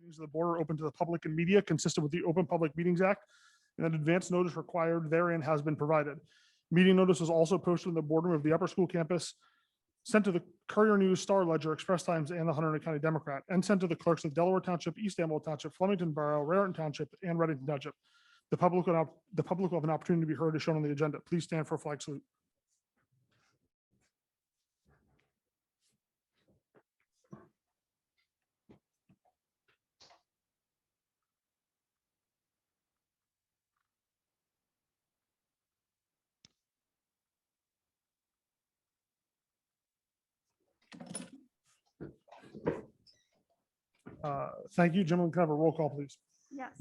meetings of the board are open to the public and media consistent with the Open Public Meetings Act, and that advance notice required therein has been provided. Meeting notice is also posted in the boardroom of the upper school campus, sent to the Courier News, Star Ledger, Express Times, and the Hunterdon County Democrat, and sent to the clerks of Delaware Township, East Amwell Township, Flemington Borough, Raritan Township, and Reddington Township. The public will have an opportunity to be heard as shown on the agenda. Please stand for a flag salute. Thank you. Gentlemen, can I have a roll call, please? Yes.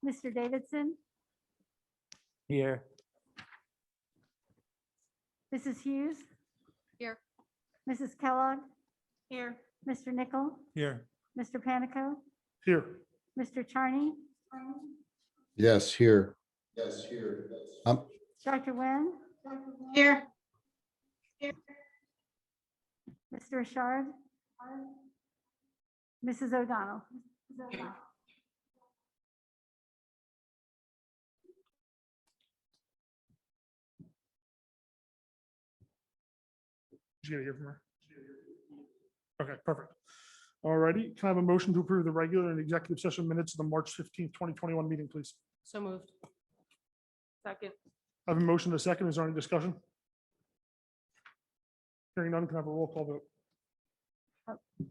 Mr. Davidson, Here. Mrs. Hughes, Here. Mrs. Kellogg, Here. Mr. Nickel, Here. Mr. Panico, Here. Mr. Charney, Yes, here. Dr. Nguyen, Here. Mr. Richard, Mrs. O'Donnell. Did you get to hear from her? Okay, perfect. All righty. Can I have a motion to approve the regular and executive session minutes of the March 15th, 2021 meeting, please? So moved. Second. I have a motion to second. Is there any discussion? Hearing none, can I have a roll call vote?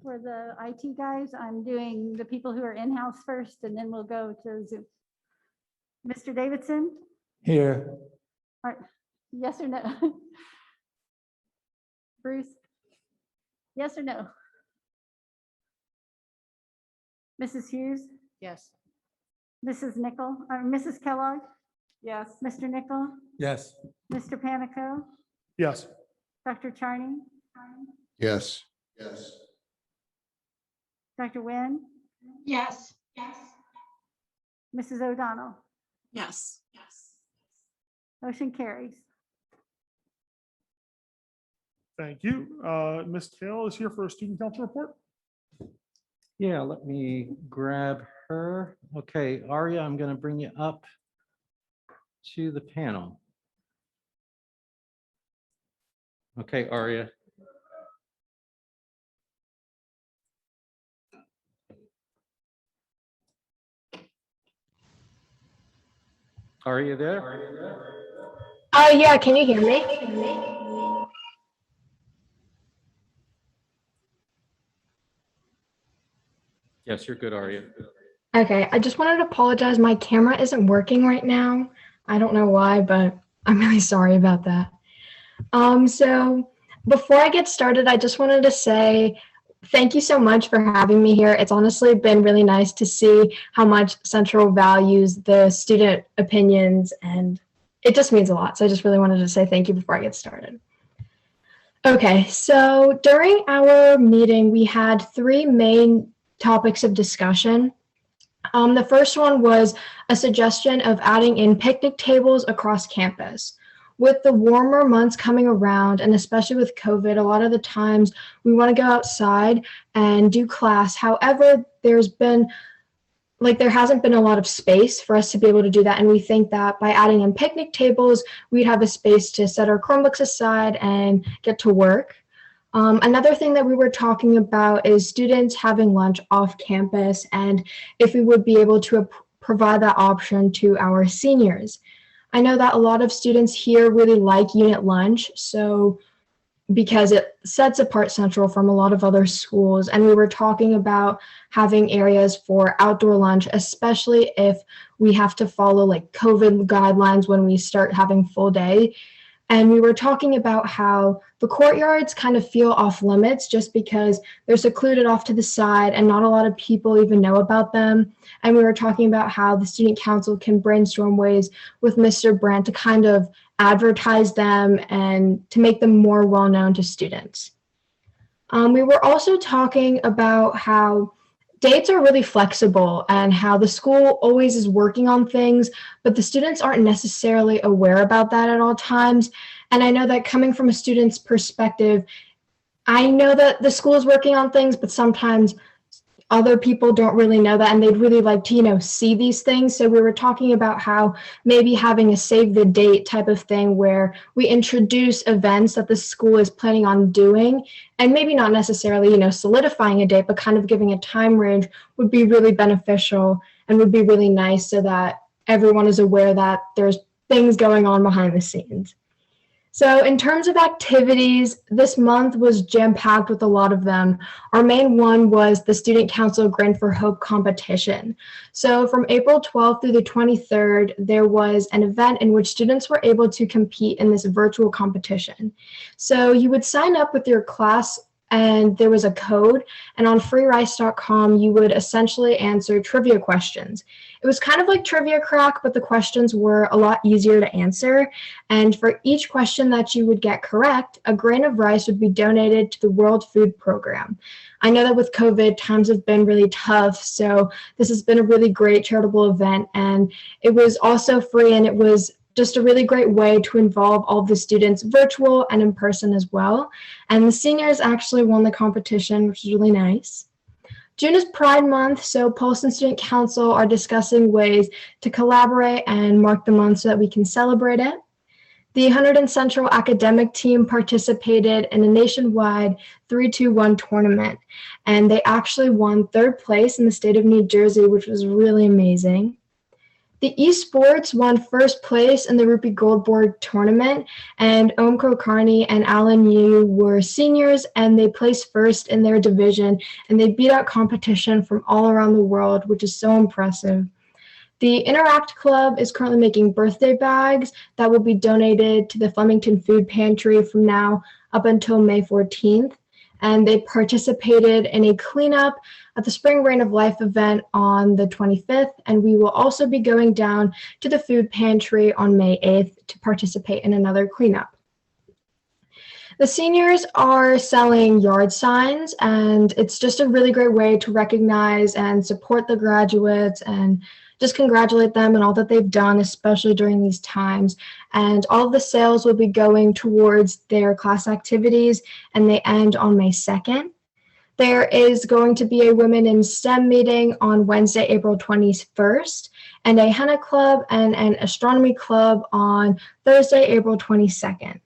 For the IT guys, I'm doing the people who are in-house first, and then we'll go to Zoom. Mr. Davidson, Here. yes or no? Bruce? Yes or no? Mrs. Hughes, Yes. Mrs. Nickel, or Mrs. Kellogg, Yes. Mr. Nickel, Yes. Mr. Panico, Yes. Dr. Charney, Yes. Dr. Nguyen, Yes. Mrs. O'Donnell. Yes. Motion carries. Thank you. Ms. Kale is here for a student council report. Yeah, let me grab her. Okay, Aria, I'm going to bring you up to the panel. Okay, Aria. Are you there? Yeah, can you hear me? Yes, you're good, Aria. Okay, I just wanted to apologize. My camera isn't working right now. I don't know why, but I'm really sorry about that. So before I get started, I just wanted to say thank you so much for having me here. It's honestly been really nice to see how much Central values the student opinions, and it just means a lot. So I just really wanted to say thank you before I get started. Okay, so during our meeting, we had three main topics of discussion. The first one was a suggestion of adding in picnic tables across campus. With the warmer months coming around, and especially with COVID, a lot of the times we want to go outside and do class. However, there hasn't been a lot of space for us to be able to do that. And we think that by adding in picnic tables, we'd have a space to set our Chromebooks aside and get to work. Another thing that we were talking about is students having lunch off campus, and if we would be able to provide that option to our seniors. I know that a lot of students here really like unit lunch, so because it sets apart Central from a lot of other schools, and we were talking about having areas for outdoor lunch, especially if we have to follow like COVID guidelines when we start having full day. And we were talking about how the courtyards kind of feel off limits just because they're secluded off to the side and not a lot of people even know about them. And we were talking about how the student council can brainstorm ways with Mr. Brandt to kind of advertise them and to make them more well-known to students. We were also talking about how dates are really flexible and how the school always is working on things, but the students aren't necessarily aware about that at all times. And I know that coming from a student's perspective, I know that the school is working on things, but sometimes other people don't really know that and they'd really like to, see these things. So we were talking about how maybe having a save the date type of thing where we introduce events that the school is planning on doing and maybe not necessarily, solidifying a date, but kind of giving a time range would be really beneficial and would be really nice so that everyone is aware that there's things going on behind the scenes. So in terms of activities, this month was jam-packed with a lot of them. Our main one was the Student Council Grin for Hope competition. So from April 12th through the 23rd, there was an event in which students were able to compete in this virtual competition. So you would sign up with your class and there was a code, and on freerice.com, you would essentially answer trivia questions. It was kind of like Trivia Crack, but the questions were a lot easier to answer. And for each question that you would get correct, a grain of rice would be donated to the World Food Program. I know that with COVID, times have been really tough, so this has been a really great charitable event, and it was also free, and it was just a really great way to involve all of the students virtual and in person as well. And the seniors actually won the competition, which is really nice. June is Pride Month, so Pulse and Student Council are discussing ways to collaborate and mark the month so that we can celebrate it. The Hunterdon Central academic team participated in a nationwide 3-2-1 tournament, and they actually won 3rd place in the state of New Jersey, which was really amazing. The esports won 1st place in the Rupee Goldborg tournament, and Om Kulkarni and Alan Yu were seniors, and they placed 1st in their division, and they beat out competition from all around the world, which is so impressive. The Interact Club is currently making birthday bags that will be donated to the Flemington Food Pantry from now up until May 14th, and they participated in a cleanup at the Spring Rain of Life event on the 25th, and we will also be going down to the food pantry on May 8th to participate in another cleanup. The seniors are selling yard signs, and it's just a really great way to recognize and support the graduates and just congratulate them and all that they've done, especially during these times. And all of the sales will be going towards their class activities, and they end on May 2nd. There is going to be a Women in STEM meeting on Wednesday, April 21st, and a henna club and an astronomy club on Thursday, April 22nd.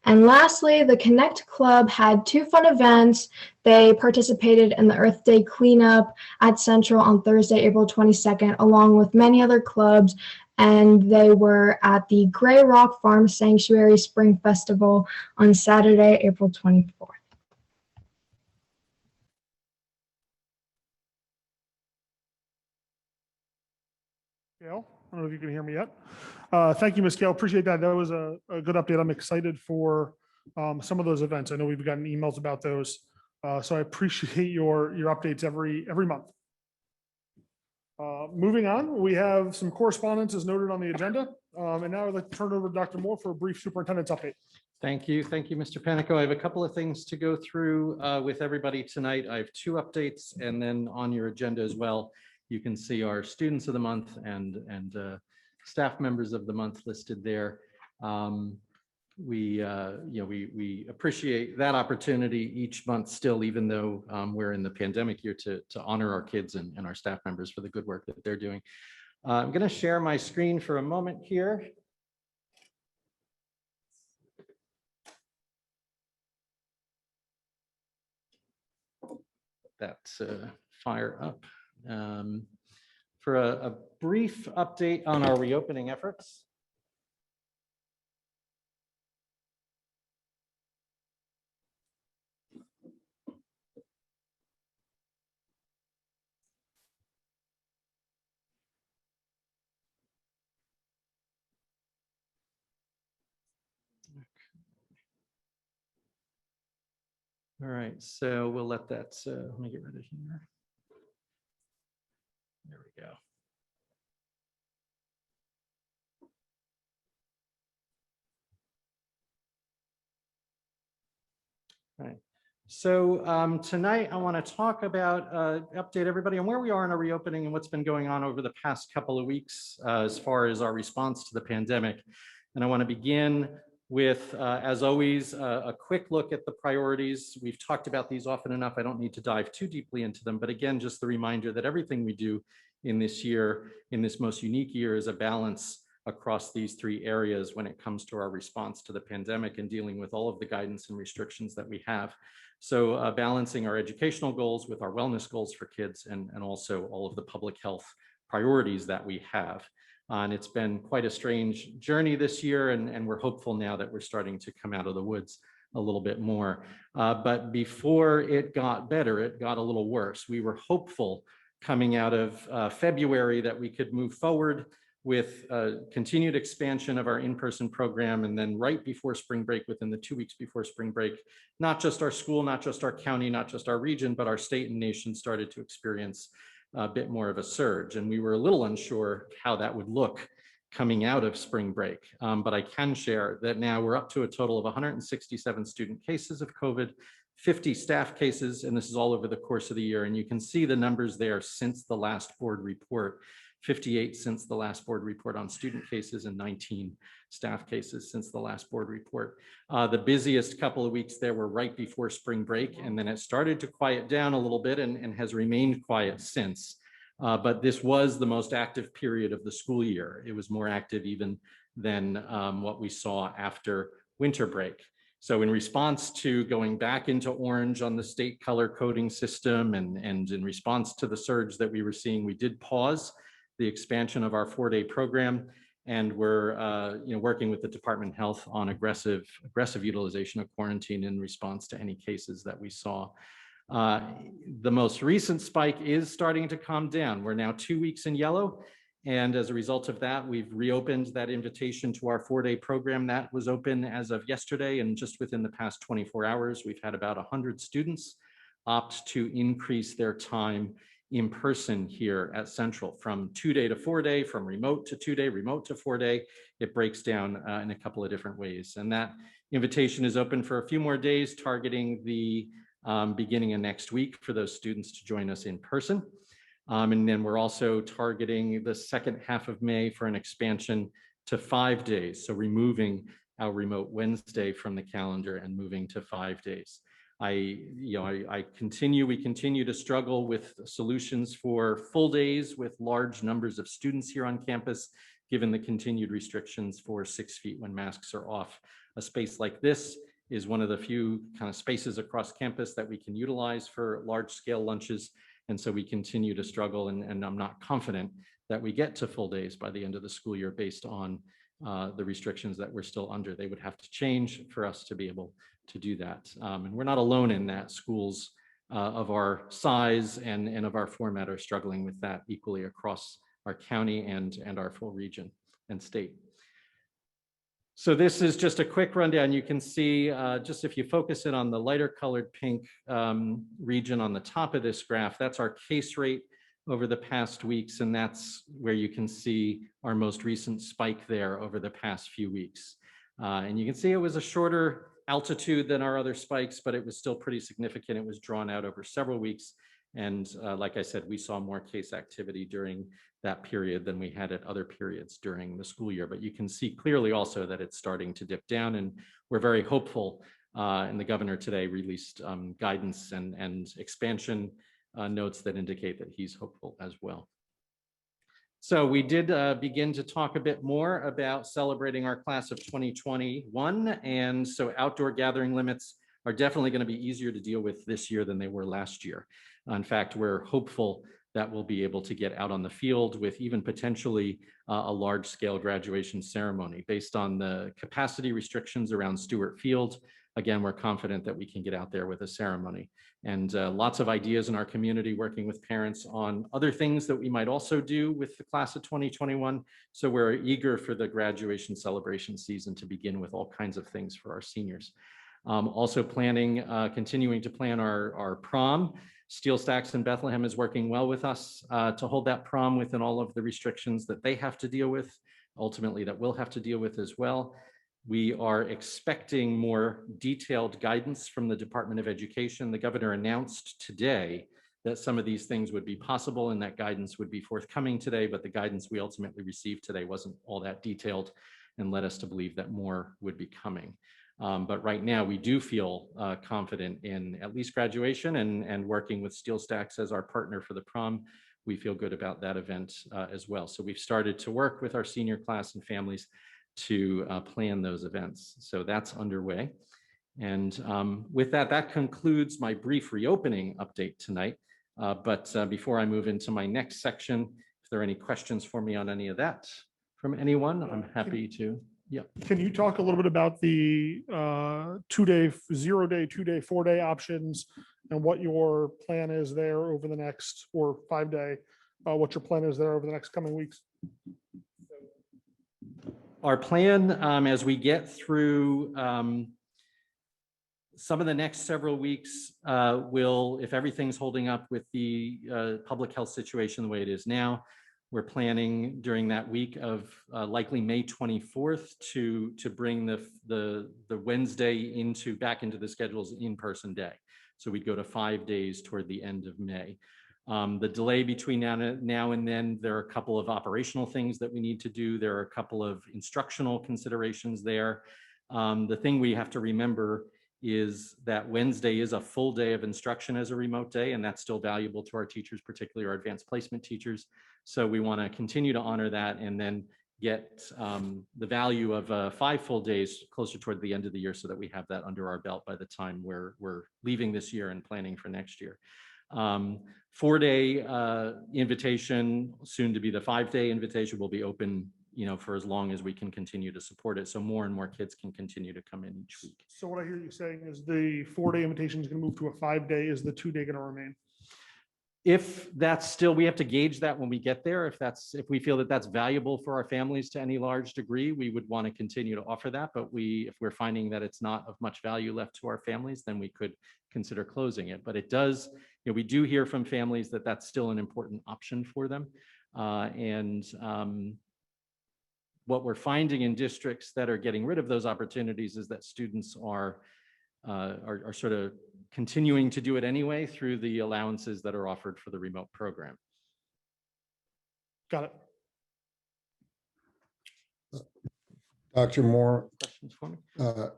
And lastly, the Connect Club had 2 fun events. They participated in the Earth Day cleanup at Central on Thursday, April 22nd, along with many other clubs, and they were at the Grey Rock Farm Sanctuary Spring Festival on Saturday, April 24th. Gail, I don't know if you can hear me yet. Thank you, Ms. Gail. Appreciate that. That was a good update. I'm excited for some of those events. I know we've gotten emails about those. So I appreciate your updates every month. Moving on, we have some correspondence as noted on the agenda. And now I'd like to turn it over to Dr. Moore for a brief superintendent's update. Thank you. Thank you, Mr. Panico. I have a couple of things to go through with everybody tonight. I have 2 updates, and then on your agenda as well, you can see our students of the month and staff members of the month listed there. We appreciate that opportunity each month still, even though we're in the pandemic year, to honor our kids and our staff members for the good work that they're doing. I'm going to share my screen for a moment here. That's fire up. For a brief update on our reopening efforts. All right, so we'll let that, let me get rid of here. There we go. All right. So tonight I want to talk about, update everybody on where we are in our reopening and what's been going on over the past couple of weeks as far as our response to the pandemic. And I want to begin with, as always, a quick look at the priorities. We've talked about these often enough. I don't need to dive too deeply into them, but again, just the reminder that everything we do in this year, in this most unique year, is a balance across these three areas when it comes to our response to the pandemic and dealing with all of the guidance and restrictions that we have. So balancing our educational goals with our wellness goals for kids, and also all of the public health priorities that we have. And it's been quite a strange journey this year, and we're hopeful now that we're starting to come out of the woods a little bit more. But before it got better, it got a little worse. We were hopeful coming out of February that we could move forward with continued expansion of our in-person program. And then right before spring break, within the 2 weeks before spring break, not just our school, not just our county, not just our region, but our state and nation started to experience a bit more of a surge. And we were a little unsure how that would look coming out of spring break. But I can share that now we're up to a total of 167 student cases of COVID, 50 staff cases, and this is all over the course of the year. And you can see the numbers there since the last board report. 58 since the last board report on student cases, and 19 staff cases since the last board report. The busiest couple of weeks there were right before spring break, and then it started to quiet down a little bit and has remained quiet since. But this was the most active period of the school year. It was more active even than what we saw after winter break. So in response to going back into orange on the state color coding system, and in response to the surge that we were seeing, we did pause the expansion of our 4-day program, and we're working with the Department of Health on aggressive utilization of quarantine in response to any cases that we saw. The most recent spike is starting to calm down. We're now 2 weeks in yellow, and as a result of that, we've reopened that invitation to our 4-day program. That was open as of yesterday, and just within the past 24 hours, we've had about 100 students opt to increase their time in person here at Central, from 2-day to 4-day, from remote to 2-day, remote to 4-day. It breaks down in a couple of different ways. And that invitation is open for a few more days, targeting the beginning of next week for those students to join us in person. And then we're also targeting the second half of May for an expansion to 5 days. So removing our remote Wednesday from the calendar and moving to 5 days. We continue to struggle with solutions for full days with large numbers of students here on campus, given the continued restrictions for 6 feet when masks are off. A space like this is one of the few kind of spaces across campus that we can utilize for large scale lunches. And so we continue to struggle, and I'm not confident that we get to full days by the end of the school year based on the restrictions that we're still under. They would have to change for us to be able to do that. And we're not alone in that. Schools of our size and of our format are struggling with that equally across our county and our full region and state. So this is just a quick rundown. You can see, just if you focus in on the lighter colored pink region on the top of this graph, that's our case rate over the past weeks, and that's where you can see our most recent spike there over the past few weeks. And you can see it was a shorter altitude than our other spikes, but it was still pretty significant. It was drawn out over several weeks. And like I said, we saw more case activity during that period than we had at other periods during the school year. But you can see clearly also that it's starting to dip down, and we're very hopeful. And the governor today released guidance and expansion notes that indicate that he's hopeful as well. So we did begin to talk a bit more about celebrating our class of 2021. And so outdoor gathering limits are definitely going to be easier to deal with this year than they were last year. In fact, we're hopeful that we'll be able to get out on the field with even potentially a large scale graduation ceremony based on the capacity restrictions around Stewart Field. Again, we're confident that we can get out there with a ceremony, and lots of ideas in our community working with parents on other things that we might also do with the class of 2021. So we're eager for the graduation celebration season to begin with all kinds of things for our seniors. Also planning, continuing to plan our prom. Steel Stacks in Bethlehem is working well with us to hold that prom within all of the restrictions that they have to deal with, ultimately that we'll have to deal with as well. We are expecting more detailed guidance from the Department of Education. The governor announced today that some of these things would be possible and that guidance would be forthcoming today, but the guidance we ultimately received today wasn't all that detailed. and led us to believe that more would be coming. But right now, we do feel confident in at least graduation, and working with Steel Stacks as our partner for the prom. We feel good about that event as well. So we've started to work with our senior class and families to plan those events. So that's underway. And with that, that concludes my brief reopening update tonight. But before I move into my next section, if there are any questions for me on any of that from anyone, I'm happy to. Yeah. Can you talk a little bit about the 2-day, 0-day, 2-day, 4-day options and what your plan is there over the next, or 5-day, what your plan is there over the next coming weeks? Our plan as we get through some of the next several weeks will, if everything's holding up with the public health situation the way it is now, we're planning during that week of likely May 24th to bring the Wednesday back into the schedule's in-person day. So we'd go to 5 days toward the end of May. The delay between now and then, there are a couple of operational things that we need to do. There are a couple of instructional considerations there. The thing we have to remember is that Wednesday is a full day of instruction as a remote day, and that's still valuable to our teachers, particularly our advanced placement teachers. So we want to continue to honor that and then get the value of 5 full days closer toward the end of the year, so that we have that under our belt by the time we're leaving this year and planning for next year. 4-day invitation, soon to be the 5-day invitation, will be open, for as long as we can continue to support it. So more and more kids can continue to come in each week. So what I hear you saying is the 4-day invitation is going to move to a 5-day. Is the 2-day going to remain? If that's still, we have to gauge that when we get there. If we feel that that's valuable for our families to any large degree, we would want to continue to offer that. But if we're finding that it's not of much value left to our families, then we could consider closing it. But it does, we do hear from families that that's still an important option for them. What we're finding in districts that are getting rid of those opportunities is that students are sort of continuing to do it anyway through the allowances that are offered for the remote program. Got it. Dr. Moore, Questions for me?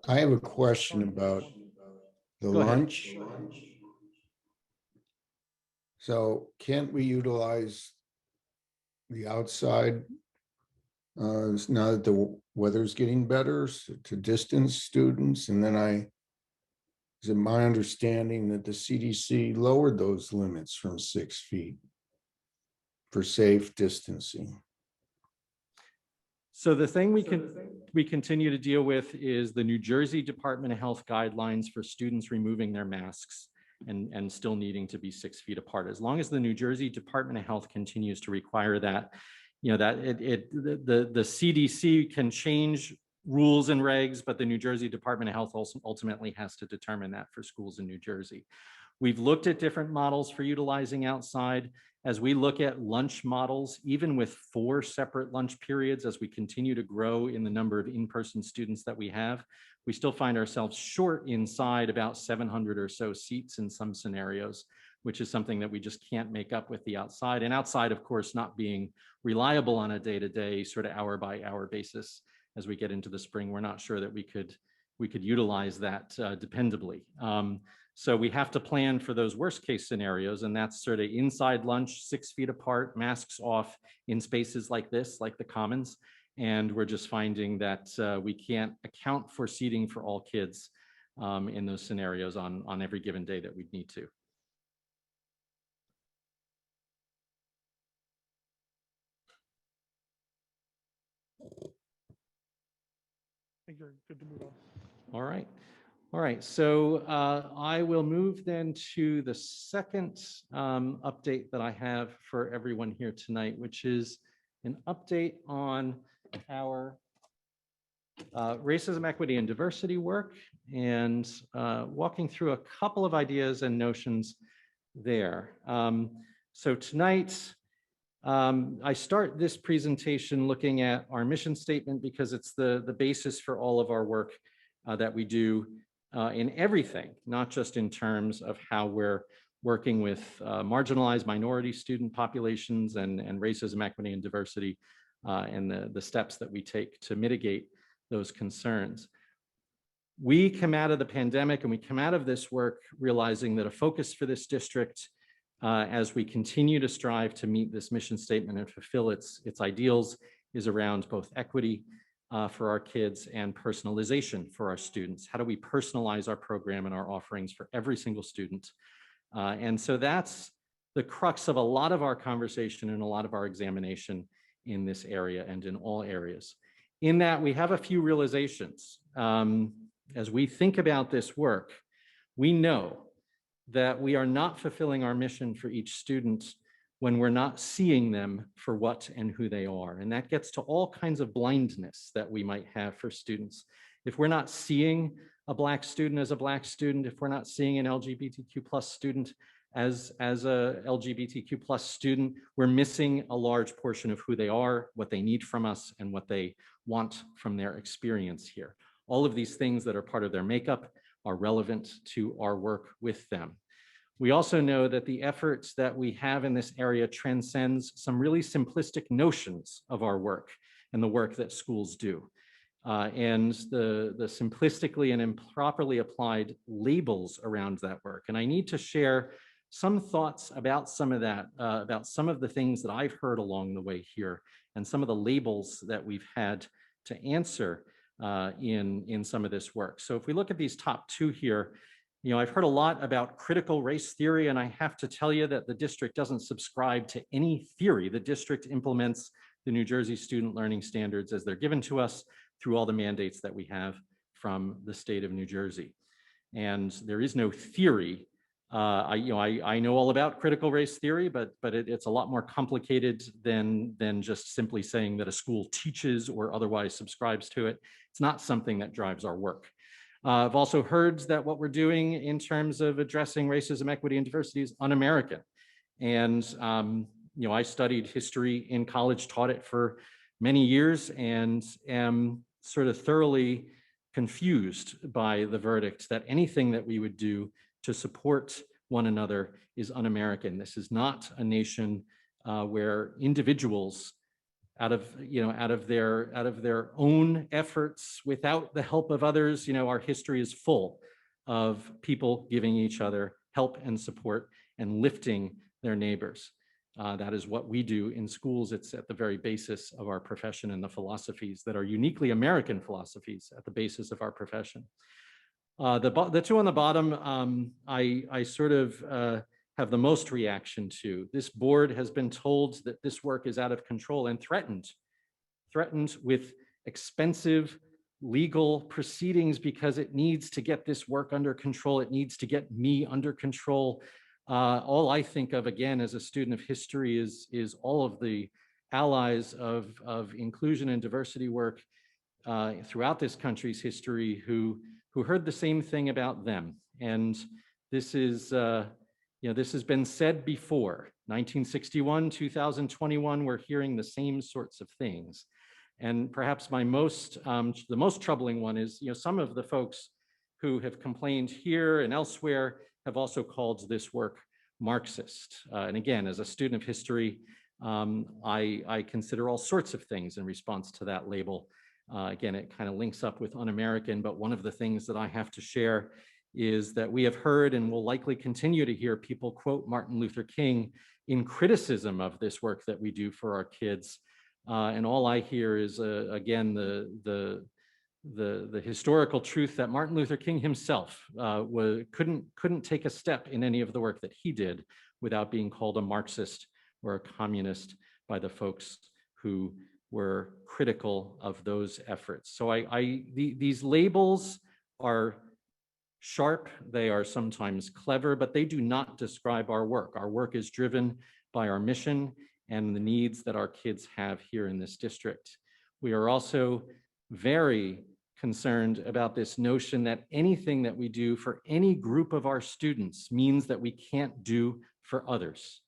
I have a question about the Go ahead. lunch. So can't we utilize the outside now that the weather's getting better to distance students? And then is it my understanding that the CDC lowered those limits from 6 feet for safe distancing? So the thing we continue to deal with is the New Jersey Department of Health guidelines for students removing their masks and still needing to be 6 feet apart. As long as the New Jersey Department of Health continues to require that, the CDC can change rules and regs, but the New Jersey Department of Health also ultimately has to determine that for schools in New Jersey. We've looked at different models for utilizing outside. As we look at lunch models, even with 4 separate lunch periods, as we continue to grow in the number of in-person students that we have, we still find ourselves short inside about 700 or so seats in some scenarios, which is something that we just can't make up with the outside. And outside, of course, not being reliable on a day-to-day sort of hour-by-hour basis. As we get into the spring, we're not sure that we could utilize that dependably. So we have to plan for those worst case scenarios, and that's sort of inside lunch, 6 feet apart, masks off in spaces like this, like the Commons. And we're just finding that we can't account for seating for all kids in those scenarios on every given day that we'd need to. I think you're good to move on. All right. All right. So I will move then to the second update that I have for everyone here tonight, which is an update on our racism, equity, and diversity work, and walking through a couple of ideas and notions there. So tonight, I start this presentation looking at our mission statement because it's the basis for all of our work that we do in everything, not just in terms of how we're working with marginalized minority student populations and racism, equity, and diversity, and the steps that we take to mitigate those concerns. We come out of the pandemic and we come out of this work realizing that a focus for this district, as we continue to strive to meet this mission statement and fulfill its ideals, is around both equity for our kids and personalization for our students. How do we personalize our program and our offerings for every single student? And so that's the crux of a lot of our conversation and a lot of our examination in this area and in all areas. In that, we have a few realizations. As we think about this work, we know that we are not fulfilling our mission for each student when we're not seeing them for what and who they are. And that gets to all kinds of blindness that we might have for students. If we're not seeing a Black student as a Black student, if we're not seeing an LGBTQ plus student as a LGBTQ plus student, we're missing a large portion of who they are, what they need from us, and what they want from their experience here. All of these things that are part of their makeup are relevant to our work with them. We also know that the efforts that we have in this area transcends some really simplistic notions of our work and the work that schools do. And the simplistically and improperly applied labels around that work. And I need to share some thoughts about some of that, about some of the things that I've heard along the way here and some of the labels that we've had to answer in some of this work. So if we look at these top two here, I've heard a lot about critical race theory, and I have to tell you that the district doesn't subscribe to any theory. The district implements the New Jersey Student Learning Standards as they're given to us through all the mandates that we have from the state of New Jersey. And there is no theory. I know all about critical race theory, but it's a lot more complicated than just simply saying that a school teaches or otherwise subscribes to it. It's not something that drives our work. I've also heard that what we're doing in terms of addressing racism, equity, and diversity is un-American. And I studied history in college, taught it for many years, and am sort of thoroughly confused by the verdict that anything that we would do to support one another is un-American. This is not a nation where individuals, out of their own efforts, without the help of others, our history is full of people giving each other help and support and lifting their neighbors. That is what we do in schools. It's at the very basis of our profession and the philosophies that are uniquely American philosophies at the basis of our profession. The two on the bottom, I sort of have the most reaction to. This board has been told that this work is out of control and threatened with expensive legal proceedings because it needs to get this work under control. It needs to get me under control. All I think of, again, as a student of history is all of the allies of inclusion and diversity work throughout this country's history who heard the same thing about them. And this is, this has been said before. 1961, 2021, we're hearing the same sorts of things. And perhaps the most troubling one is, some of the folks who have complained here and elsewhere have also called this work Marxist. And again, as a student of history, I consider all sorts of things in response to that label. Again, it kind of links up with un-American, but one of the things that I have to share is that we have heard and will likely continue to hear people quote Martin Luther King in criticism of this work that we do for our kids. And all I hear is, again, the historical truth that Martin Luther King himself couldn't take a step in any of the work that he did without being called a Marxist or a communist by the folks who were critical of those efforts. So these labels are sharp, they are sometimes clever, but they do not describe our work. Our work is driven by our mission and the needs that our kids have here in this district. We are also very concerned about this notion that anything that we do for any group of our students means that we can't do for others.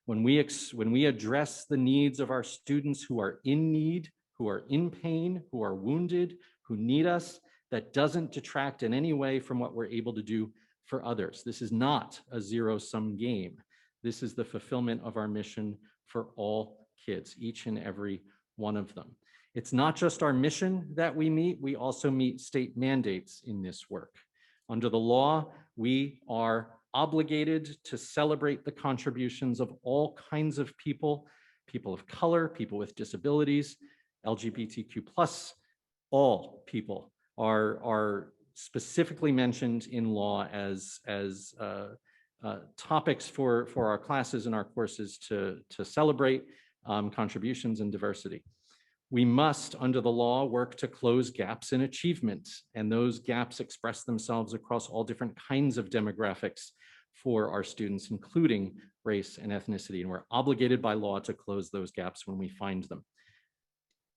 When we address the needs of our students who are in need, who are in pain, who are wounded, who need us, that doesn't detract in any way from what we're able to do for others. This is not a zero-sum game. This is the fulfillment of our mission for all kids, each and every one of them. It's not just our mission that we meet, we also meet state mandates in this work. Under the law, we are obligated to celebrate the contributions of all kinds of people, people of color, people with disabilities, LGBTQ+, all people are specifically mentioned in law as topics for our classes and our courses to celebrate contributions and diversity. We must, under the law, work to close gaps in achievement, and those gaps express themselves across all different kinds of demographics for our students, including race and ethnicity, and we're obligated by law to close those gaps when we find them.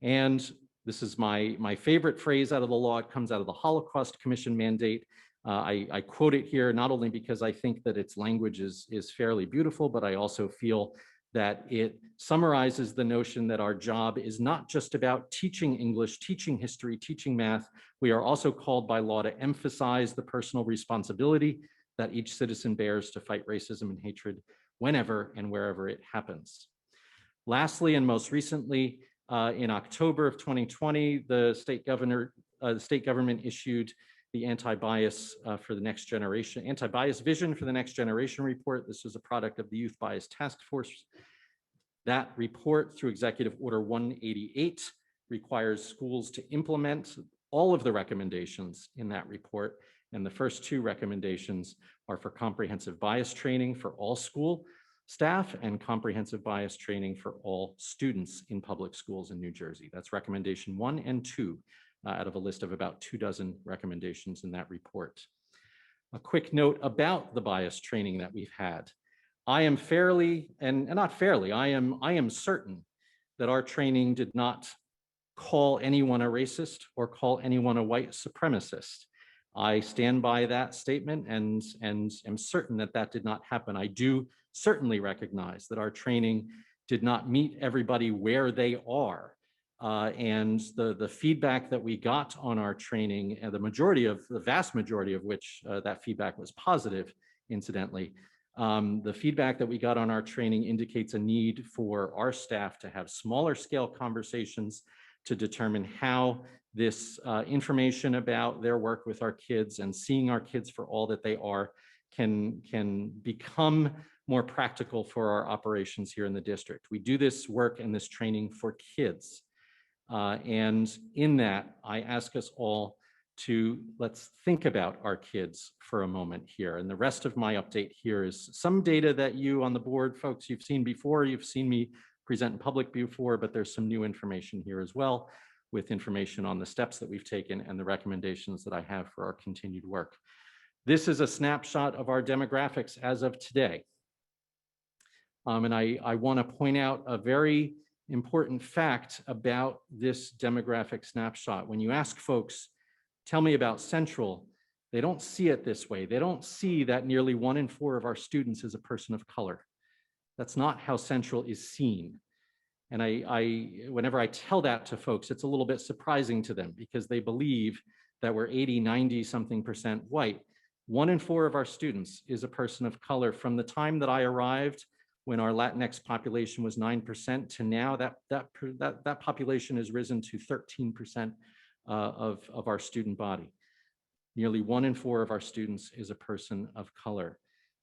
And this is my favorite phrase out of the law. It comes out of the Holocaust Commission mandate. I quote it here not only because I think that its language is fairly beautiful, but I also feel that it summarizes the notion that our job is not just about teaching English, teaching history, teaching math. We are also called by law to emphasize the personal responsibility that each citizen bears to fight racism and hatred whenever and wherever it happens. Lastly, and most recently, in October of 2020, the state government issued the anti-bias for the next generation, anti-bias vision for the next generation report. This was a product of the Youth Bias Task Force. That report, through Executive Order 188, requires schools to implement all of the recommendations in that report. And the first two recommendations are for comprehensive bias training for all school staff and comprehensive bias training for all students in public schools in New Jersey. That's recommendation 1 and 2. Out of a list of about 24 recommendations in that report. A quick note about the bias training that we've had. I am fairly, and not fairly, I am certain that our training did not call anyone a racist or call anyone a white supremacist. I stand by that statement and am certain that that did not happen. I do certainly recognize that our training did not meet everybody where they are. And the feedback that we got on our training, and the vast majority of which that feedback was positive, incidentally, the feedback that we got on our training indicates a need for our staff to have smaller scale conversations to determine how this information about their work with our kids and seeing our kids for all that they are can become more practical for our operations here in the district. We do this work and this training for kids. And in that, I ask us all to let's think about our kids for a moment here. And the rest of my update here is some data that you on the board, folks, you've seen before, you've seen me present in public before, but there's some new information here as well, with information on the steps that we've taken and the recommendations that I have for our continued work. This is a snapshot of our demographics as of today. And I want to point out a very important fact about this demographic snapshot. When you ask folks, tell me about Central, they don't see it this way. They don't see that nearly 1 in 4 of our students is a person of color. That's not how Central is seen. And whenever I tell that to folks, it's a little bit surprising to them because they believe that we're 80, 90 something % white. 1 in 4 of our students is a person of color. From the time that I arrived, when our Latinx population was 9%, to now that population has risen to 13% of our student body. Nearly 1 in 4 of our students is a person of color.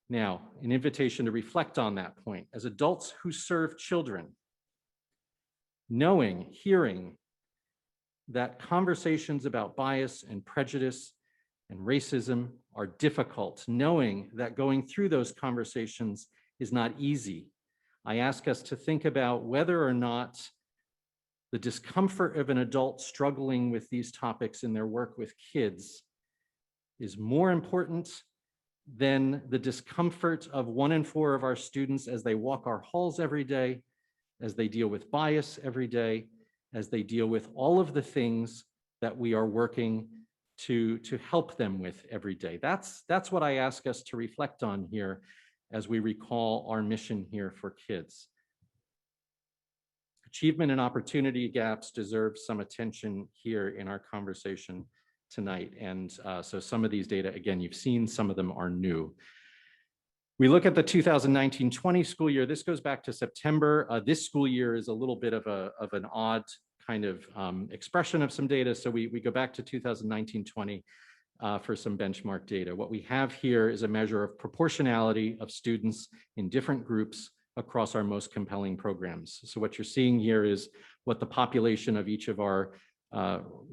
Now, an invitation to reflect on that point. As adults who serve children, knowing, hearing that conversations about bias and prejudice and racism are difficult, knowing that going through those conversations is not easy, I ask us to think about whether or not the discomfort of an adult struggling with these topics in their work with kids is more important than the discomfort of 1 in 4 of our students as they walk our halls every day, as they deal with bias every day, as they deal with all of the things that we are working to help them with every day. That's what I ask us to reflect on here as we recall our mission here for kids. Achievement and opportunity gaps deserve some attention here in our conversation tonight. And so some of these data, again, you've seen, some of them are new. We look at the 2019-20 school year. This goes back to September. This school year is a little bit of an odd kind of expression of some data. So we go back to 2019-20 for some benchmark data. What we have here is a measure of proportionality of students in different groups across our most compelling programs. So what you're seeing here is what the population of each of our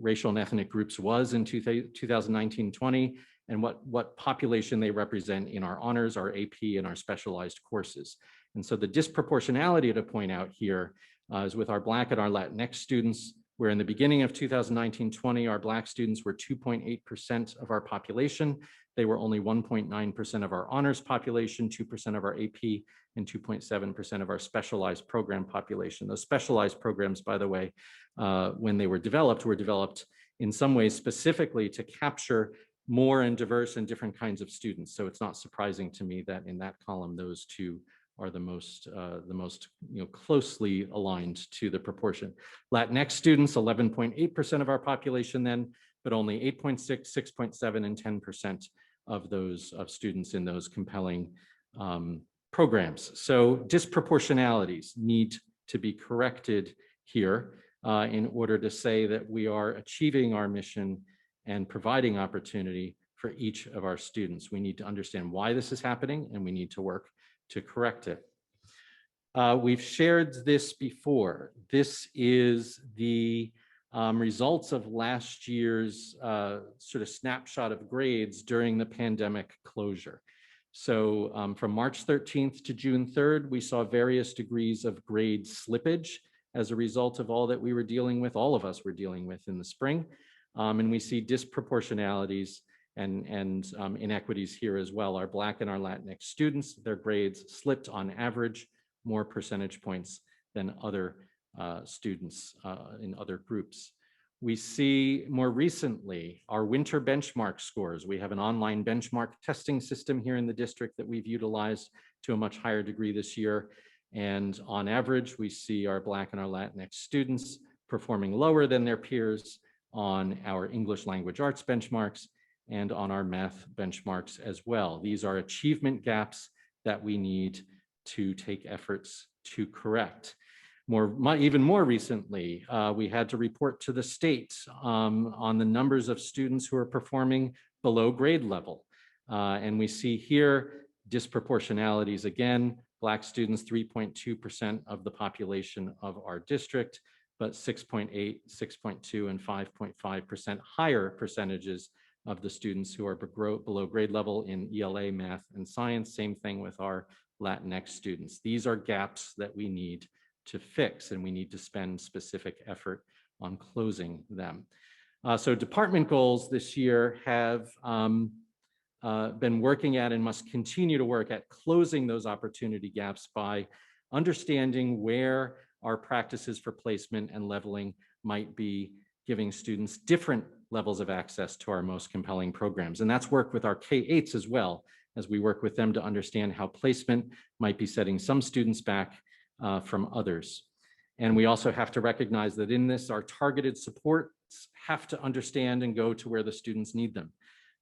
racial and ethnic groups was in 2019-20, and what population they represent in our honors, our AP, and our specialized courses. And so the disproportionality to point out here is with our Black and our Latinx students, where in the beginning of 2019-20, our Black students were 2.8% of our population. They were only 1.9% of our honors population, 2% of our AP, and 2.7% of our specialized program population. Those specialized programs, by the way, when they were developed in some ways specifically to capture more and diverse and different kinds of students. So it's not surprising to me that in that column, those two are the most closely aligned to the proportion. Latinx students, 11.8% of our population then, but only 8.6, 6.7, and 10% of those students in those compelling programs. So disproportionalities need to be corrected here in order to say that we are achieving our mission and providing opportunity for each of our students. We need to understand why this is happening, and we need to work to correct it. We've shared this before. This is the results of last year's sort of snapshot of grades during the pandemic closure. So from March 13th to June 3rd, we saw various degrees of grade slippage as a result of all that we were dealing with, all of us were dealing with in the spring. And we see disproportionalities and inequities here as well. Our Black and our Latinx students, their grades slipped on average more percentage points than other students in other groups. We see more recently our winter benchmark scores. We have an online benchmark testing system here in the district that we've utilized to a much higher degree this year. And on average, we see our Black and our Latinx students performing lower than their peers on our English language arts benchmarks and on our math benchmarks as well. These are achievement gaps that we need to take efforts to correct. Even more recently, we had to report to the state on the numbers of students who are performing below grade level. And we see here disproportionalities again. Black students, 3.2% of the population of our district, but 6.8, 6.2, and 5.5% higher percentages of the students who are below grade level in ELA, math, and science. Same thing with our Latinx students. These are gaps that we need to fix, and we need to spend specific effort on closing them. So department goals this year have been working at and must continue to work at closing those opportunity gaps by understanding where our practices for placement and leveling might be giving students different levels of access to our most compelling programs. And that's work with our K-8s as well, as we work with them to understand how placement might be setting some students back from others. And we also have to recognize that in this, our targeted supports have to understand and go to where the students need them.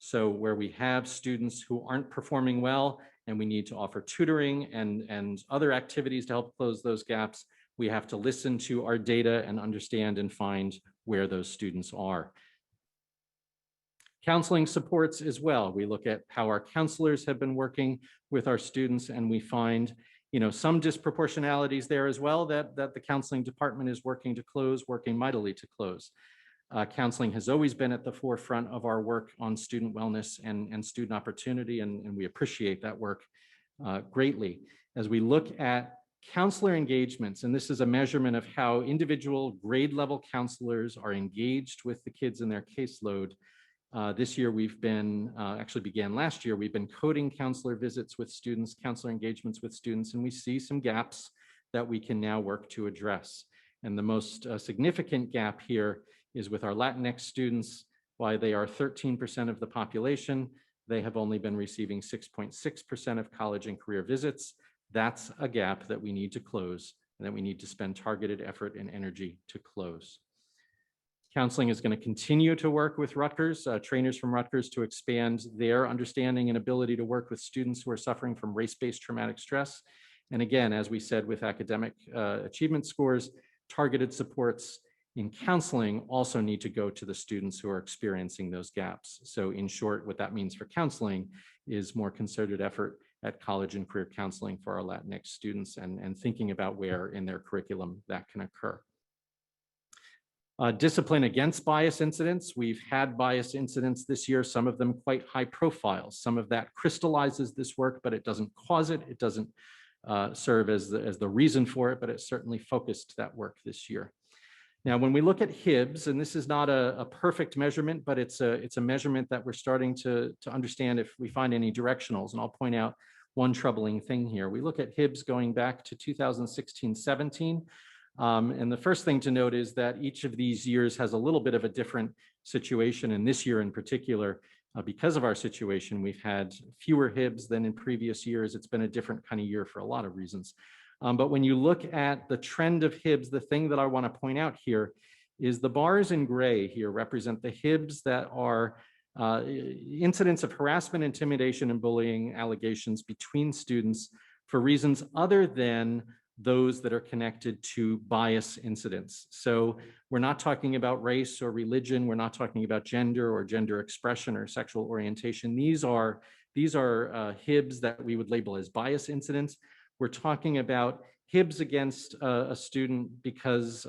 So where we have students who aren't performing well and we need to offer tutoring and other activities to help close those gaps, we have to listen to our data and understand and find where those students are. Counseling supports as well. We look at how our counselors have been working with our students, and we find some disproportionalities there as well that the counseling department is working mightily to close. Counseling has always been at the forefront of our work on student wellness and student opportunity, and we appreciate that work greatly. As we look at counselor engagements, and this is a measurement of how individual grade level counselors are engaged with the kids in their caseload. This year we've been, actually began last year, we've been coding counselor visits with students, counselor engagements with students, and we see some gaps that we can now work to address. And the most significant gap here is with our Latinx students. While they are 13% of the population, they have only been receiving 6.6% of college and career visits. That's a gap that we need to close and that we need to spend targeted effort and energy to close. Counseling is going to continue to work with Rutgers, trainers from Rutgers, to expand their understanding and ability to work with students who are suffering from race-based traumatic stress. And again, as we said with academic achievement scores, targeted supports in counseling also need to go to the students who are experiencing those gaps. So in short, what that means for counseling is more concerted effort at college and career counseling for our Latinx students, and thinking about where in their curriculum that can occur. Discipline against bias incidents. We've had bias incidents this year, some of them quite high profile. Some of that crystallizes this work, but it doesn't cause it. It doesn't serve as the reason for it, but it certainly focused that work this year. Now, when we look at Hibbs, and this is not a perfect measurement, but it's a measurement that we're starting to understand if we find any directionals. And I'll point out one troubling thing here. We look at Hibbs going back to 2016-17. And the first thing to note is that each of these years has a little bit of a different situation. And this year in particular, because of our situation, we've had fewer Hibbs than in previous years. It's been a different kind of year for a lot of reasons. But when you look at the trend of Hibbs, the thing that I want to point out here is the bars in gray here represent the Hibbs that are incidents of harassment, intimidation, and bullying allegations between students for reasons other than those that are connected to bias incidents. So we're not talking about race or religion. We're not talking about gender or gender expression or sexual orientation. These are Hibbs that we would label as bias incidents. We're talking about Hibbs against a student because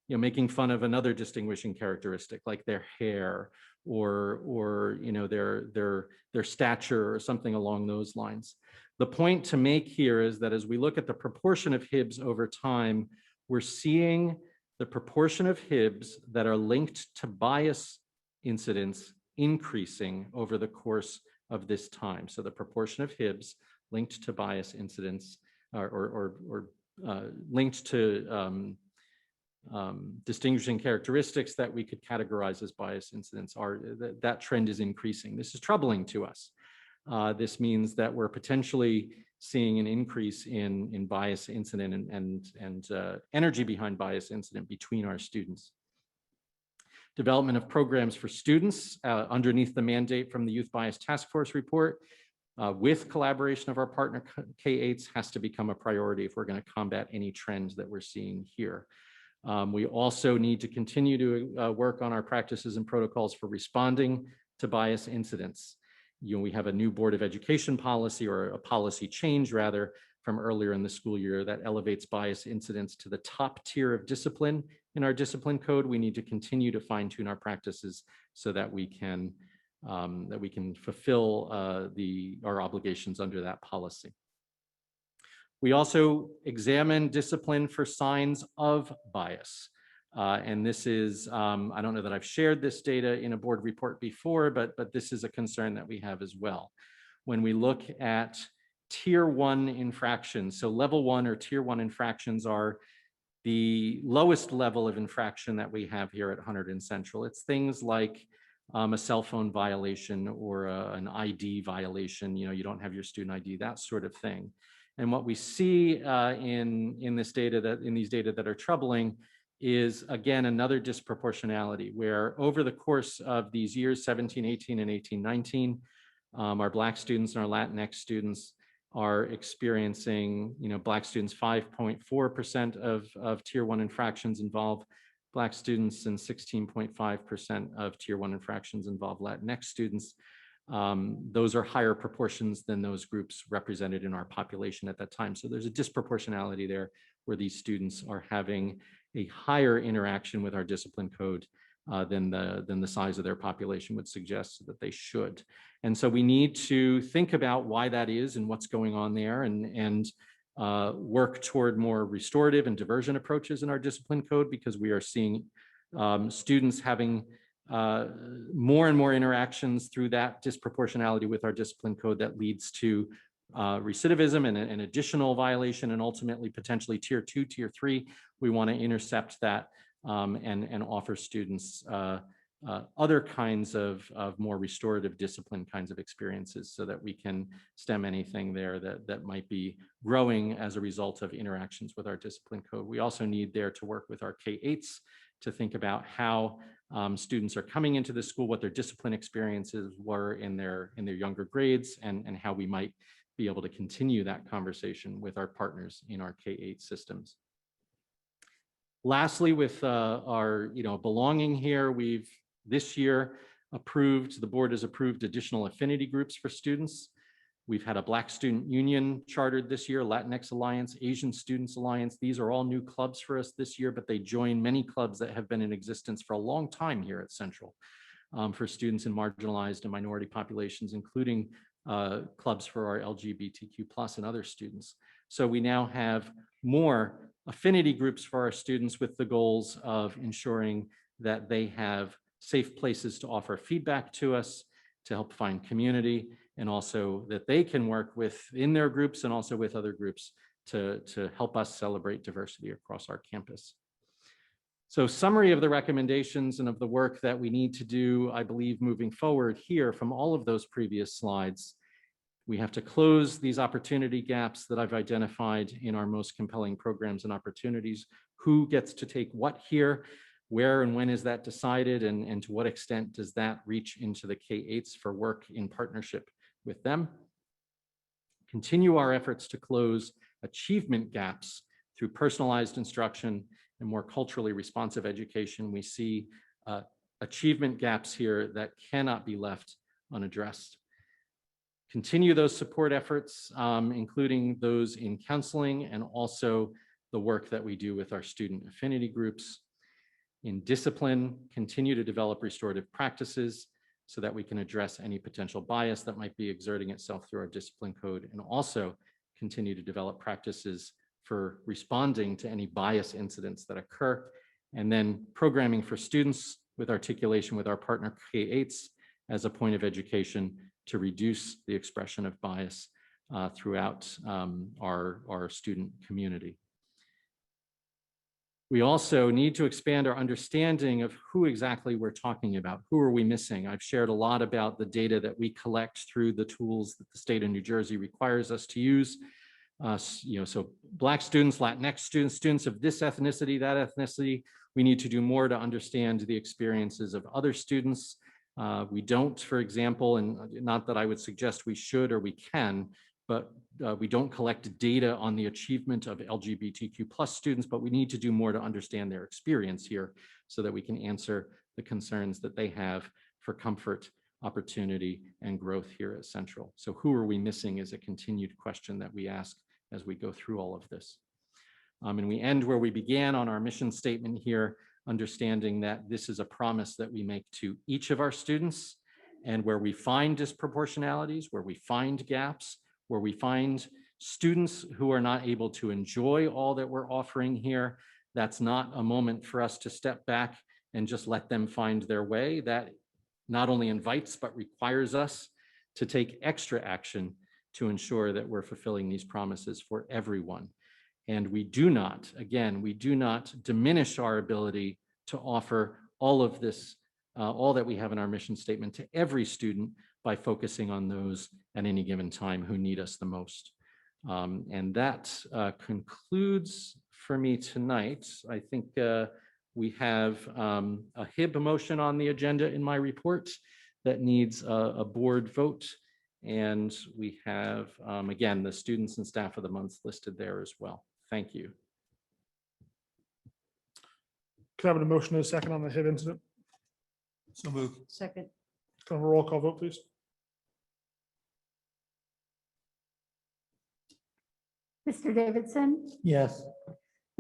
making fun of another distinguishing characteristic, like their hair or their stature or something along those lines. The point to make here is that as we look at the proportion of Hibbs over time, we're seeing the proportion of Hibbs that are linked to bias incidents increasing over the course of this time. So the proportion of Hibbs linked to bias incidents or linked to distinguishing characteristics that we could categorize as bias incidents that trend is increasing. This is troubling to us. This means that we're potentially seeing an increase in bias incident and energy behind bias incident between our students. Development of programs for students underneath the mandate from the Youth Bias Task Force report with collaboration of our partner K8s has to become a priority if we're going to combat any trends that we're seeing here. We also need to continue to work on our practices and protocols for responding to bias incidents. We have a new Board of Education policy, or a policy change rather, from earlier in the school year that elevates bias incidents to the top tier of discipline in our discipline code. We need to continue to fine-tune our practices so that we can fulfill our obligations under that policy. We also examine discipline for signs of bias. And this is, I don't know that I've shared this data in a board report before, but this is a concern that we have as well. When we look at tier 1 infractions, so level 1 or tier 1 infractions are the lowest level of infraction that we have here at Hunterdon Central. It's things like a cell phone violation or an ID violation. You don't have your student ID, that sort of thing. And what we see in these data that are troubling is, again, another disproportionality where over the course of these years, 17, 18, and 18, 19, our Black students and our Latinx students are experiencing, Black students, 5.4% of tier 1 infractions involve Black students, and 16.5% of tier 1 infractions involve Latinx students. Those are higher proportions than those groups represented in our population at that time. So there's a disproportionality there where these students are having a higher interaction with our discipline code than the size of their population would suggest that they should. And so we need to think about why that is and what's going on there, and work toward more restorative and diversion approaches in our discipline code, because we are seeing students having more and more interactions through that disproportionality with our discipline code that leads to recidivism and an additional violation, and ultimately potentially tier 2, tier 3. We want to intercept that and offer students other kinds of more restorative discipline kinds of experiences so that we can stem anything there that might be growing as a result of interactions with our discipline code. We also need there to work with our K8s to think about how students are coming into the school, what their discipline experiences were in their younger grades, and how we might be able to continue that conversation with our partners in our K-8 systems. Lastly, with our belonging here, we've this year the board has approved additional affinity groups for students. We've had a Black Student Union chartered this year, Latinx Alliance, Asian Students Alliance. These are all new clubs for us this year, but they join many clubs that have been in existence for a long time here at Central for students in marginalized and minority populations, including clubs for our LGBTQ+ and other students. So we now have more affinity groups for our students with the goals of ensuring that they have safe places to offer feedback to us, to help find community, and also that they can work within their groups and also with other groups to help us celebrate diversity across our campus. So summary of the recommendations and of the work that we need to do, I believe, moving forward here from all of those previous slides. We have to close these opportunity gaps that I've identified in our most compelling programs and opportunities. Who gets to take what here? Where and when is that decided? And to what extent does that reach into the K-8s for work in partnership with them? Continue our efforts to close achievement gaps through personalized instruction and more culturally responsive education. We see achievement gaps here that cannot be left unaddressed. Continue those support efforts, including those in counseling and also the work that we do with our student affinity groups. In discipline, continue to develop restorative practices so that we can address any potential bias that might be exerting itself through our discipline code, and also continue to develop practices for responding to any bias incidents that occur. And then programming for students with articulation with our partner K-8s as a point of education to reduce the expression of bias throughout our student community. We also need to expand our understanding of who exactly we're talking about. Who are we missing? I've shared a lot about the data that we collect through the tools that the state of New Jersey requires us to use. So Black students, Latinx students, students of this ethnicity, that ethnicity, we need to do more to understand the experiences of other students. We don't, for example, and not that I would suggest we should or we can, but we don't collect data on the achievement of LGBTQ+ students, but we need to do more to understand their experience here so that we can answer the concerns that they have for comfort, opportunity, and growth here at Central. So who are we missing is a continued question that we ask as we go through all of this. And we end where we began on our mission statement here, understanding that this is a promise that we make to each of our students, and where we find disproportionalities, where we find gaps, where we find students who are not able to enjoy all that we're offering here, that's not a moment for us to step back and just let them find their way. That not only invites, but requires us to take extra action to ensure that we're fulfilling these promises for everyone. And we do not, again, we do not diminish our ability to offer all of this, all that we have in our mission statement to every student by focusing on those at any given time who need us the most. And that concludes for me tonight. I think we have a HIB motion on the agenda in my report that needs a board vote. And we have, again, the students and staff of the month listed there as well. Thank you. Could I have a motion and a second on the HIB incident? So moved. Second. Can I have a roll call vote, please? Mr. Davidson, Yes.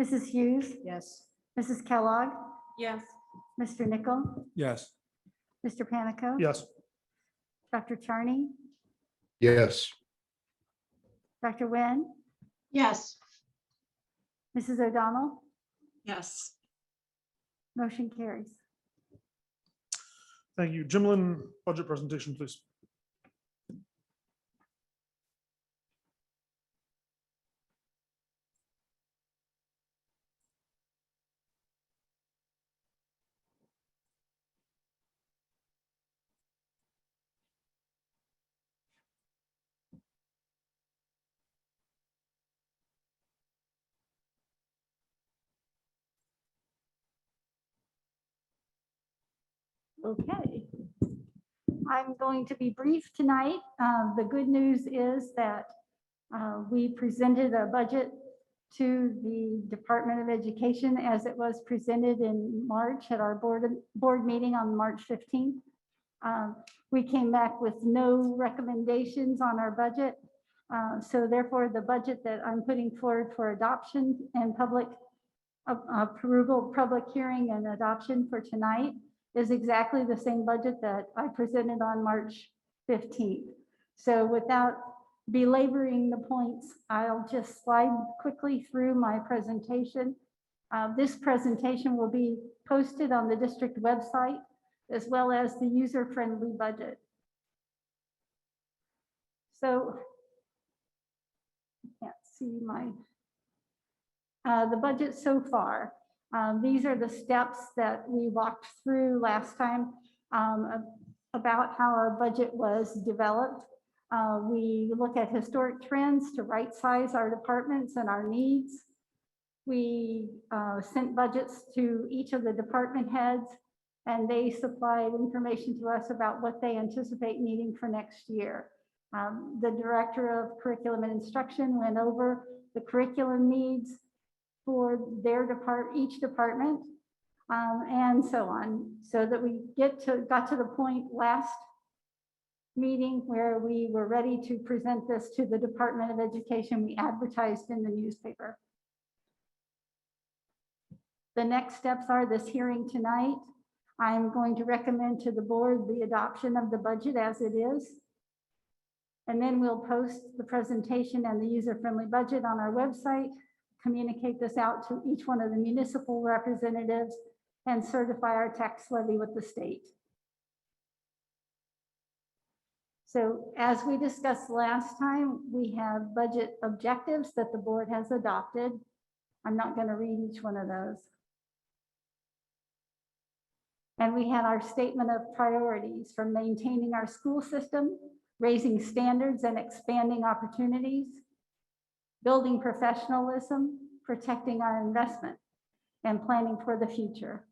Mrs. Hughes, Yes. Mrs. Kellogg, Yes. Mr. Nichol, Yes. Mr. Panico. Yes. Dr. Charney, Yes. Dr. Nguyen, Yes. Mrs. O'Donnell, Yes. motion carries. Thank you. Jimlin, budget presentation, please. Okay. I'm going to be brief tonight. The good news is that we presented a budget to the Department of Education as it was presented in March at our board meeting on March 15th. We came back with no recommendations on our budget. So therefore, the budget that I'm putting forward for adoption and public approval, public hearing and adoption for tonight is exactly the same budget that I presented on March 15th. So without belaboring the points, I'll just slide quickly through my presentation. This presentation will be posted on the district website as well as the user-friendly budget. So I can't see the budget so far. These are the steps that we walked through last time about how our budget was developed. We look at historic trends to right size our departments and our needs. We sent budgets to each of the department heads, and they supplied information to us about what they anticipate needing for next year. The director of curriculum and instruction went over the curriculum needs for their each department, and so on, so that we got to the point last meeting where we were ready to present this to the Department of Education. We advertised in the newspaper. The next steps are this hearing tonight. I'm going to recommend to the board the adoption of the budget as it is. And then we'll post the presentation and the user-friendly budget on our website, communicate this out to each one of the municipal representatives, and certify our tax levy with the state. So as we discussed last time, we have budget objectives that the board has adopted. I'm not going to read each one of those. And we had our statement of priorities from maintaining our school system, raising standards and expanding opportunities, building professionalism, protecting our investment, and planning for the future.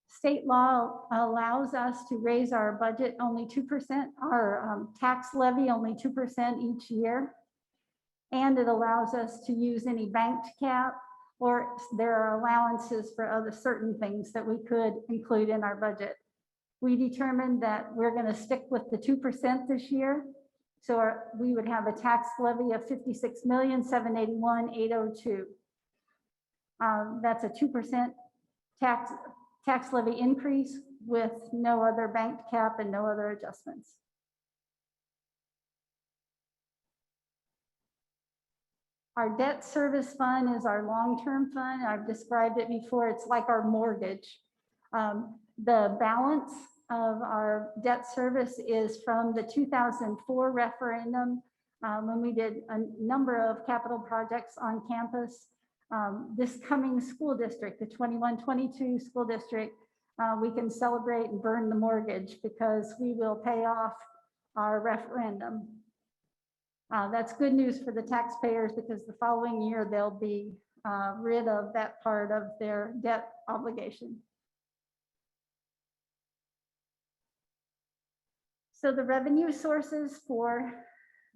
State law allows us to raise our budget only 2%, our tax levy only 2% each year. And it allows us to use any banked cap, or there are allowances for other certain things that we could include in our budget. We determined that we're going to stick with the 2% this year. So we would have a tax levy of $56,781,802. That's a 2% tax levy increase with no other banked cap and no other adjustments. Our debt service fund is our long-term fund. I've described it before. It's like our mortgage. The balance of our debt service is from the 2004 referendum when we did a number of capital projects on campus. This coming school district, the 21-22 school district, we can celebrate and burn the mortgage because we will pay off our referendum. That's good news for the taxpayers because the following year they'll be rid of that part of their debt obligation. So the revenue sources for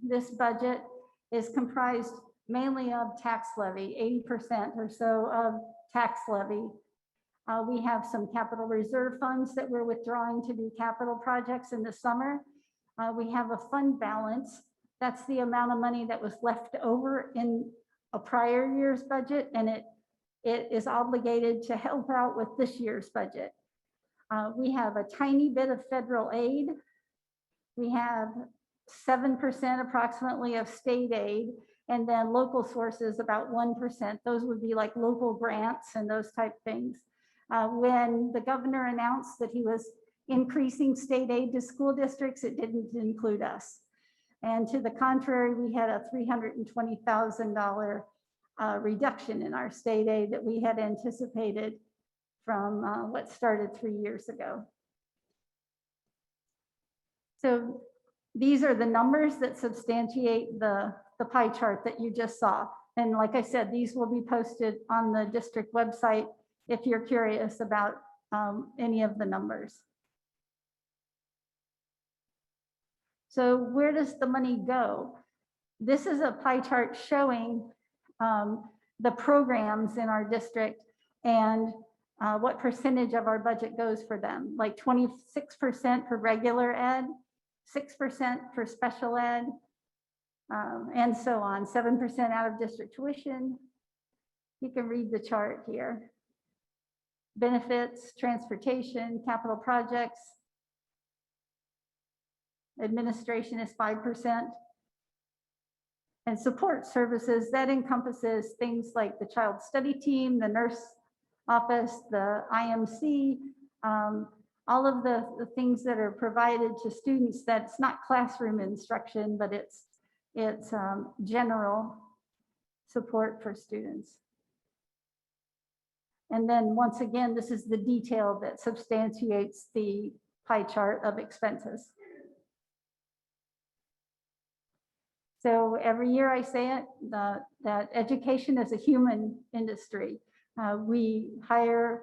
this budget is comprised mainly of tax levy, 80% or so of tax levy. We have some capital reserve funds that we're withdrawing to do capital projects in the summer. We have a fund balance. That's the amount of money that was left over in a prior year's budget, and it is obligated to help out with this year's budget. We have a tiny bit of federal aid. We have 7% approximately of state aid, and then local sources about 1%. Those would be like local grants and those type things. When the governor announced that he was increasing state aid to school districts, it didn't include us. And to the contrary, we had a $320,000 reduction in our state aid that we had anticipated from what started 3 years ago. So these are the numbers that substantiate the pie chart that you just saw. And like I said, these will be posted on the district website if you're curious about any of the numbers. So where does the money go? This is a pie chart showing the programs in our district and what percentage of our budget goes for them, like 26% for regular ed, 6% for special ed, and so on, 7% out of district tuition. You can read the chart here. Benefits, transportation, capital projects. Administration is 5%. And support services, that encompasses things like the child study team, the nurse office, the IMC, all of the things that are provided to students. That's not classroom instruction, but it's general support for students. And then once again, this is the detail that substantiates the pie chart of expenses. So every year I say it, that education is a human industry. We hire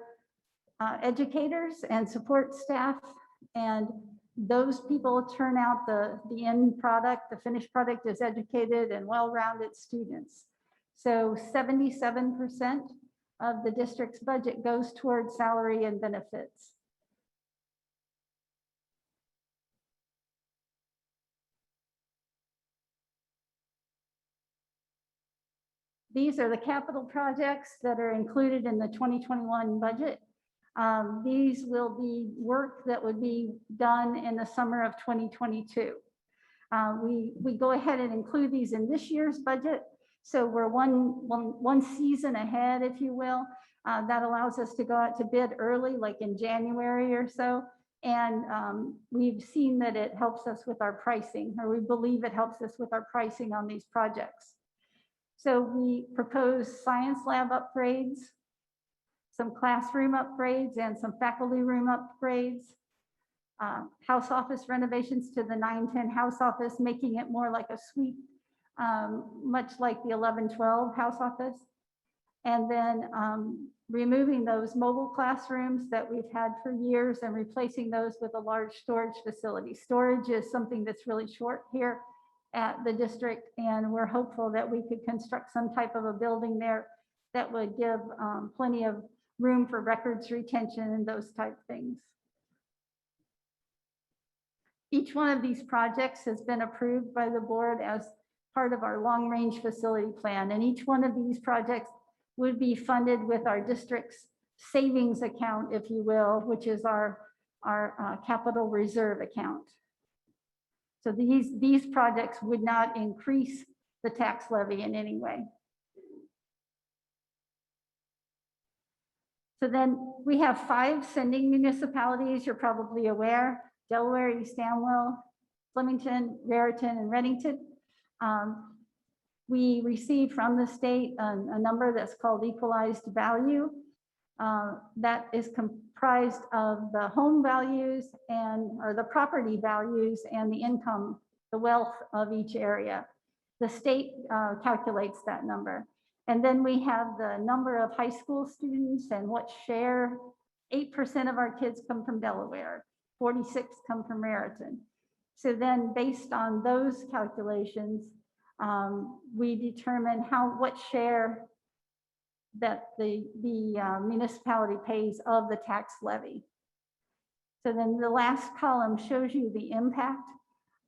educators and support staff, and those people turn out the end product. The finished product is educated and well-rounded students. So 77% of the district's budget goes towards salary and benefits. These are the capital projects that are included in the 2021 budget. These will be work that would be done in the summer of 2022. We go ahead and include these in this year's budget. So we're one season ahead, if you will. That allows us to go out to bid early, like in January or so. And we've seen that it helps us with our pricing, or we believe it helps us with our pricing on these projects. So we propose science lab upgrades, some classroom upgrades, and some faculty room upgrades, house office renovations to the 910 house office, making it more like a suite, much like the 1112 house office. And then removing those mobile classrooms that we've had for years and replacing those with a large storage facility. Storage is something that's really short here at the district, and we're hopeful that we could construct some type of a building there that would give plenty of room for records retention and those type things. Each one of these projects has been approved by the board as part of our long-range facility plan, and each one of these projects would be funded with our district's savings account, if you will, which is our capital reserve account. So these projects would not increase the tax levy in any way. So then we have 5 sending municipalities, you're probably aware: Delaware, East Amwell, Flemington, Raritan, and Reddington. We receive from the state a number that's called equalized value. That is comprised of the home values or the property values and the income, the wealth of each area. The state calculates that number. And then we have the number of high school students and what share. 8% of our kids come from Delaware, 46 come from Raritan. So then based on those calculations, we determine what share that the municipality pays of the tax levy. So then the last column shows you the impact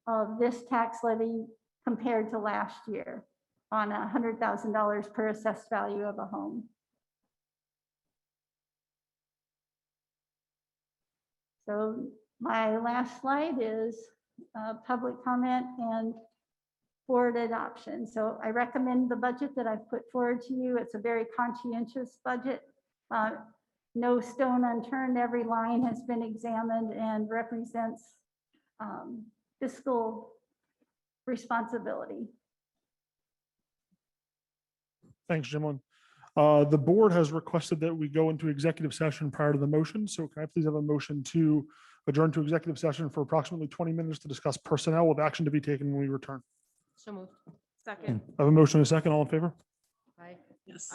of this tax levy compared to last year on $100,000 per assessed value of a home. So my last slide is public comment and board adoption. So I recommend the budget that I've put forward to you. It's a very conscientious budget. No stone unturned. Every line has been examined and represents fiscal responsibility. Thanks, Jimlyn. The board has requested that we go into executive session prior to the motion. So can I please have a motion to adjourn to executive session for approximately 20 minutes to discuss personnel with action to be taken when we return? So moved. Second. I have a motion and a second. All in favor? Yes.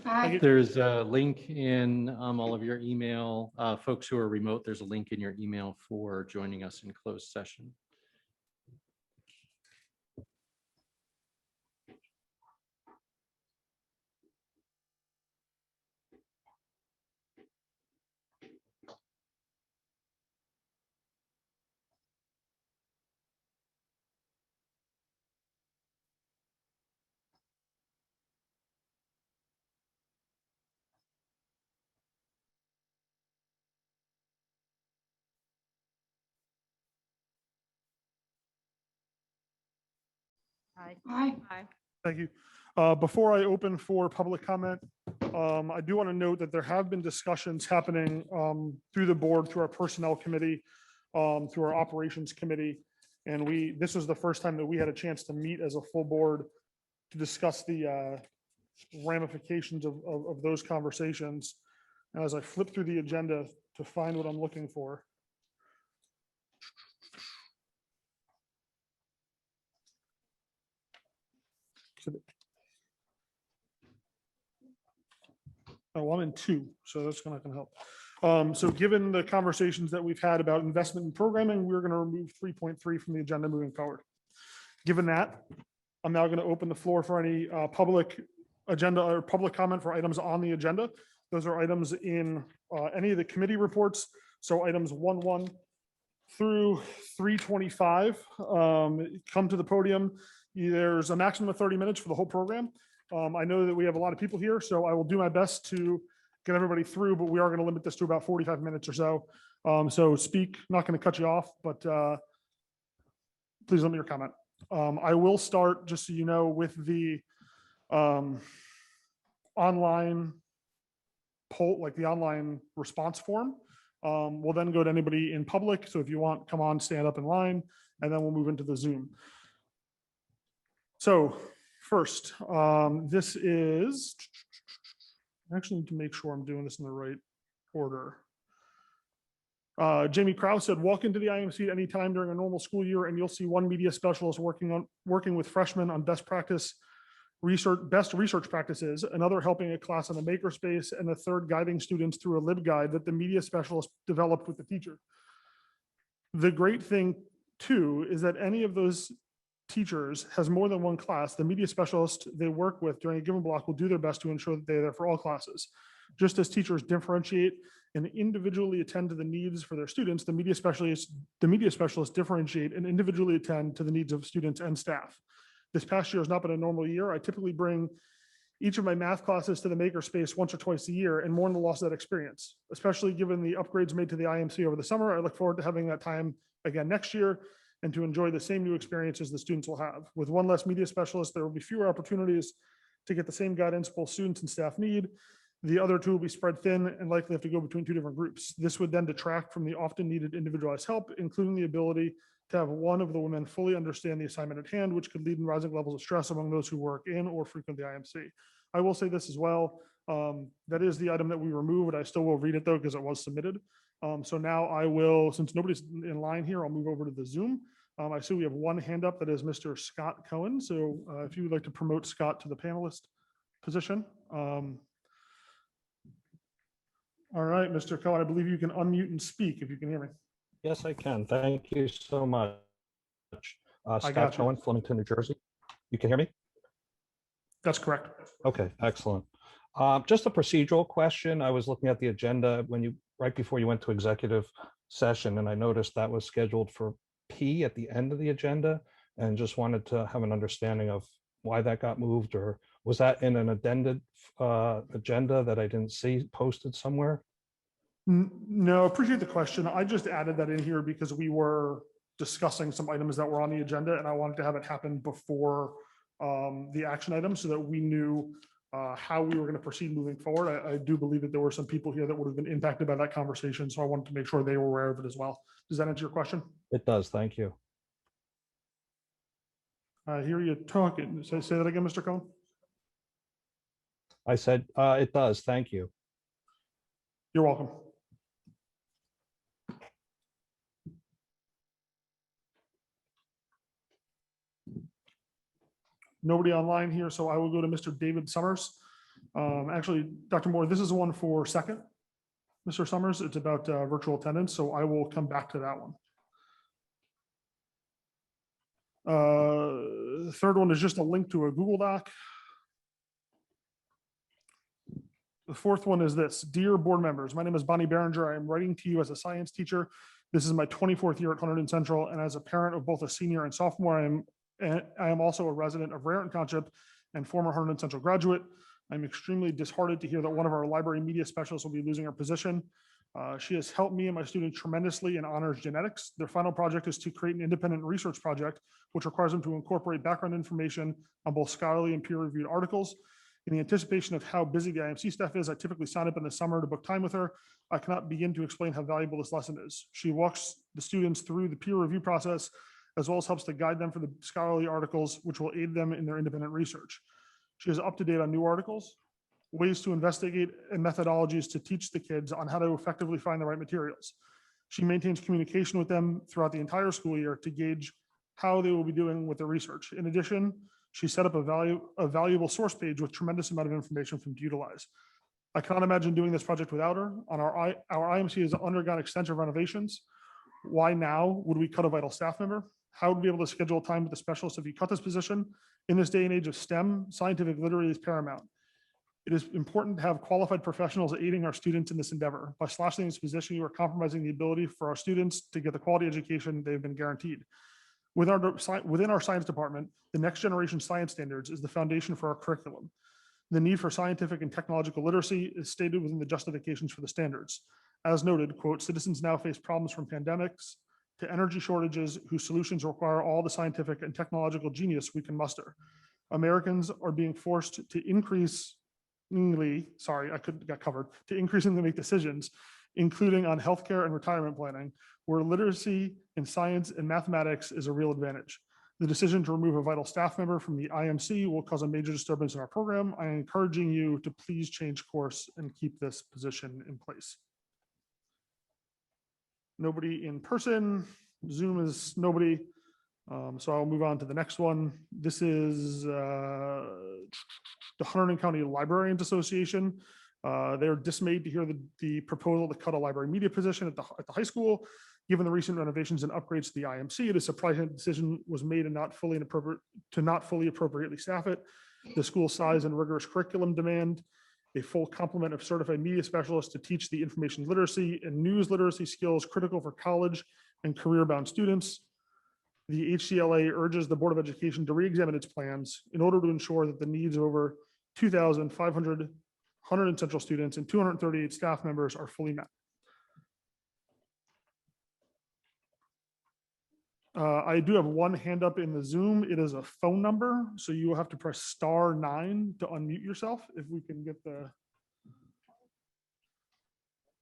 Aye. There's a link in all of your email. Folks who are remote, there's a link in your email for joining us in closed session. Aye. Thank you. Before I open for public comment, I do want to note that there have been discussions happening through the board, through our personnel committee, through our operations committee. And this was the first time that we had a chance to meet as a full board to discuss the ramifications of those conversations. And as I flip through the agenda to find what I'm looking for. Oh, I'm in 2, so that's not going to help. So given the conversations that we've had about investment in programming, we're going to remove 3.3 from the agenda moving forward. Given that, I'm now going to open the floor for any public agenda or public comment for items on the agenda. Those are items in any of the committee reports. So items 1.1 through 325 come to the podium. There's a maximum of 30 minutes for the whole program. I know that we have a lot of people here, so I will do my best to get everybody through, but we are going to limit this to about 45 minutes or so. So speak, not going to cut you off, but please limit your comment. I will start, just so you know, with the online poll, like the online response form. We'll then go to anybody in public. So if you want, come on, stand up in line, and then we'll move into the Zoom. So first, this is, I actually need to make sure I'm doing this in the right order. Jamie Krause said, walk into the IMC at any time during a normal school year and you'll see one media specialist working with freshmen on best research practices, another helping a class on a makerspace, and a third guiding students through a LibGuide that the media specialist developed with the teacher. The great thing too is that any of those teachers has more than one class. The media specialist they work with during a given block will do their best to ensure that they're there for all classes. Just as teachers differentiate and individually attend to the needs for their students, the media specialists differentiate and individually attend to the needs of students and staff. This past year has not been a normal year. I typically bring each of my math classes to the makerspace once or twice a year and mourn the loss of that experience, especially given the upgrades made to the IMC over the summer. I look forward to having that time again next year and to enjoy the same new experiences the students will have. With one less media specialist, there will be fewer opportunities to get the same guidance both students and staff need. The other two will be spread thin and likely have to go between 2 different groups. This would then detract from the often needed individualized help, including the ability to have one of the women fully understand the assignment at hand, which could lead in rising levels of stress among those who work in or frequent the IMC. I will say this as well. That is the item that we removed. I still will read it though, because it was submitted. So now I will, since nobody's in line here, I'll move over to the Zoom. I see we have one hand up, that is Mr. Scott Cohen. So if you would like to promote Scott to the panelist position. All right, Mr. Cohen, I believe you can unmute and speak if you can hear me. Yes, I can. Thank you so much. got Scott you. Cohen, Flemington, New Jersey. You can hear me? That's correct. Okay, excellent. Just a procedural question. I was looking at the agenda right before you went to executive session, and I noticed that was scheduled for P at the end of the agenda, and just wanted to have an understanding of why that got moved, or was that in an addended agenda that I didn't see posted somewhere? No, appreciate the question. I just added that in here because we were discussing some items that were on the agenda, and I wanted to have it happen before the action items so that we knew how we were going to proceed moving forward. I do believe that there were some people here that would have been impacted by that conversation, so I wanted to make sure they were aware of it as well. Does that answer your question? It does. Thank you. I hear you talking. Say that again, Mr. Cohen. I said it does. Thank you. You're welcome. Nobody online here, so I will go to Mr. David Summers. Actually, Dr. Moore, this is one for second. Mr. Summers, it's about virtual attendance, so I will come back to that one. The third one is just a link to a Google Doc. The fourth one is this: Dear board members, my name is Bonnie Berenger. I am writing to you as a science teacher. This is my 24th year at Hunterdon Central, and as a parent of both a senior and sophomore, I am also a resident of Raritan Township and former Hunterdon Central graduate. I'm extremely disheartened to hear that one of our library media specialists will be losing her position. She has helped me and my students tremendously in honors genetics. Their final project is to create an independent research project, which requires them to incorporate background information on both scholarly and peer-reviewed articles. In the anticipation of how busy the IMC staff is, I typically sign up in the summer to book time with her. I cannot begin to explain how valuable this lesson is. She walks the students through the peer review process, as well as helps to guide them for the scholarly articles, which will aid them in their independent research. She is up to date on new articles, ways to investigate, and methodologies to teach the kids on how to effectively find the right materials. She maintains communication with them throughout the entire school year to gauge how they will be doing with their research. In addition, she set up a valuable source page with tremendous amount of information for them to utilize. I cannot imagine doing this project without her. Our IMC has undergone extensive renovations. Why now would we cut a vital staff member? How would we be able to schedule time with the specialist if you cut this position? In this day and age of STEM, scientific literacy is paramount. It is important to have qualified professionals aiding our students in this endeavor. By slashing this position, you are compromising the ability for our students to get the quality education they've been guaranteed. Within our science department, the next generation science standards is the foundation for our curriculum. The need for scientific and technological literacy is stated within the justifications for the standards. As noted, quote, citizens now face problems from pandemics to energy shortages whose solutions require all the scientific and technological genius we can muster. Americans are being forced to increasingly make decisions, including on healthcare and retirement planning, where literacy in science and mathematics is a real advantage. The decision to remove a vital staff member from the IMC will cause a major disturbance in our program. I am encouraging you to please change course and keep this position in place. Nobody in person. Zoom is nobody. So I'll move on to the next one. This is the Hunterdon County Librarians Association. They're dismayed to hear the proposal to cut a library media position at the high school. Given the recent renovations and upgrades to the IMC, it is surprising the decision was made and not fully appropriately staff it. The school size and rigorous curriculum demand a full complement of certified media specialists to teach the information literacy and news literacy skills critical for college and career-bound students. The HCLA urges the Board of Education to re-examine its plans in order to ensure that the needs of over 2,500 Hunterdon Central students and 238 staff members are fully met. I do have one hand up in the Zoom. It is a phone number, so you will have to press *9 to unmute yourself. If we can get the.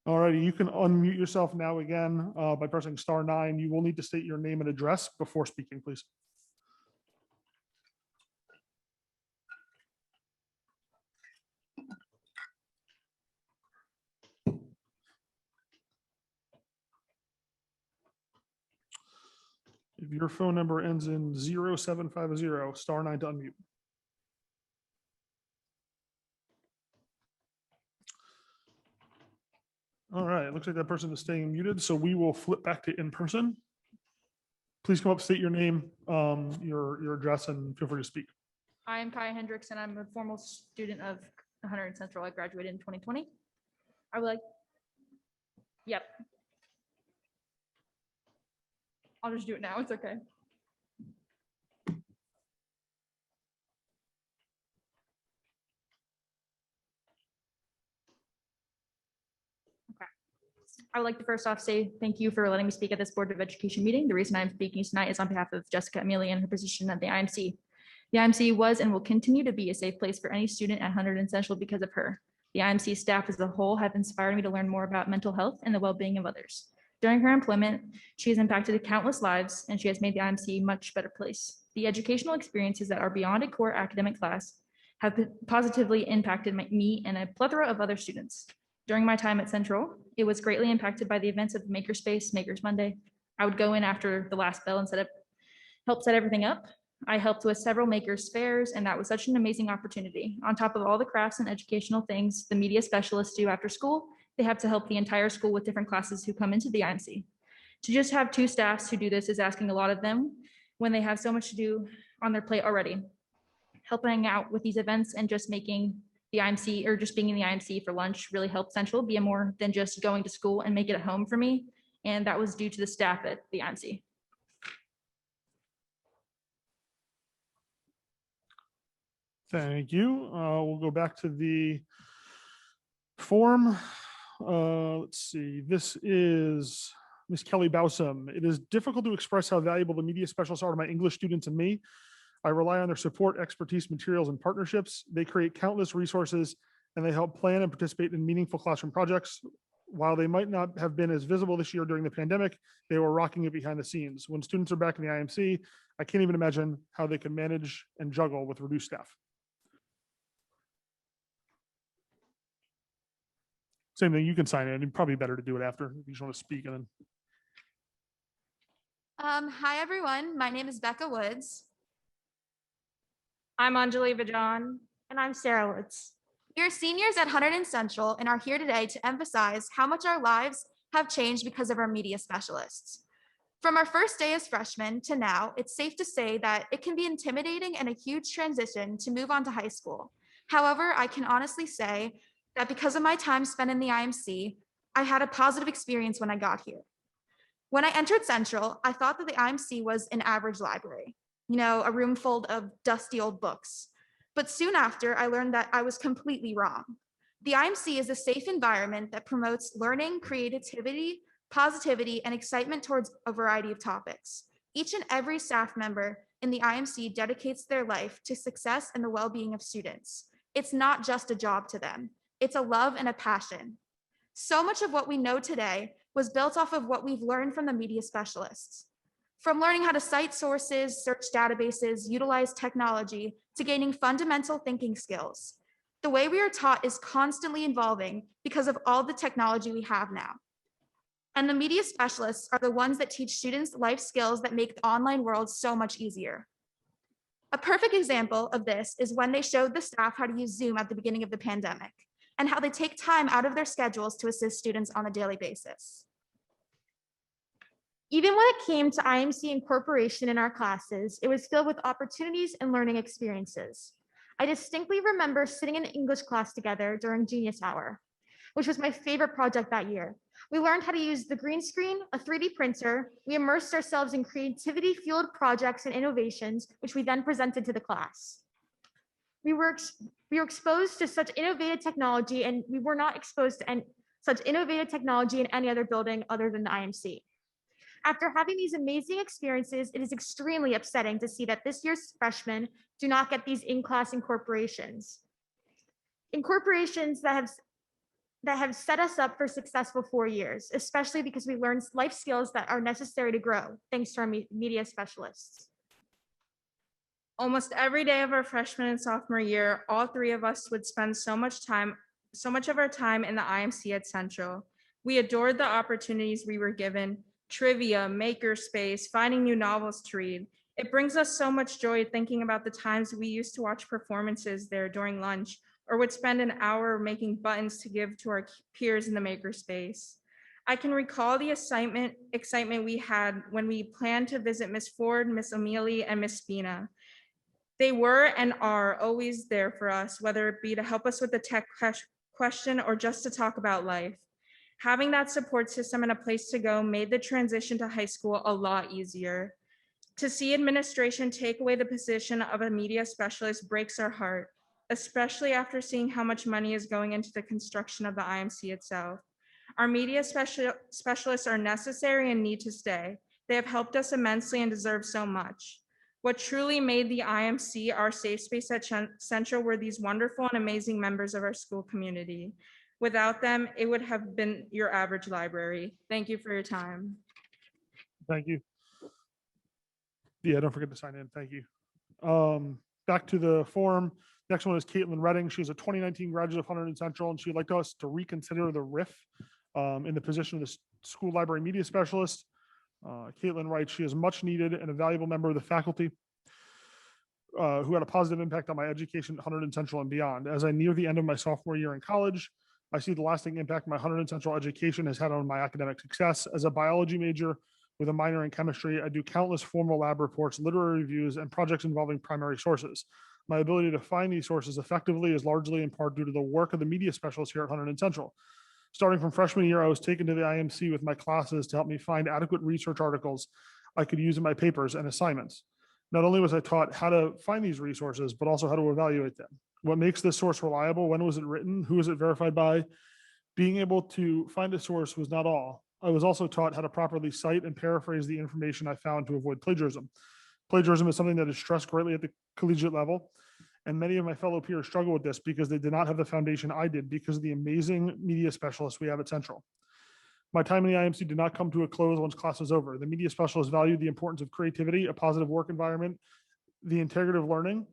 All righty, you can unmute yourself now again by pressing *9. You will need to state your name and address before speaking, please. If your phone number ends in 0750, *9 to unmute. All right, it looks like that person is staying muted, so we will flip back to in person. Please come up, state your name, your address, and feel free to speak. I am Kai Hendricks, and I'm a formal student of Hunterdon Central. I graduated in 2020. I would like, yep. I'll just do it now. It's okay. I would like to first off say thank you for letting me speak at this Board of Education meeting. The reason I'm speaking tonight is on behalf of Jessica Amelia and her position at the IMC. The IMC was and will continue to be a safe place for any student at Hunterdon Central because of her. The IMC staff as a whole have inspired me to learn more about mental health and the well-being of others. During her employment, she has impacted countless lives, and she has made the IMC a much better place. The educational experiences that are beyond a core academic class have positively impacted me and a plethora of other students. During my time at Central, it was greatly impacted by the events of Makerspace, Makers Monday. I would go in after the last bell and help set everything up. I helped with several makers fairs, and that was such an amazing opportunity. On top of all the crafts and educational things the media specialists do after school, they have to help the entire school with different classes who come into the IMC. To just have 2 staffs who do this is asking a lot of them when they have so much to do on their plate already. Helping out with these events and just making the IMC or just being in the IMC for lunch really helped Central be more than just going to school and make it at home for me. And that was due to the staff at the IMC. Thank you. We'll go back to the form. Let's see, this is Ms. Kelly Bowsam. It is difficult to express how valuable the media specialists are to my English students and me. I rely on their support, expertise, materials, and partnerships. They create countless resources and they help plan and participate in meaningful classroom projects. While they might not have been as visible this year during the pandemic, they were rocking it behind the scenes. When students are back in the IMC, I can't even imagine how they can manage and juggle with reduced staff. Same thing, you can sign in. It'd probably better to do it after if you just want to speak and then. Hi, everyone. My name is Becca Woods. I'm Anjali Vajan. And I'm Sarah Woods. We are seniors at Hunterdon Central and are here today to emphasize how much our lives have changed because of our media specialists. From our first day as freshmen to now, it's safe to say that it can be intimidating and a huge transition to move on to high school. However, I can honestly say that because of my time spent in the IMC, I had a positive experience when I got here. When I entered Central, I thought that the IMC was an average library, a room full of dusty old books. But soon after, I learned that I was completely wrong. The IMC is a safe environment that promotes learning, creativity, positivity, and excitement towards a variety of topics. Each and every staff member in the IMC dedicates their life to success and the well-being of students. It's not just a job to them. It's a love and a passion. So much of what we know today was built off of what we've learned from the media specialists. From learning how to cite sources, search databases, utilize technology, to gaining fundamental thinking skills. The way we are taught is constantly evolving because of all the technology we have now. And the media specialists are the ones that teach students life skills that make the online world so much easier. A perfect example of this is when they showed the staff how to use Zoom at the beginning of the pandemic, and how they take time out of their schedules to assist students on a daily basis. Even when it came to IMC incorporation in our classes, it was filled with opportunities and learning experiences. I distinctly remember sitting in an English class together during Genius Hour, which was my favorite project that year. We learned how to use the green screen, a 3D printer. We immersed ourselves in creativity-fueled projects and innovations, which we then presented to the class. We were exposed to such innovative technology, and we were not exposed to such innovative technology in any other building other than the IMC. After having these amazing experiences, it is extremely upsetting to see that this year's freshmen do not get these in-class incorporations. Incorporations that have set us up for successful 4 years, especially because we learned life skills that are necessary to grow, thanks to our media specialists. Almost every day of our freshman and sophomore year, all 3 of us would spend so much of our time in the IMC at Central. We adored the opportunities we were given, trivia, makerspace, finding new novels to read. It brings us so much joy thinking about the times we used to watch performances there during lunch, or would spend an hour making buttons to give to our peers in the makerspace. I can recall the excitement we had when we planned to visit Miss Ford, Miss Amelie, and Miss Spina. They were and are always there for us, whether it be to help us with a tech question or just to talk about life. Having that support system and a place to go made the transition to high school a lot easier. To see administration take away the position of a media specialist breaks our heart, especially after seeing how much money is going into the construction of the IMC itself. Our media specialists are necessary and need to stay. They have helped us immensely and deserve so much. What truly made the IMC our safe space at Central were these wonderful and amazing members of our school community. Without them, it would have been your average library. Thank you for your time. Thank you. Yeah, don't forget to sign in. Thank you. Back to the form. Next one is Caitlyn Redding. She's a 2019 graduate of Hunterdon Central, and she'd like us to reconsider the RIF in the position of the school library media specialist. Caitlyn writes, she is much needed and a valuable member of the faculty. who had a positive impact on my education at Hunterdon Central and beyond. As I near the end of my sophomore year in college, I see the lasting impact my Hunterdon Central education has had on my academic success. As a biology major with a minor in chemistry, I do countless formal lab reports, literary reviews, and projects involving primary sources. My ability to find these sources effectively is largely in part due to the work of the media specialists here at Hunterdon Central. Starting from freshman year, I was taken to the IMC with my classes to help me find adequate research articles I could use in my papers and assignments. Not only was I taught how to find these resources, but also how to evaluate them. What makes this source reliable? When was it written? Who is it verified by? Being able to find a source was not all. I was also taught how to properly cite and paraphrase the information I found to avoid plagiarism. Plagiarism is something that is stressed greatly at the collegiate level, and many of my fellow peers struggle with this because they did not have the foundation I did because of the amazing media specialists we have at Central. My time in the IMC did not come to a close once class was over. The media specialists valued the importance of creativity, a positive work environment, the integrative learning,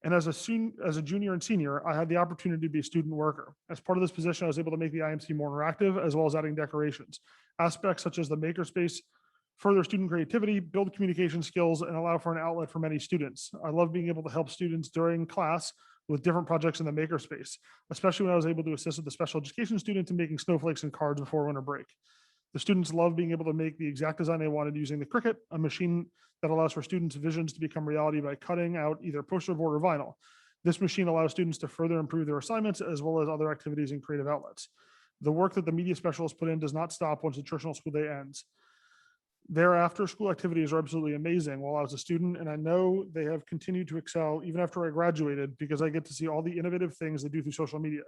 and as a junior and senior, I had the opportunity to be a student worker. As part of this position, I was able to make the IMC more interactive, as well as adding decorations. Aspects such as the makerspace further student creativity, build communication skills, and allow for an outlet for many students. I love being able to help students during class with different projects in the makerspace, especially when I was able to assist with the special education students in making snowflakes and cards before winter break. The students love being able to make the exact design they wanted using the Cricut, a machine that allows for students' visions to become reality by cutting out either poster board or vinyl. This machine allows students to further improve their assignments as well as other activities and creative outlets. The work that the media specialists put in does not stop once the traditional school day ends. Their after school activities are absolutely amazing while I was a student, and I know they have continued to excel even after I graduated because I get to see all the innovative things they do through social media.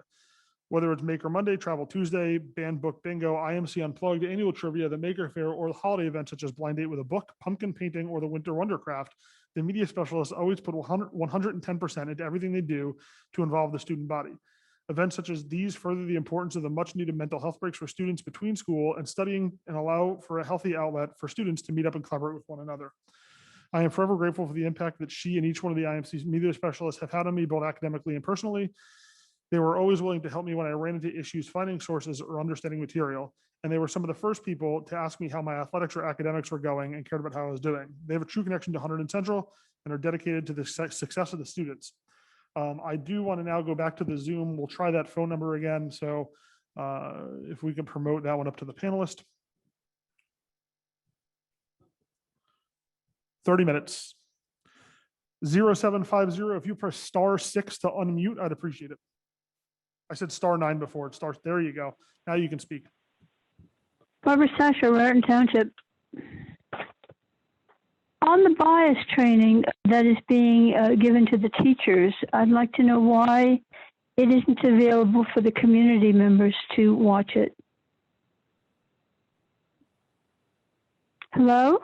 Whether it's Maker Monday, Travel Tuesday, Band Book Bingo, IMC Unplugged, Annual Trivia, the Maker Fair, or the holiday events such as Blind Date with a Book, Pumpkin Painting, or the Winter Wondercraft, the media specialists always put 110% into everything they do to involve the student body. Events such as these further the importance of the much needed mental health breaks for students between school and studying and allow for a healthy outlet for students to meet up and collaborate with one another. I am forever grateful for the impact that she and each one of the IMC's media specialists have had on me, both academically and personally. They were always willing to help me when I ran into issues finding sources or understanding material. And they were some of the first people to ask me how my athletics or academics were going and cared about how I was doing. They have a true connection to Hunterdon Central and are dedicated to the success of the students. I do want to now go back to the Zoom. We'll try that phone number again. So if we can promote that one up to the panelist. 30 minutes. 0750. If you press *6 to unmute, I'd appreciate it. I said *9 before. It starts. There you go. Now you can speak. Barbara Sasha, Raritan Township. On the bias training that is being given to the teachers, I'd like to know why it isn't available for the community members to watch it. Hello?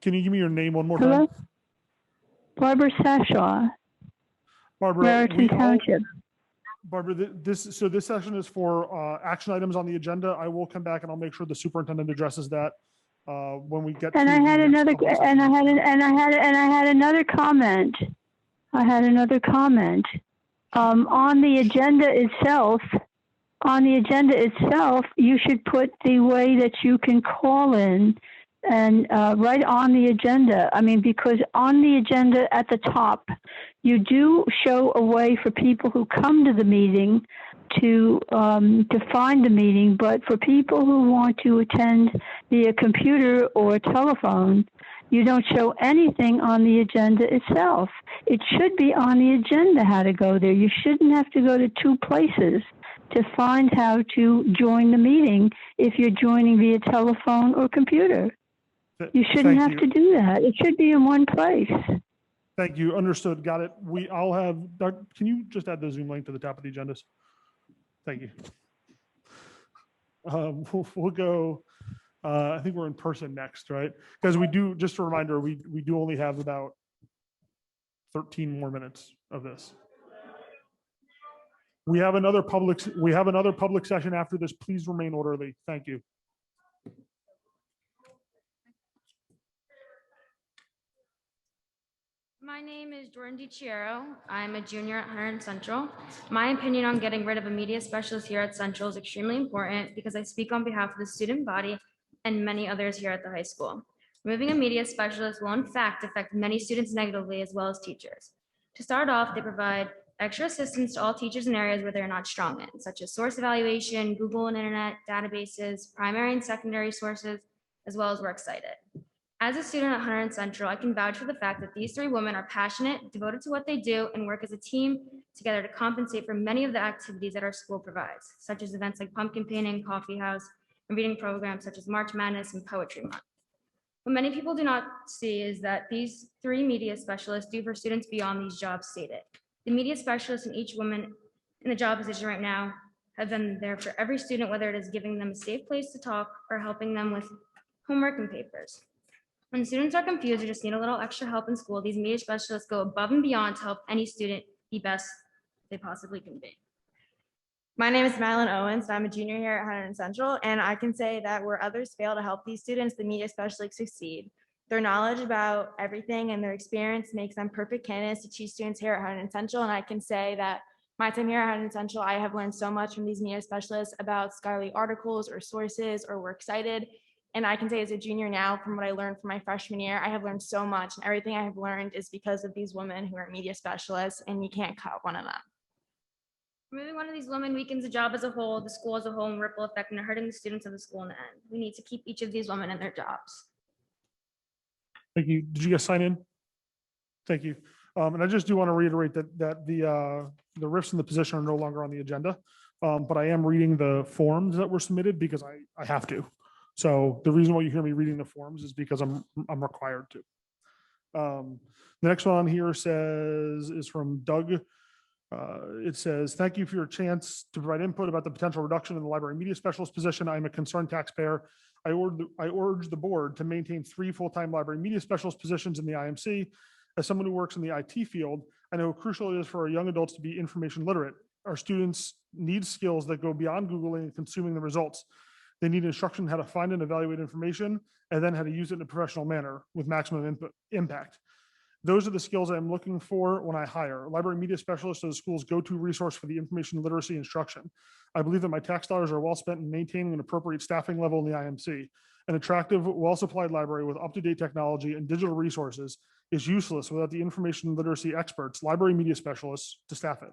Can you give me your name one more Hello? time? Barbara Sasha, Barbara, Raritan Township. Barbara, this session is for action items on the agenda. I will come back and I'll make sure the superintendent addresses that when we get. And I had another, and I had another comment. I had another comment. On the agenda itself, you should put the way that you can call in and right on the agenda. I mean, because on the agenda at the top, you do show a way for people who come to the meeting to find the meeting, but for people who want to attend via computer or telephone, you don't show anything on the agenda itself. It should be on the agenda how to go there. You shouldn't have to go to two places to find how to join the meeting if you're joining via telephone or computer. You shouldn't have to do that. It should be in one place. Thank you. Understood. Got it. I'll have, can you just add the Zoom link to the top of the agendas? Thank you. We'll go, I think we're in person next, right? Because we do, just a reminder, we do only have about 13 more minutes of this. We have another public session after this. Please remain orderly. Thank you. My name is Jordan DiChiero. I'm a junior at Hunterdon Central. My opinion on getting rid of a media specialist here at Central is extremely important because I speak on behalf of the student body and many others here at the high school. Removing a media specialist will in fact affect many students negatively as well as teachers. To start off, they provide extra assistance to all teachers in areas where they're not strong in, such as source evaluation, Google and internet databases, primary and secondary sources, as well as works cited. As a student at Hunterdon Central, I can vouch for the fact that these three women are passionate, devoted to what they do, and work as a team together to compensate for many of the activities that our school provides, such as events like pumpkin painting, coffee house, and reading programs such as March Madness and Poetry Month. What many people do not see is that these three media specialists do for students beyond these jobs stated. The media specialists and each woman in the job position right now have been there for every student, whether it is giving them a safe place to talk or helping them with homework and papers. When students are confused or just need a little extra help in school, these media specialists go above and beyond to help any student be best they possibly can be. My name is Madeline Owens, and I'm a junior here at Hunterdon Central, and I can say that where others fail to help these students, the media specialists succeed. Their knowledge about everything and their experience makes them perfect candidates to teach students here at Hunterdon Central, and I can say that my time here at Hunterdon Central, I have learned so much from these media specialists about scholarly articles or sources or works cited. And I can say as a junior now, from what I learned from my freshman year, I have learned so much, and everything I have learned is because of these women who are media specialists, and you can't cut one of them. Removing one of these women weakens the job as a whole, the school as a whole, and ripple effect, and hurting the students of the school in the end. We need to keep each of these women in their jobs. Thank you. Did you guys sign in? Thank you. And I just do want to reiterate that the RIFs in the position are no longer on the agenda. But I am reading the forms that were submitted because I have to. So the reason why you hear me reading the forms is because I'm required to. The next one on here is from Doug. It says, thank you for your chance to provide input about the potential reduction in the library media specialist position. I'm a concerned taxpayer. I urge the board to maintain 3 full-time library media specialist positions in the IMC. As someone who works in the IT field, I know how crucial it is for our young adults to be information literate. Our students need skills that go beyond Googling and consuming the results. They need instruction on how to find and evaluate information, and then how to use it in a professional manner with maximum impact. Those are the skills I'm looking for when I hire. Library media specialists are the school's go-to resource for the information literacy instruction. I believe that my tax dollars are well spent in maintaining an appropriate staffing level in the IMC. An attractive, well-supplied library with up-to-date technology and digital resources is useless without the information literacy experts, library media specialists, to staff it.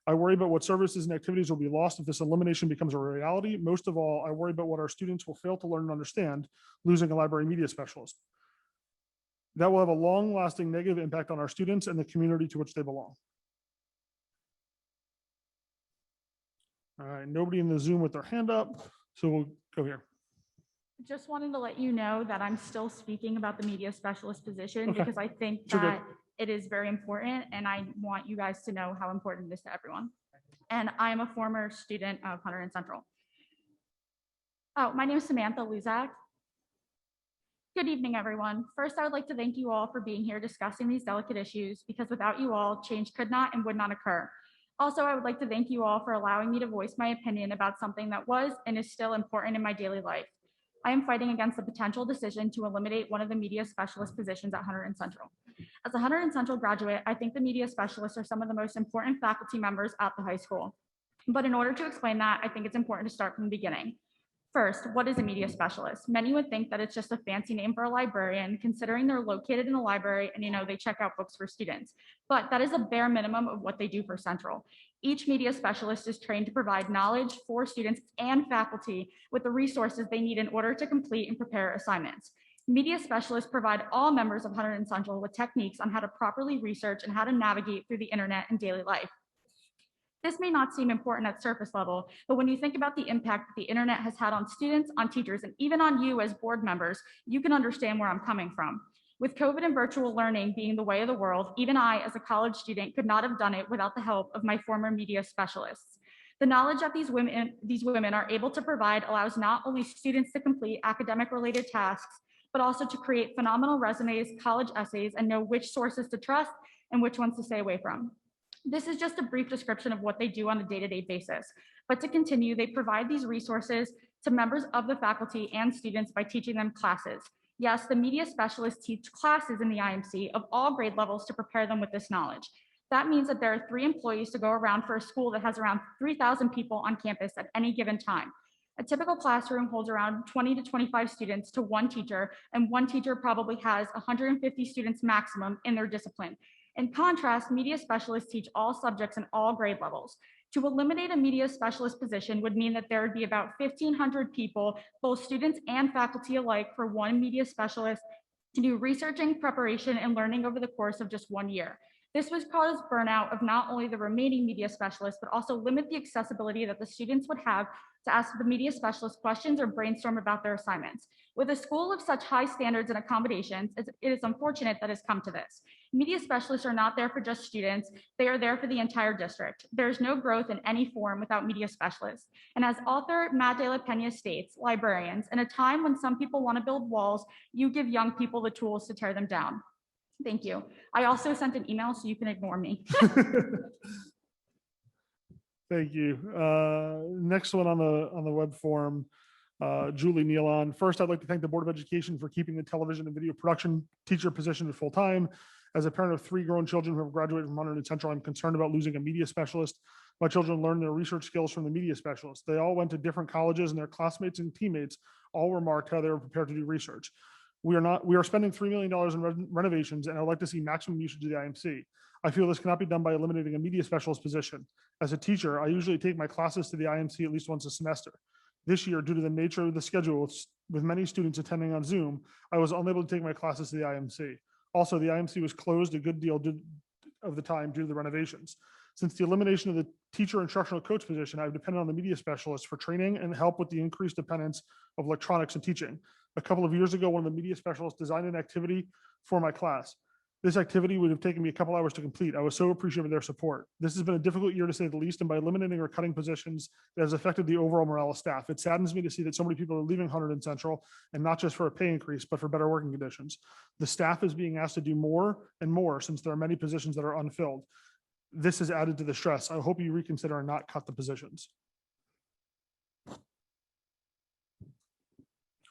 I worry about what services and activities will be lost if this elimination becomes a reality. Most of all, I worry about what our students will fail to learn and understand losing a library media specialist. That will have a long-lasting negative impact on our students and the community to which they belong. All right, nobody in the Zoom with their hand up, so we'll go here. Just wanted to let you know that I'm still speaking about the media specialist position because I think You're good. that it is very important, and I want you guys to know how important it is to everyone. And I'm a former student of Hunterdon Central. Oh, my name is Samantha Luzak. Good evening, everyone. First, I would like to thank you all for being here discussing these delicate issues, because without you all, change could not and would not occur. Also, I would like to thank you all for allowing me to voice my opinion about something that was and is still important in my daily life. I am fighting against the potential decision to eliminate one of the media specialist positions at Hunterdon Central. As a Hunterdon Central graduate, I think the media specialists are some of the most important faculty members at the high school. But in order to explain that, I think it's important to start from the beginning. First, what is a media specialist? Many would think that it's just a fancy name for a librarian, considering they're located in the library and they check out books for students. But that is a bare minimum of what they do for Central. Each media specialist is trained to provide knowledge for students and faculty with the resources they need in order to complete and prepare assignments. Media specialists provide all members of Hunterdon Central with techniques on how to properly research and how to navigate through the internet in daily life. This may not seem important at surface level, but when you think about the impact that the internet has had on students, on teachers, and even on you as board members, you can understand where I'm coming from. With COVID and virtual learning being the way of the world, even I, as a college student, could not have done it without the help of my former media specialists. The knowledge that these women are able to provide allows not only students to complete academic-related tasks, but also to create phenomenal resumes, college essays, and know which sources to trust and which ones to stay away from. This is just a brief description of what they do on a day-to-day basis. But to continue, they provide these resources to members of the faculty and students by teaching them classes. Yes, the media specialists teach classes in the IMC of all grade levels to prepare them with this knowledge. That means that there are 3 employees to go around for a school that has around 3,000 people on campus at any given time. A typical classroom holds around 20 to 25 students to one teacher, and one teacher probably has 150 students maximum in their discipline. In contrast, media specialists teach all subjects and all grade levels. To eliminate a media specialist position would mean that there would be about 1,500 people, both students and faculty alike, for one media specialist to do researching, preparation, and learning over the course of just 1 year. This would cause burnout of not only the remaining media specialists, but also limit the accessibility that the students would have to ask the media specialist questions or brainstorm about their assignments. With a school of such high standards and accommodations, it is unfortunate that it's come to this. Media specialists are not there for just students, they are there for the entire district. There's no growth in any form without media specialists. And as author Matt De La Pena states, librarians, in a time when some people want to build walls, you give young people the tools to tear them down. Thank you. I also sent an email, so you can ignore me. Thank you. Next one on the web form, Julie Nealon. First, I'd like to thank the Board of Education for keeping the television and video production teacher position at full time. As a parent of 3 grown children who have graduated from Hunterdon Central, I'm concerned about losing a media specialist. My children learned their research skills from the media specialist. They all went to different colleges, and their classmates and teammates all remarked how they were prepared to do research. We are spending $3 million in renovations, and I'd like to see maximum usage of the IMC. I feel this cannot be done by eliminating a media specialist position. As a teacher, I usually take my classes to the IMC at least once a semester. This year, due to the nature of the schedule with many students attending on Zoom, I was unable to take my classes to the IMC. Also, the IMC was closed a good deal of the time due to the renovations. Since the elimination of the teacher instructional coach position, I've depended on the media specialist for training and help with the increased dependence of electronics and teaching. A couple of years ago, one of the media specialists designed an activity for my class. This activity would have taken me a couple hours to complete. I was so appreciative of their support. This has been a difficult year to say the least, and by eliminating or cutting positions, it has affected the overall morale of staff. It saddens me to see that so many people are leaving Hunterdon Central, and not just for a pay increase, but for better working conditions. The staff is being asked to do more and more since there are many positions that are unfilled. This has added to the stress. I hope you reconsider and not cut the positions.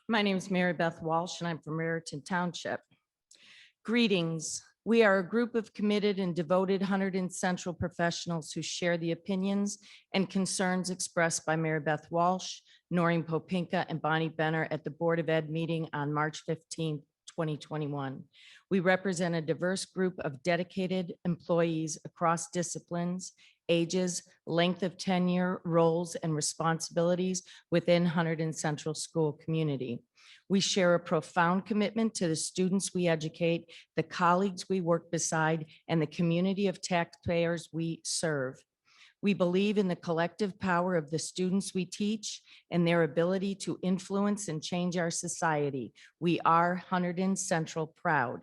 My name is Mary Beth Walsh, and I'm from Raritan Township. Greetings. We are a group of committed and devoted Hunterdon Central professionals who share the opinions and concerns expressed by Mary Beth Walsh, Noreen Popinka, and Bonnie Benner at the Board of Ed meeting on March 15, 2021. We represent a diverse group of dedicated employees across disciplines, ages, length of tenure, roles, and responsibilities within Hunterdon Central School community. We share a profound commitment to the students we educate, the colleagues we work beside, and the community of taxpayers we serve. We believe in the collective power of the students we teach and their ability to influence and change our society. We are Hunterdon Central proud.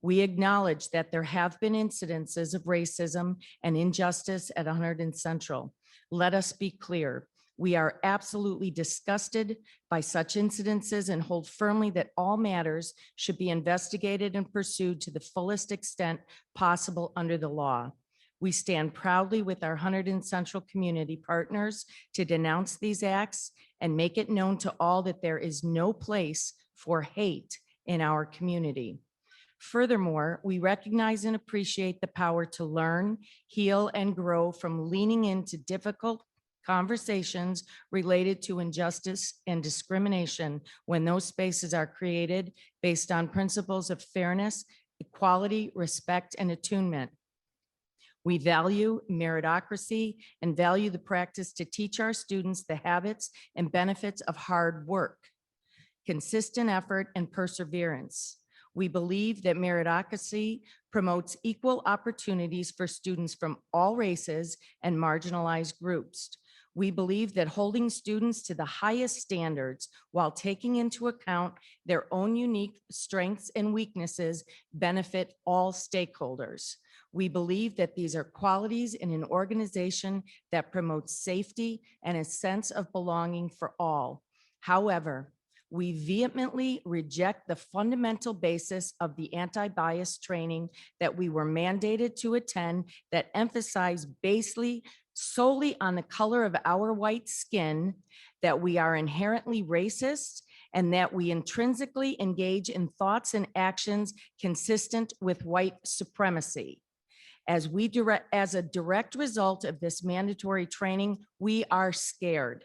We acknowledge that there have been incidences of racism and injustice at Hunterdon Central. Let us be clear. We are absolutely disgusted by such incidences and hold firmly that all matters should be investigated and pursued to the fullest extent possible under the law. We stand proudly with our Hunterdon Central community partners to denounce these acts and make it known to all that there is no place for hate in our community. Furthermore, we recognize and appreciate the power to learn, heal, and grow from leaning into difficult conversations related to injustice and discrimination when those spaces are created based on principles of fairness, equality, respect, and attunement. We value meritocracy and value the practice to teach our students the habits and benefits of hard work, consistent effort, and perseverance. We believe that meritocracy promotes equal opportunities for students from all races and marginalized groups. We believe that holding students to the highest standards while taking into account their own unique strengths and weaknesses benefit all stakeholders. We believe that these are qualities in an organization that promotes safety and a sense of belonging for all. However, we vehemently reject the fundamental basis of the anti-bias training that we were mandated to attend that emphasized basically solely on the color of our white skin, that we are inherently racist, and that we intrinsically engage in thoughts and actions consistent with white supremacy. As a direct result of this mandatory training, we are scared.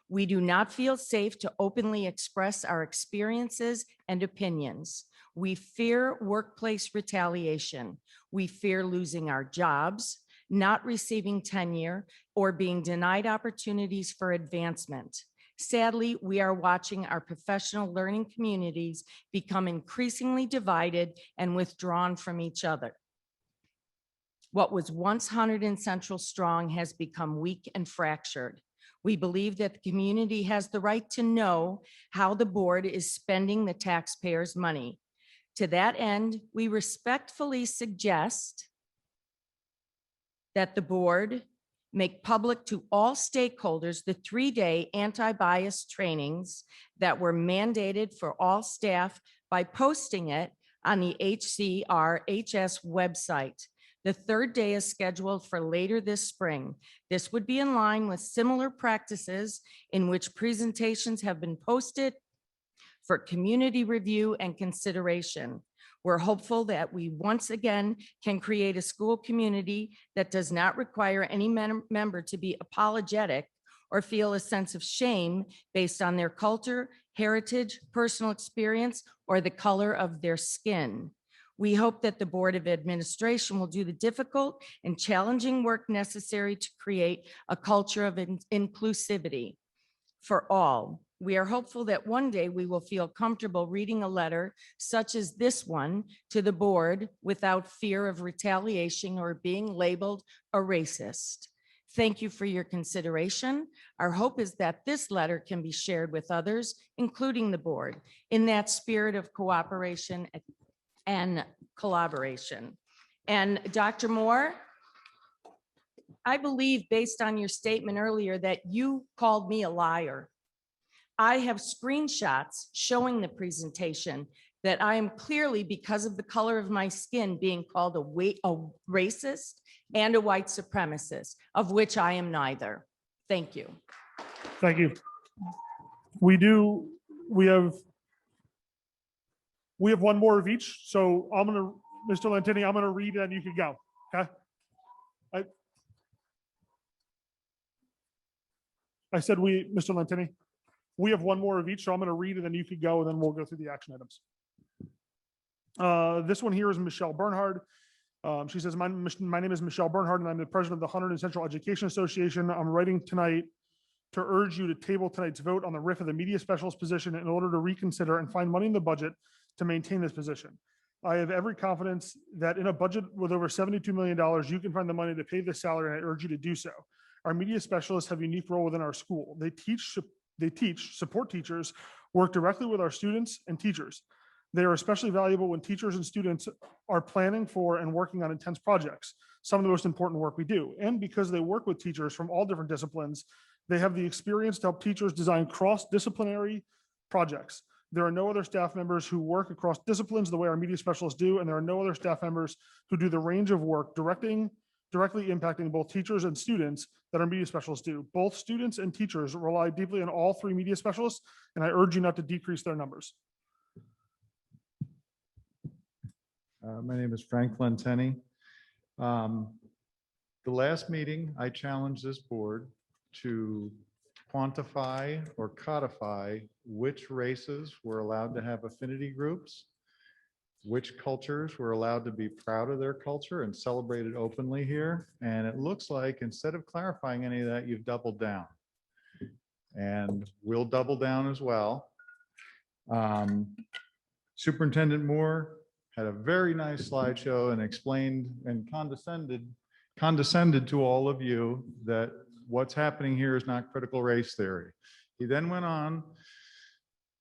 We do not feel safe to openly express our experiences and opinions. We fear workplace retaliation. We fear losing our jobs, not receiving tenure, or being denied opportunities for advancement. Sadly, we are watching our professional learning communities become increasingly divided and withdrawn from each other. What was once Hunterdon Central strong has become weak and fractured. We believe that the community has the right to know how the board is spending the taxpayers' money. To that end, we respectfully suggest that the board make public to all stakeholders the 3-day anti-bias trainings that were mandated for all staff by posting it on the HCRHS website. The 3rd day is scheduled for later this spring. This would be in line with similar practices in which presentations have been posted for community review and consideration. We're hopeful that we once again can create a school community that does not require any member to be apologetic or feel a sense of shame based on their culture, heritage, personal experience, or the color of their skin. We hope that the Board of Administration will do the difficult and challenging work necessary to create a culture of inclusivity for all. We are hopeful that one day we will feel comfortable reading a letter such as this one to the board without fear of retaliation or being labeled a racist. Thank you for your consideration. Our hope is that this letter can be shared with others, including the board, in that spirit of cooperation and collaboration. And Dr. Moore, I believe based on your statement earlier that you called me a liar. I have screenshots showing the presentation that I am clearly, because of the color of my skin, being called a racist and a white supremacist, of which I am neither. Thank you. Thank you. We have one more of each. So Mr. Lantini, I'm gonna read and you can go, okay? I said Mr. Lantini, we have one more of each, so I'm gonna read and then you could go and then we'll go through the action items. This one here is Michelle Bernhard. She says, my name is Michelle Bernhard and I'm the president of the Hunterdon Central Education Association. I'm writing tonight to urge you to table tonight's vote on the RIF of the media specialist position in order to reconsider and find money in the budget to maintain this position. I have every confidence that in a budget with over $72 million, you can find the money to pay this salary, and I urge you to do so. Our media specialists have a unique role within our school. They teach, support teachers, work directly with our students and teachers. They are especially valuable when teachers and students are planning for and working on intense projects, some of the most important work we do. And because they work with teachers from all different disciplines, they have the experience to help teachers design cross-disciplinary projects. There are no other staff members who work across disciplines the way our media specialists do, and there are no other staff members who do the range of work directly impacting both teachers and students that our media specialists do. Both students and teachers rely deeply on all 3 media specialists, and I urge you not to decrease their numbers. My name is Frank Lenteni. The last meeting, I challenged this board to quantify or codify which races were allowed to have affinity groups, which cultures were allowed to be proud of their culture and celebrate it openly here. And it looks like instead of clarifying any of that, you've doubled down. And we'll double down as well. Superintendent Moore had a very nice slideshow and explained and condescended to all of you that what's happening here is not critical race theory. He then went on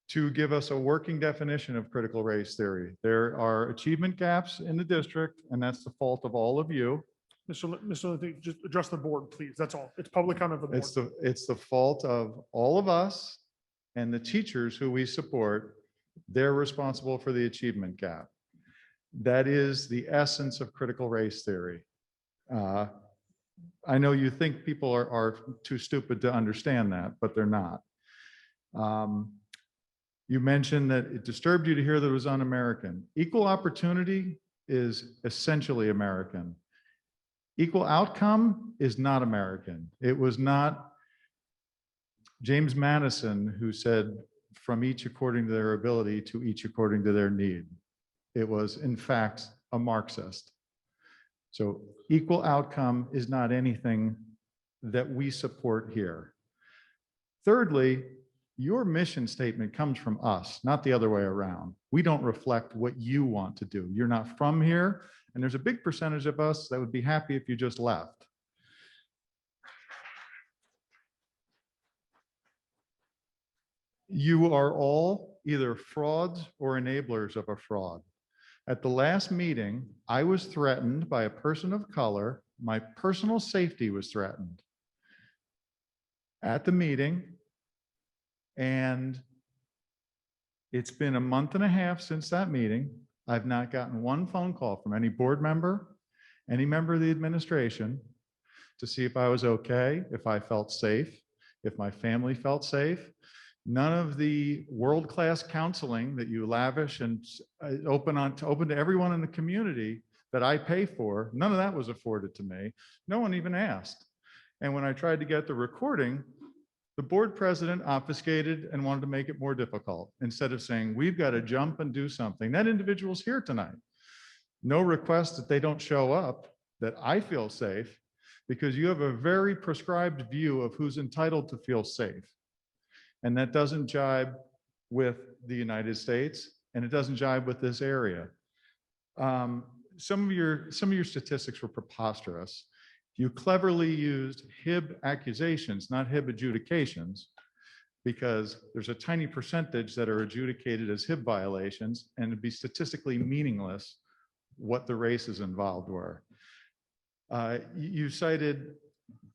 to give us a working definition of critical race theory. There are achievement gaps in the district, and that's the fault of all of you. Mr. Just address the board, please. That's all. It's public comment for the board. It's the fault of all of us and the teachers who we support. They're responsible for the achievement gap. That is the essence of critical race theory. I know you think people are too stupid to understand that, but they're not. You mentioned that it disturbed you to hear that it was un-American. Equal opportunity is essentially American. Equal outcome is not American. It was not James Madison, who said, from each according to their ability to each according to their need. It was, in fact, a Marxist. So equal outcome is not anything that we support here. Thirdly, your mission statement comes from us, not the other way around. We don't reflect what you want to do. You're not from here, and there's a big percentage of us that would be happy if you just left. You are all either frauds or enablers of a fraud. At the last meeting, I was threatened by a person of color. My personal safety was threatened at the meeting. And it's been a month and a half since that meeting. I've not gotten one phone call from any board member, any member of the administration to see if I was okay, if I felt safe, if my family felt safe. None of the world-class counseling that you lavish and open to everyone in the community that I pay for, none of that was afforded to me. No one even asked. And when I tried to get the recording, the board president obfuscated and wanted to make it more difficult. Instead of saying, we've got to jump and do something. That individual's here tonight. No request that they don't show up, that I feel safe, because you have a very prescribed view of who's entitled to feel safe. And that doesn't jibe with the United States, and it doesn't jibe with this area. Some of your statistics were preposterous. You cleverly used HIB accusations, not HIB adjudications, because there's a tiny percentage that are adjudicated as HIB violations, and it'd be statistically meaningless what the races involved were. You cited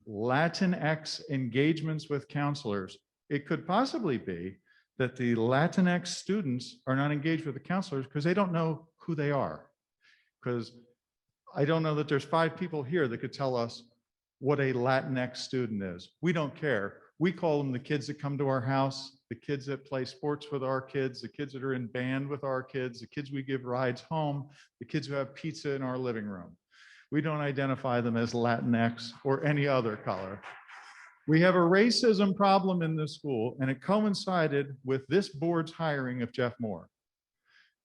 Latinx engagements with counselors. It could possibly be that the Latinx students are not engaged with the counselors because they don't know who they are. Because I don't know that there's 5 people here that could tell us what a Latinx student is. We don't care. We call them the kids that come to our house, the kids that play sports with our kids, the kids that are in band with our kids, the kids we give rides home, the kids who have pizza in our living room. We don't identify them as Latinx or any other color. We have a racism problem in this school, and it coincided with this board's hiring of Jeff Moore.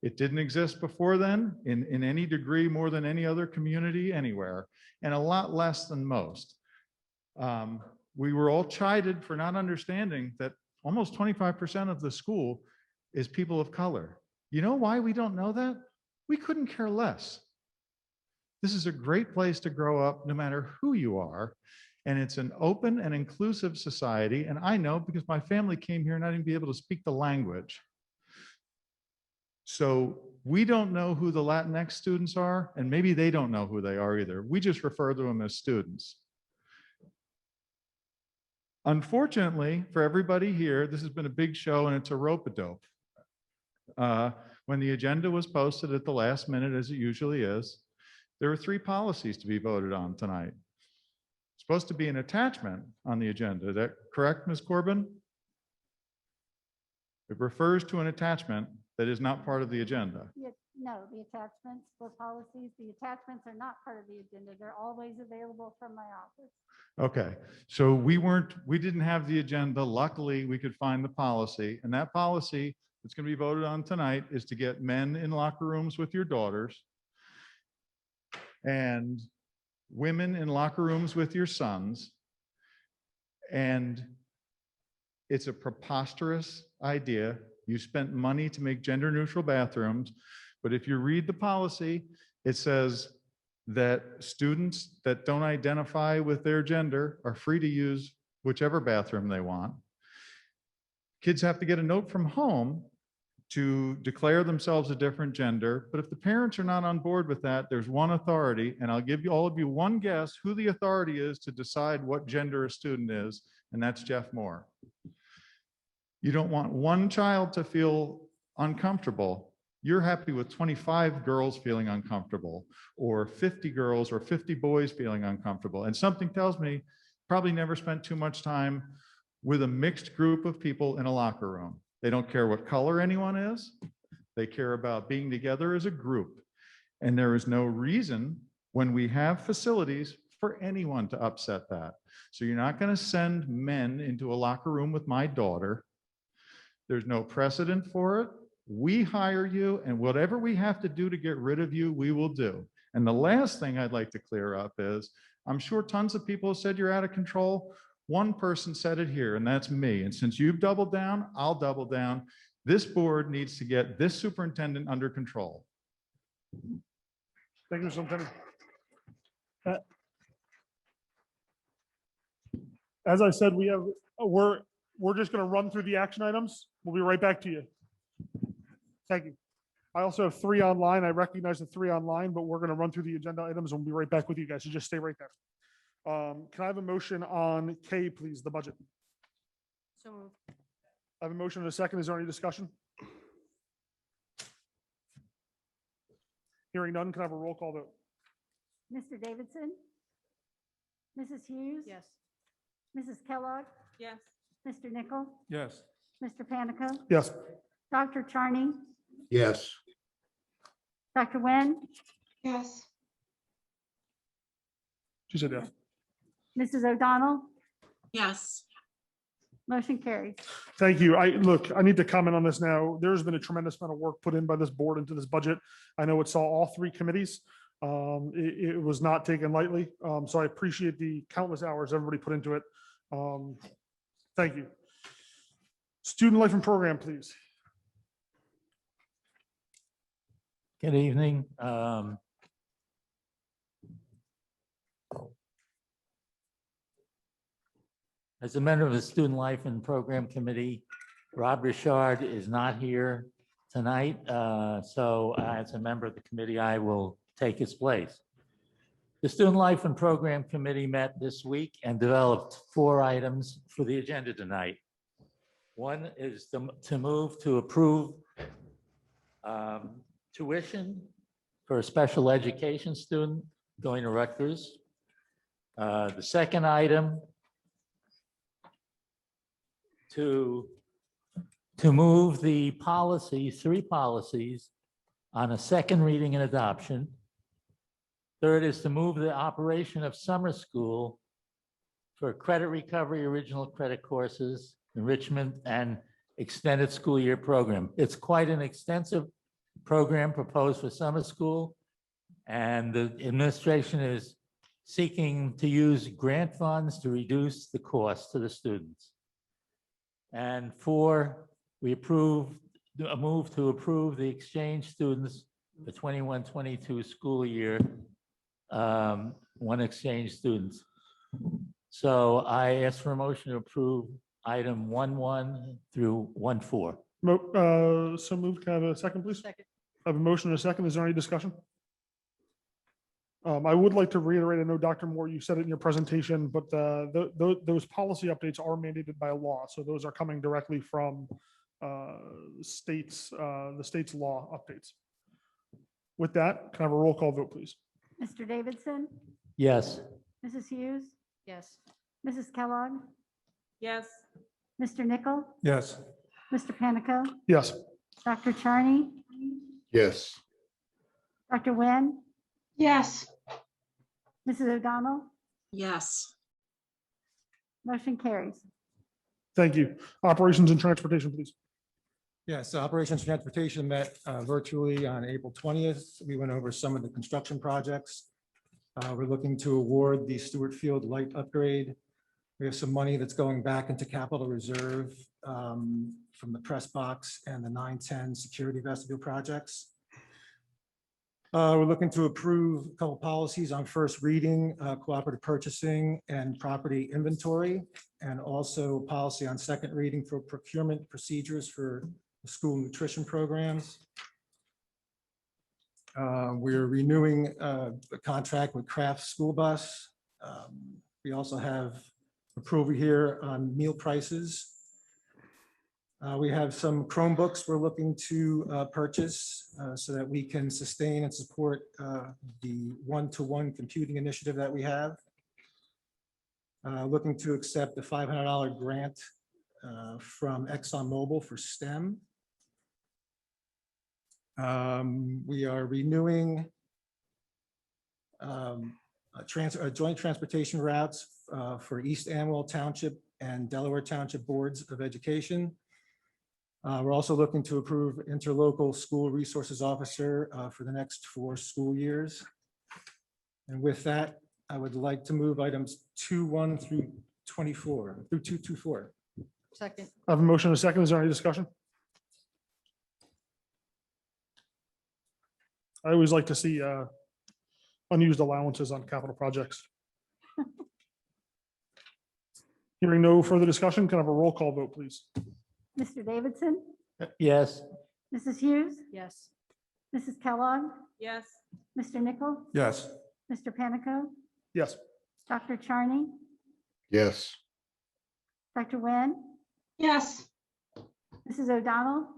It didn't exist before then in any degree more than any other community anywhere, and a lot less than most. We were all chided for not understanding that almost 25% of the school is people of color. You know why we don't know that? We couldn't care less. This is a great place to grow up no matter who you are. And it's an open and inclusive society. And I know because my family came here and I didn't be able to speak the language. So we don't know who the Latinx students are, and maybe they don't know who they are either. We just refer to them as students. Unfortunately, for everybody here, this has been a big show and it's a rope-a-dope. When the agenda was posted at the last minute, as it usually is, there were 3 policies to be voted on tonight. It's supposed to be an attachment on the agenda. Is that correct, Ms. Corbin? It refers to an attachment that is not part of the agenda. No, the attachments for policies, the attachments are not part of the agenda. They're always available from my office. Okay, so we didn't have the agenda. Luckily, we could find the policy, and that policy that's going to be voted on tonight is to get men in locker rooms with your daughters and women in locker rooms with your sons. And it's a preposterous idea. You spent money to make gender neutral bathrooms, but if you read the policy, it says that students that don't identify with their gender are free to use whichever bathroom they want. Kids have to get a note from home to declare themselves a different gender, but if the parents are not on board with that, there's one authority, and I'll give you all of you one guess who the authority is to decide what gender a student is, and that's Jeff Moore. You don't want one child to feel uncomfortable. You're happy with 25 girls feeling uncomfortable, or 50 girls or 50 boys feeling uncomfortable. And something tells me probably never spent too much time with a mixed group of people in a locker room. They don't care what color anyone is. They care about being together as a group. And there is no reason when we have facilities for anyone to upset that. So you're not going to send men into a locker room with my daughter. There's no precedent for it. We hire you, and whatever we have to do to get rid of you, we will do. And the last thing I'd like to clear up is, I'm sure tons of people have said you're out of control. One person said it here, and that's me. And since you've doubled down, I'll double down. This board needs to get this superintendent under control. Thank you, Superintendent. As I said, we're just going to run through the action items. We'll be right back to you. Thank you. I also have 3 online. I recognize the 3 online, but we're going to run through the agenda items and we'll be right back with you guys. So just stay right there. Can I have a motion on K, please, the budget? So moved. I have a motion and a second. Is there any discussion? Hearing none, can I have a roll call vote? Mr. Davidson? Mrs. Hughes? Yes. Mrs. Kellogg? Yes. Mr. Nichol? Yes. Mr. Panico? Yes. Dr. Charney? Yes. Dr. Nguyen? Yes. She said yes. Mrs. O'Donnell? Yes. Motion carries. Thank you. I need to comment on this now. There's been a tremendous amount of work put in by this board into this budget. I know it saw all 3 committees. It was not taken lightly. So I appreciate the countless hours everybody put into it. Thank you. Student life and program, please. Good evening. As a member of the Student Life and Program Committee, Rob Richard is not here tonight. So as a member of the committee, I will take his place. The Student Life and Program Committee met this week and developed 4 items for the agenda tonight. One is to move to approve tuition for a special education student going to Rutgers. The second item to move the policies, 3 policies on a second reading and adoption. Third is to move the operation of summer school for credit recovery, original credit courses, enrichment, and extended school year program. It's quite an extensive program proposed for summer school, and the administration is seeking to use grant funds to reduce the cost to the students. And 4, we move to approve the exchange students the 21-22 school year, 1 exchange students. So I ask for a motion to approve item 1.1 through 1.4. So moved. Can I have a second, please? Second. I have a motion and a second. Is there any discussion? I would like to reiterate, I know Dr. Moore, you said it in your presentation, but those policy updates are mandated by law. So those are coming directly from the state's law updates. With that, can I have a roll call vote, please? Mr. Davidson? Yes. Mrs. Hughes? Yes. Mrs. Kellogg? Yes. Mr. Nichol? Yes. Mr. Panico? Yes. Dr. Charney? Yes. Dr. Nguyen? Yes. Mrs. O'Donnell? Yes. Motion carries. Thank you. Operations and transportation, please. Yes, Operations Transportation met virtually on April 20th. We went over some of the construction projects. We're looking to award the Stewart Field light upgrade. We have some money that's going back into capital reserve from the press box and the 910 security vestibule projects. We're looking to approve a couple policies on first reading, cooperative purchasing and property inventory, and also policy on second reading for procurement procedures for school nutrition programs. We're renewing a contract with Kraft School Bus. We also have approval here on meal prices. We have some Chromebooks we're looking to purchase so that we can sustain and support the one-to-one computing initiative that we have. Looking to accept the $500 grant from ExxonMobil for STEM. We are renewing a joint transportation routes for East Amwell Township and Delaware Township Boards of Education. We're also looking to approve interlocal school resources officer for the next 4 school years. And with that, I would like to move items 2.1 through 24, through 2.24. Second. I have a motion and a second. Is there any discussion? I always like to see unused allowances on capital projects. Hearing no further discussion, can I have a roll call vote, please? Mr. Davidson, Yes. Mrs. Hughes, Yes. Mrs. Kellogg, Yes. Mr. Nichol, Yes. Mr. Panico, Yes. Dr. Charney, Yes. Dr. Nguyen, Yes. Mrs. O'Donnell,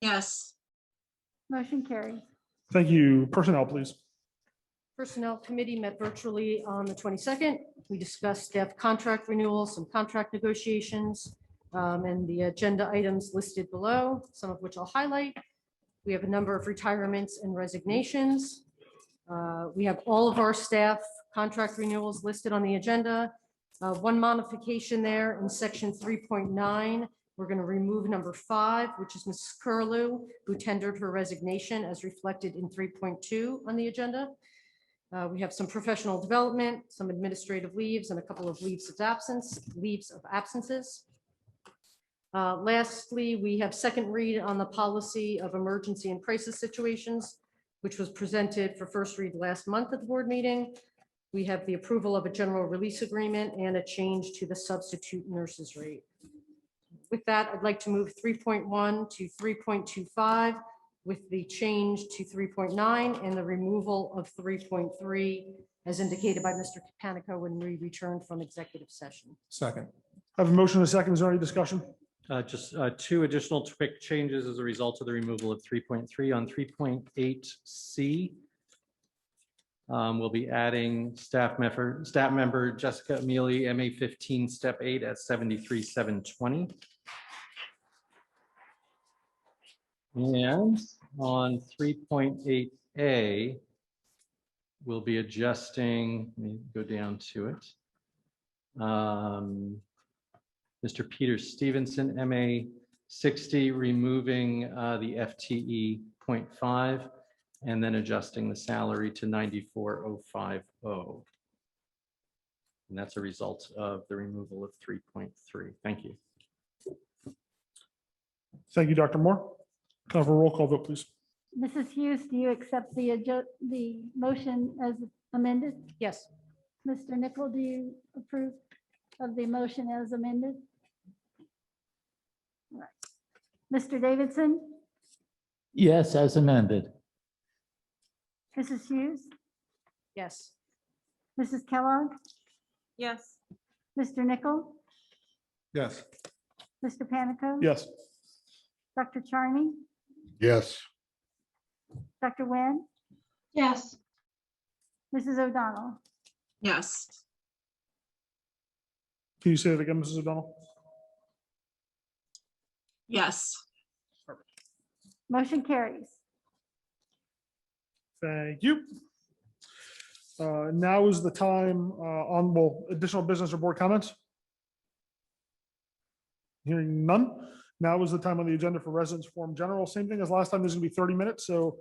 Yes. motion carries. Thank you. Personnel, please. Personnel Committee met virtually on the 22nd. We discussed staff contract renewals, some contract negotiations, and the agenda items listed below, some of which I'll highlight. We have a number of retirements and resignations. We have all of our staff contract renewals listed on the agenda. One modification there in section 3.9. We're going to remove number 5, which is Mrs. Curlew, who tendered her resignation as reflected in 3.2 on the agenda. We have some professional development, some administrative leaves, and a couple of leaves of absences. Lastly, we have second read on the policy of emergency and crisis situations, which was presented for first read last month at the board meeting. We have the approval of a general release agreement and a change to the substitute nurses rate. With that, I'd like to move 3.1 to 3.25 with the change to 3.9 and the removal of 3.3 as indicated by Mr. Panico when we return from executive session. Second. I have a motion and a second. Is there any discussion? Just 2 additional quick changes as a result of the removal of 3.3 on 3.8C. We'll be adding staff member Jessica Amelie, MA 15, step 8 at 73,720. And on 3.8A, we'll be adjusting, let me go down to it. Mr. Peter Stevenson, MA 60, removing the FTE 0.5 and then adjusting the salary to 94,050. And that's a result of the removal of 3.3. Thank you. Thank you, Dr. Moore. Can I have a roll call vote, please? Mrs. Hughes, do you accept the motion as amended? Yes. Mr. Nichol, do you approve of the motion as amended? All right. Mr. Davidson, Yes, as amended. Mrs. Hughes, Yes. Mrs. Kellogg, Yes. Mr. Nichol, Yes. Mr. Panico. Yes. Dr. Charney, Yes. Dr. Nguyen, Yes. Mrs. O'Donnell. Yes. Can you say it again, Mrs. O'Donnell? Yes. Motion carries. Thank you. Now is the time additional business or board comments. Hearing none. Now is the time on the agenda for residents forum general. Same thing as last time. This is going to be 30 minutes. So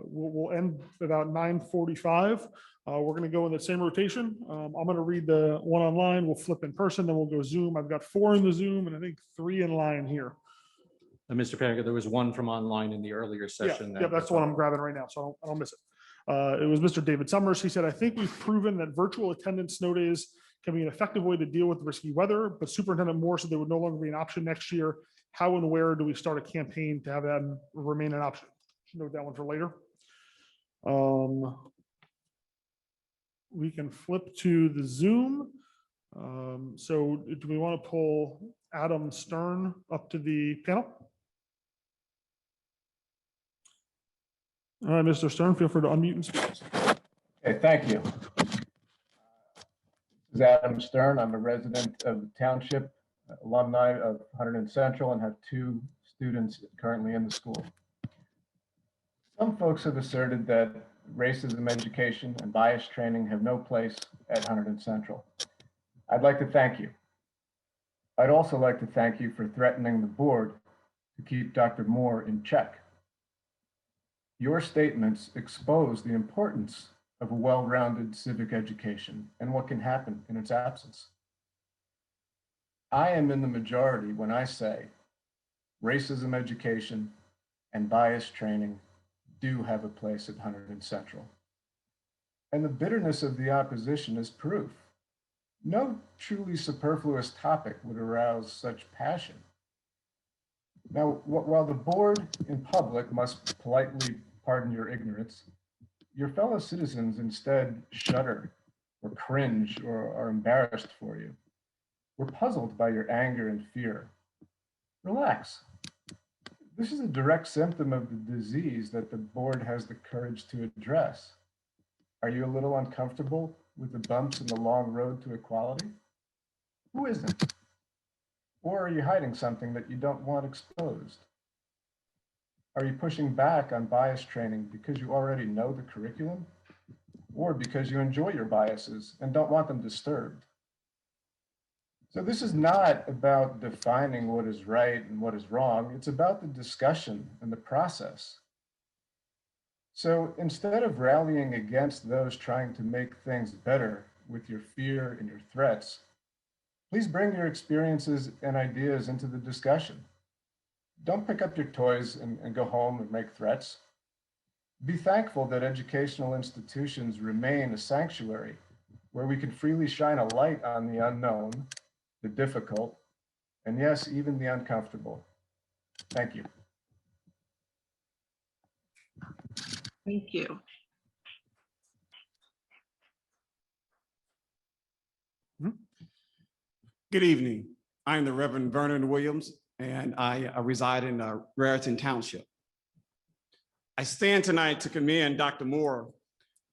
we'll end about 9:45. We're going to go in the same rotation. I'm going to read the one online. We'll flip in person, then we'll go Zoom. I've got 4 in the Zoom and I think 3 in line here. Mr. Panico, there was one from online in the earlier session. Yeah, that's the one I'm grabbing right now, so I don't miss it. It was Mr. David Summers. He said, I think we've proven that virtual attendance snow days can be an effective way to deal with the risky weather, but Superintendent Moore said there would no longer be an option next year. How and where do we start a campaign to have that remain an option? Should note that one for later. We can flip to the Zoom. So do we want to pull Adam Stern up to the panel? All right, Mr. Stern, feel free to unmute and speak. Okay, thank you. This is Adam Stern. I'm a resident of the township, alumni of Hunterdon Central, and have 2 students currently in the school. Some folks have asserted that racism education and bias training have no place at Hunterdon Central. I'd like to thank you. I'd also like to thank you for threatening the board to keep Dr. Moore in check. Your statements expose the importance of a well-rounded civic education and what can happen in its absence. I am in the majority when I say racism education and bias training do have a place at Hunterdon Central. And the bitterness of the opposition is proof. No truly superfluous topic would arouse such passion. Now, while the board in public must politely pardon your ignorance, your fellow citizens instead shudder or cringe or are embarrassed for you. We're puzzled by your anger and fear. Relax. This is a direct symptom of the disease that the board has the courage to address. Are you a little uncomfortable with the bumps in the long road to equality? Who isn't? Or are you hiding something that you don't want exposed? Are you pushing back on bias training because you already know the curriculum? Or because you enjoy your biases and don't want them disturbed? So this is not about defining what is right and what is wrong. It's about the discussion and the process. So instead of rallying against those trying to make things better with your fear and your threats, please bring your experiences and ideas into the discussion. Don't pick up your toys and go home and make threats. Be thankful that educational institutions remain a sanctuary where we can freely shine a light on the unknown, the difficult, and yes, even the uncomfortable. Thank you. Thank you. Good evening. I am the Reverend Vernon Williams, and I reside in Raritan Township. I stand tonight to commend Dr. Moore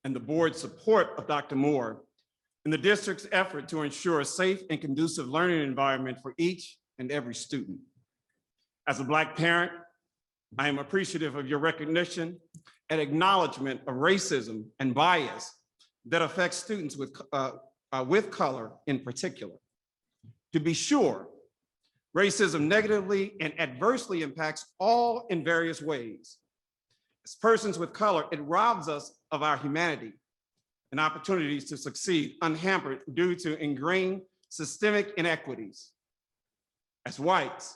and the board's support of Dr. Moore in the district's effort to ensure a safe and conducive learning environment for each and every student. As a Black parent, I am appreciative of your recognition and acknowledgement of racism and bias that affects students with color in particular. To be sure, racism negatively and adversely impacts all in various ways. As persons with color, it robs us of our humanity and opportunities to succeed unhampered due to ingrained systemic inequities. As whites,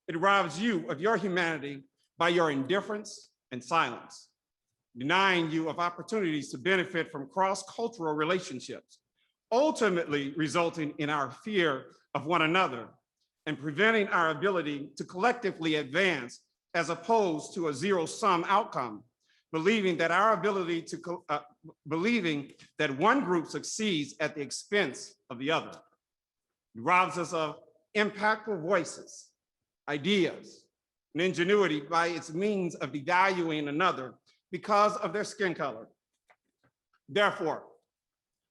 it robs you of your humanity by your indifference and silence, denying you of opportunities to benefit from cross-cultural relationships, ultimately resulting in our fear of one another and preventing our ability to collectively advance as opposed to a zero-sum outcome, believing that one group succeeds at the expense of the other. It robs us of impactful voices, ideas, and ingenuity by its means of devaluing another because of their skin color. Therefore,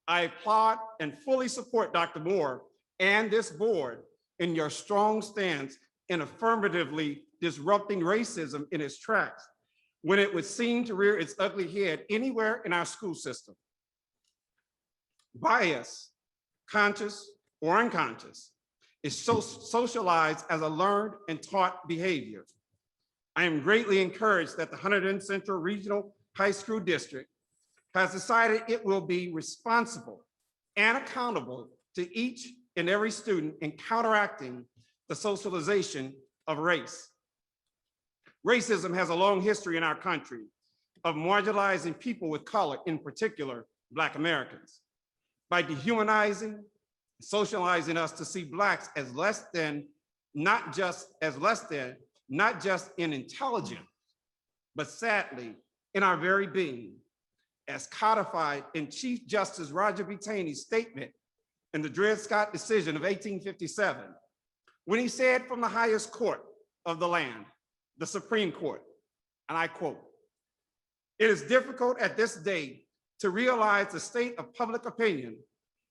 I applaud and fully support Dr. Moore and this board in your strong stance in affirmatively disrupting racism in its tracks when it would seem to rear its ugly head anywhere in our school system. Bias, conscious or unconscious, is so socialized as a learned and taught behavior. I am greatly encouraged that the Hunterdon Central Regional High School District has decided it will be responsible and accountable to each and every student in counteracting the socialization of race. Racism has a long history in our country of marginalizing people with color, in particular, Black Americans, by dehumanizing, socializing us to see Blacks as less than, not just in intelligence, but sadly, in our very being, as codified in Chief Justice Roger B. Taney's statement in the Dred Scott decision of 1857, when he said from the highest court of the land, the Supreme Court, and I quote, "It is difficult at this day to realize the state of public opinion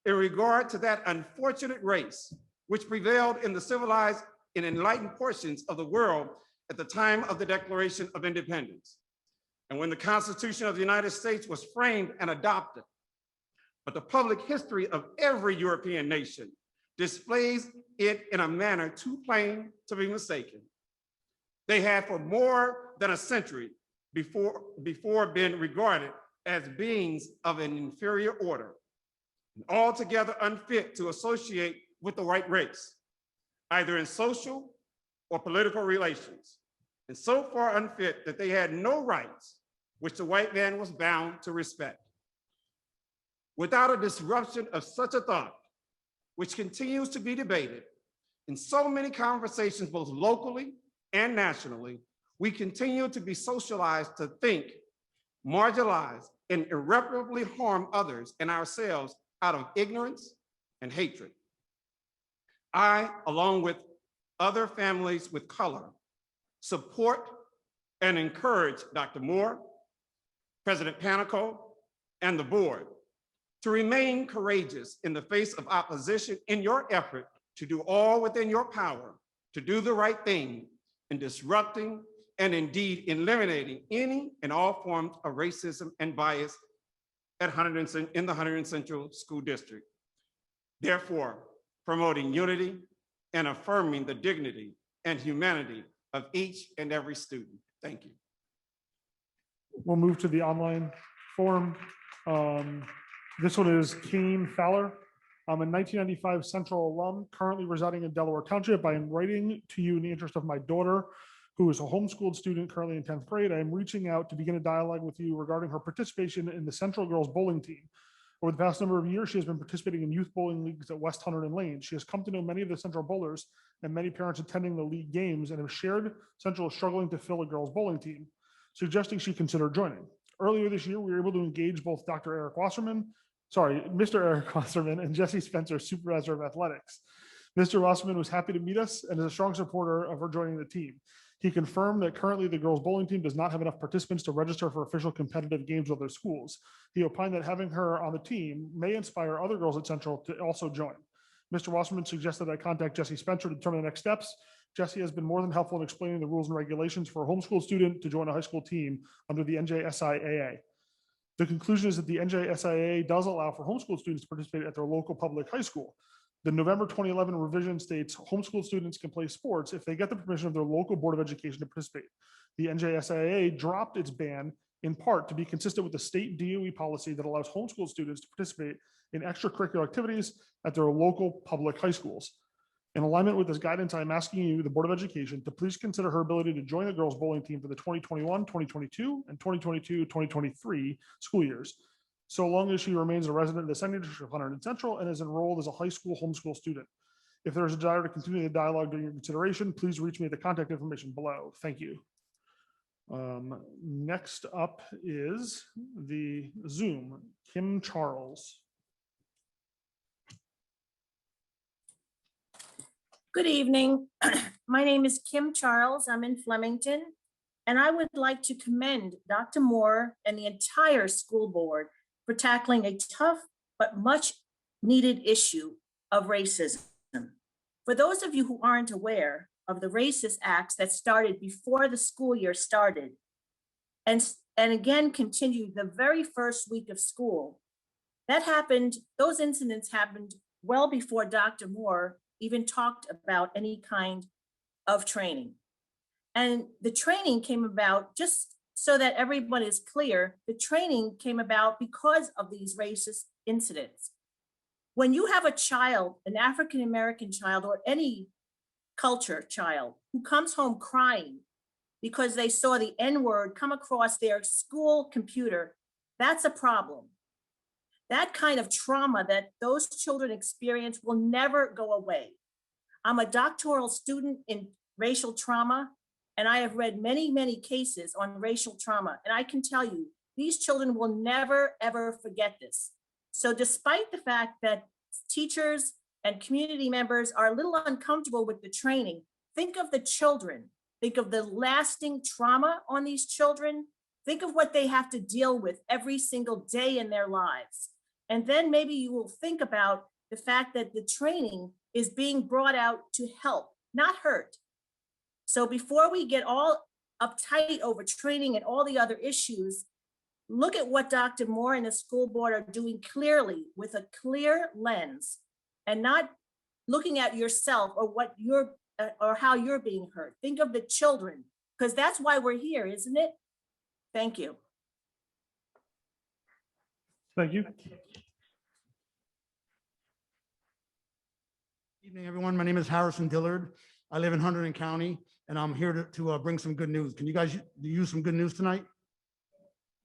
in regard to that unfortunate race which prevailed in the civilized and enlightened portions of the world at the time of the Declaration of Independence. and when the Constitution of the United States was framed and adopted. But the public history of every European nation displays it in a manner too plain to be mistaken. They had for more than a century before been regarded as beings of an inferior order, and altogether unfit to associate with the white race, either in social or political relations, and so far unfit that they had no rights which the white man was bound to respect. Without a disruption of such a thought, which continues to be debated in so many conversations, both locally and nationally, we continue to be socialized to think, marginalize, and irreparably harm others and ourselves out of ignorance and hatred. I, along with other families with color, support and encourage Dr. Moore, President Panico, and the board to remain courageous in the face of opposition in your effort to do all within your power to do the right thing in disrupting and indeed eliminating any and all forms of racism and bias in the Hunterdon Central School District. Therefore, promoting unity and affirming the dignity and humanity of each and every student. Thank you. We'll move to the online forum. This one is Kane Fowler. I'm a 1995 Central alum, currently residing in Delaware Township. I am writing to you in the interest of my daughter, who is a homeschooled student currently in 10th grade. I am reaching out to begin a dialogue with you regarding her participation in the Central Girls Bowling Team. Over the past number of years, she has been participating in youth bowling leagues at West Hunterdon Lane. She has come to know many of the Central bowlers and many parents attending the league games, and have shared Central is struggling to fill a girls bowling team, suggesting she consider joining. Earlier this year, we were able to engage both Mr. Eric Wasserman and Jesse Spencer, supervisor of athletics. Mr. Wasserman was happy to meet us and is a strong supporter of her joining the team. He confirmed that currently the girls bowling team does not have enough participants to register for official competitive games with their schools. He opined that having her on the team may inspire other girls at Central to also join. Mr. Wasserman suggested I contact Jesse Spencer to determine the next steps. Jesse has been more than helpful in explaining the rules and regulations for a homeschool student to join a high school team under the NJSIAA. The conclusion is that the NJSIAA does allow for homeschool students to participate at their local public high school. The November 2011 revision states homeschool students can play sports if they get the permission of their local Board of Education to participate. The NJSIAA dropped its ban in part to be consistent with the state DOE policy that allows homeschool students to participate in extracurricular activities at their local public high schools. In alignment with this guidance, I am asking you, the Board of Education, to please consider her ability to join the girls bowling team for the 2021-2022 and 2022-2023 school years, so long as she remains a resident of the Central District of Hunterdon Central and is enrolled as a high school homeschool student. If there is a desire to continue the dialogue during your consideration, please reach me at the contact information below. Thank you. Next up is the Zoom, Kim Charles. Good evening. My name is Kim Charles. I'm in Flemington, and I would like to commend Dr. Moore and the entire school board for tackling a tough but much needed issue of racism. For those of you who aren't aware of the racist acts that started before the school year started and again continued the very first week of school, those incidents happened well before Dr. Moore even talked about any kind of training. And the training came about, just so that everyone is clear, the training came about because of these racist incidents. When you have a child, an African-American child or any culture child, who comes home crying because they saw the N-word come across their school computer, that's a problem. That kind of trauma that those children experience will never go away. I'm a doctoral student in racial trauma, and I have read many, many cases on racial trauma. And I can tell you, these children will never, ever forget this. So despite the fact that teachers and community members are a little uncomfortable with the training, think of the children. Think of the lasting trauma on these children. Think of what they have to deal with every single day in their lives. And then maybe you will think about the fact that the training is being brought out to help, not hurt. So before we get all uptight over training and all the other issues, look at what Dr. Moore and the school board are doing clearly with a clear lens and not looking at yourself or what you're or how you're being hurt. Think of the children, because that's why we're here, isn't it? Thank you. Thank you. Evening, everyone. My name is Harrison Dillard. I live in Hunterdon County, and I'm here to bring some good news. Can you guys use some good news tonight?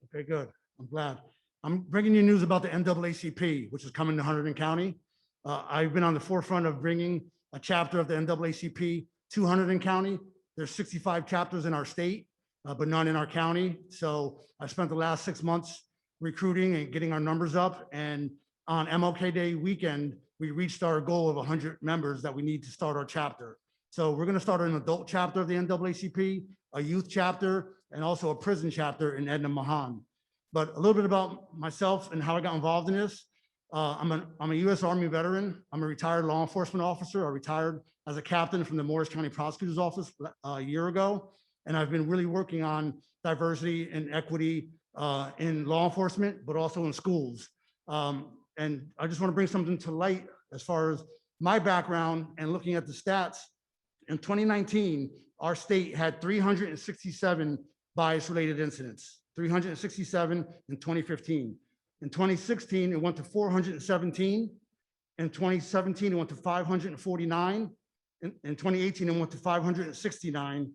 Okay, good. I'm glad. I'm bringing you news about the NAACP, which is coming to Hunterdon County. I've been on the forefront of bringing a chapter of the NAACP to Hunterdon County. There's 65 chapters in our state, but none in our county. So I spent the last 6 months recruiting and getting our numbers up. And on MLK Day weekend, we reached our goal of 100 members that we need to start our chapter. So we're going to start an adult chapter of the NAACP, a youth chapter, and also a prison chapter in Edna Mahan. But a little bit about myself and how I got involved in this. I'm a U.S. Army veteran. I'm a retired law enforcement officer. I retired as a captain from the Morris County Prosecutor's Office a year ago. And I've been really working on diversity and equity in law enforcement, but also in schools. And I just want to bring something to light as far as my background and looking at the stats. In 2019, our state had 367 bias-related incidents, 367 in 2015. In 2016, it went to 417. In 2017, it went to 549. In 2018, it went to 569.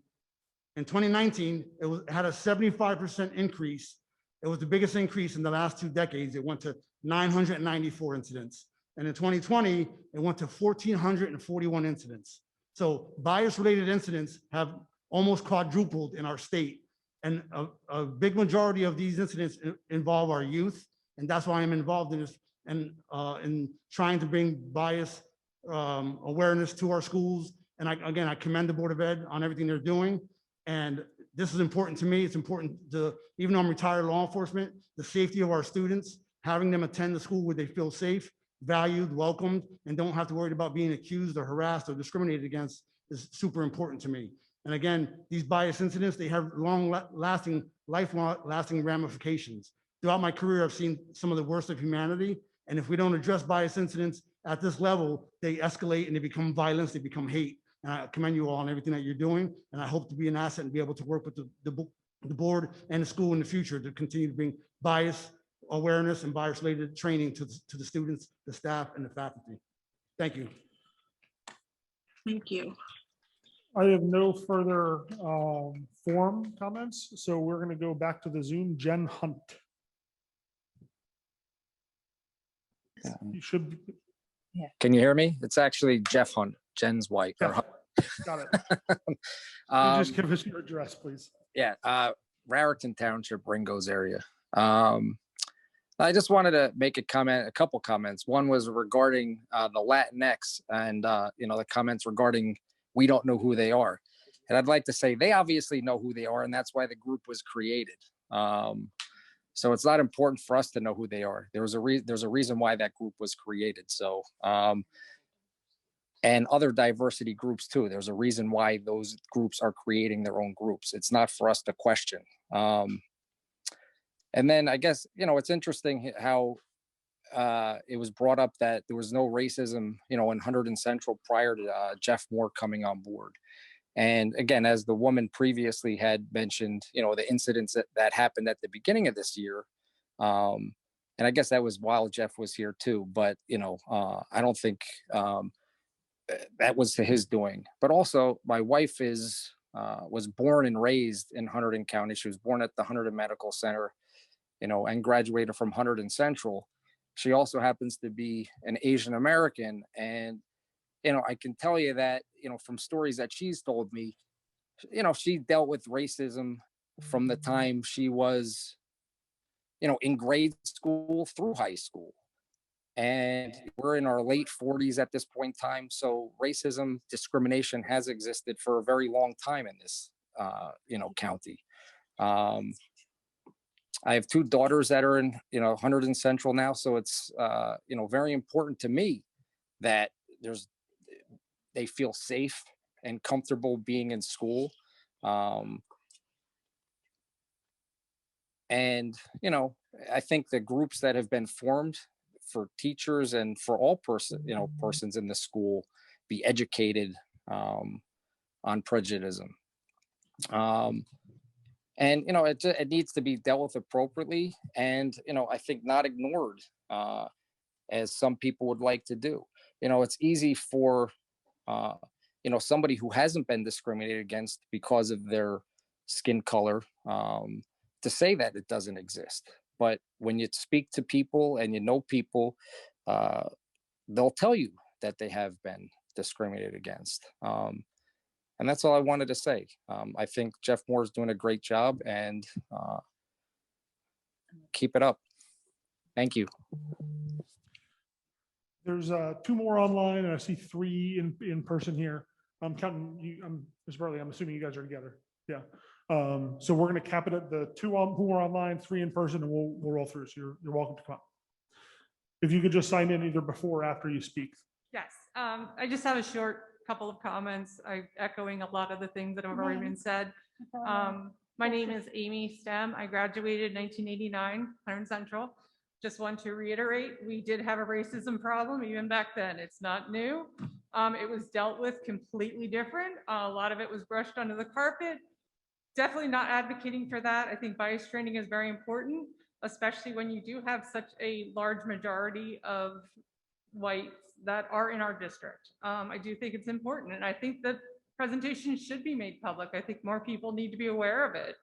In 2019, it had a 75% increase. It was the biggest increase in the last 2 decades. It went to 994 incidents. And in 2020, it went to 1,441 incidents. So bias-related incidents have almost quadrupled in our state. And a big majority of these incidents involve our youth. And that's why I'm involved in this and in trying to bring bias awareness to our schools. And I commend the Board of Ed on everything they're doing. And this is important to me. It's important to, even though I'm retired law enforcement, the safety of our students, having them attend the school where they feel safe, valued, welcomed, and don't have to worry about being accused or harassed or discriminated against is super important to me. And again, these bias incidents, they have long-lasting, lifelong-lasting ramifications. Throughout my career, I've seen some of the worst of humanity. And if we don't address bias incidents at this level, they escalate and they become violence, they become hate. And I commend you all on everything that you're doing. And I hope to be an asset and be able to work with the board and the school in the future to continue to bring bias awareness and bias-related training to the students, the staff, and the faculty. Thank you. Thank you. I have no further forum comments, so we're going to go back to the Zoom. Jen Hunt. You should. Can you hear me? It's actually Jeff Hunt, Jen's wife. Got it. You just give us your address, please. Yeah, Raritan Township, Ringo's area. I just wanted to make a couple comments. One was regarding the Latinx and the comments regarding we don't know who they are. And I'd like to say they obviously know who they are, and that's why the group was created. So it's not important for us to know who they are. There's a reason why that group was created. So and other diversity groups too. There's a reason why those groups are creating their own groups. It's not for us to question. And then I guess, it's interesting how it was brought up that there was no racism, in Hunterdon Central prior to Jeff Moore coming on board. And again, as the woman previously had mentioned, the incidents that happened at the beginning of this year. And I guess that was while Jeff was here too, but, I don't think that was to his doing. But also my wife was born and raised in Hunterdon County. She was born at the Hunterdon Medical Center, and graduated from Hunterdon Central. She also happens to be an Asian American. And, I can tell you that, from stories that she's told me, she dealt with racism from the time she was, in grade school through high school. And we're in our late 40s at this point in time. So racism, discrimination has existed for a very long time in this, county. I have 2 daughters that are in, Hunterdon Central now. So it's, very important to me that they feel safe and comfortable being in school. And, I think the groups that have been formed for teachers and for all persons in the school be educated on prejudice. And, it needs to be dealt with appropriately and, I think not ignored as some people would like to do. It's easy for, somebody who hasn't been discriminated against because of their skin color to say that it doesn't exist. But when you speak to people and people, they'll tell you that they have been discriminated against. And that's all I wanted to say. I think Jeff Moore is doing a great job and keep it up. Thank you. There's 2 more online, and I see 3 in person here. I'm counting you, Ms. Burley, I'm assuming you guys are together. Yeah. So we're going to cap it at the 2 who are online, 3 in person, and we'll roll through. So you're welcome to come up. If you could just sign in either before or after you speak. Yes, I just have a short couple of comments. I'm echoing a lot of the things that have already been said. My name is Amy Stem. I graduated in 1989, Hunterdon Central. Just want to reiterate, we did have a racism problem even back then. It's not new. It was dealt with completely different. A lot of it was brushed under the carpet. Definitely not advocating for that. I think bias training is very important, especially when you do have such a large majority of whites that are in our district. I do think it's important, and I think that presentation should be made public. I think more people need to be aware of it.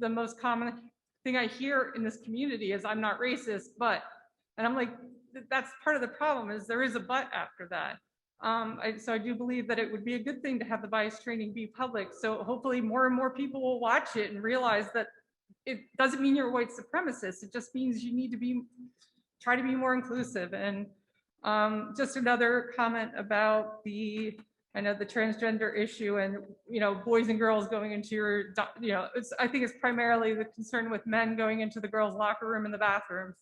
The most common thing I hear in this community is I'm not racist, but, and I'm like, that's part of the problem is there is a but after that. So I do believe that it would be a good thing to have the bias training be public. So hopefully more and more people will watch it and realize that it doesn't mean you're a white supremacist. It just means you need to try to be more inclusive. And just another comment about the transgender issue and, boys and girls going into your, I think it's primarily the concern with men going into the girls' locker room and the bathrooms.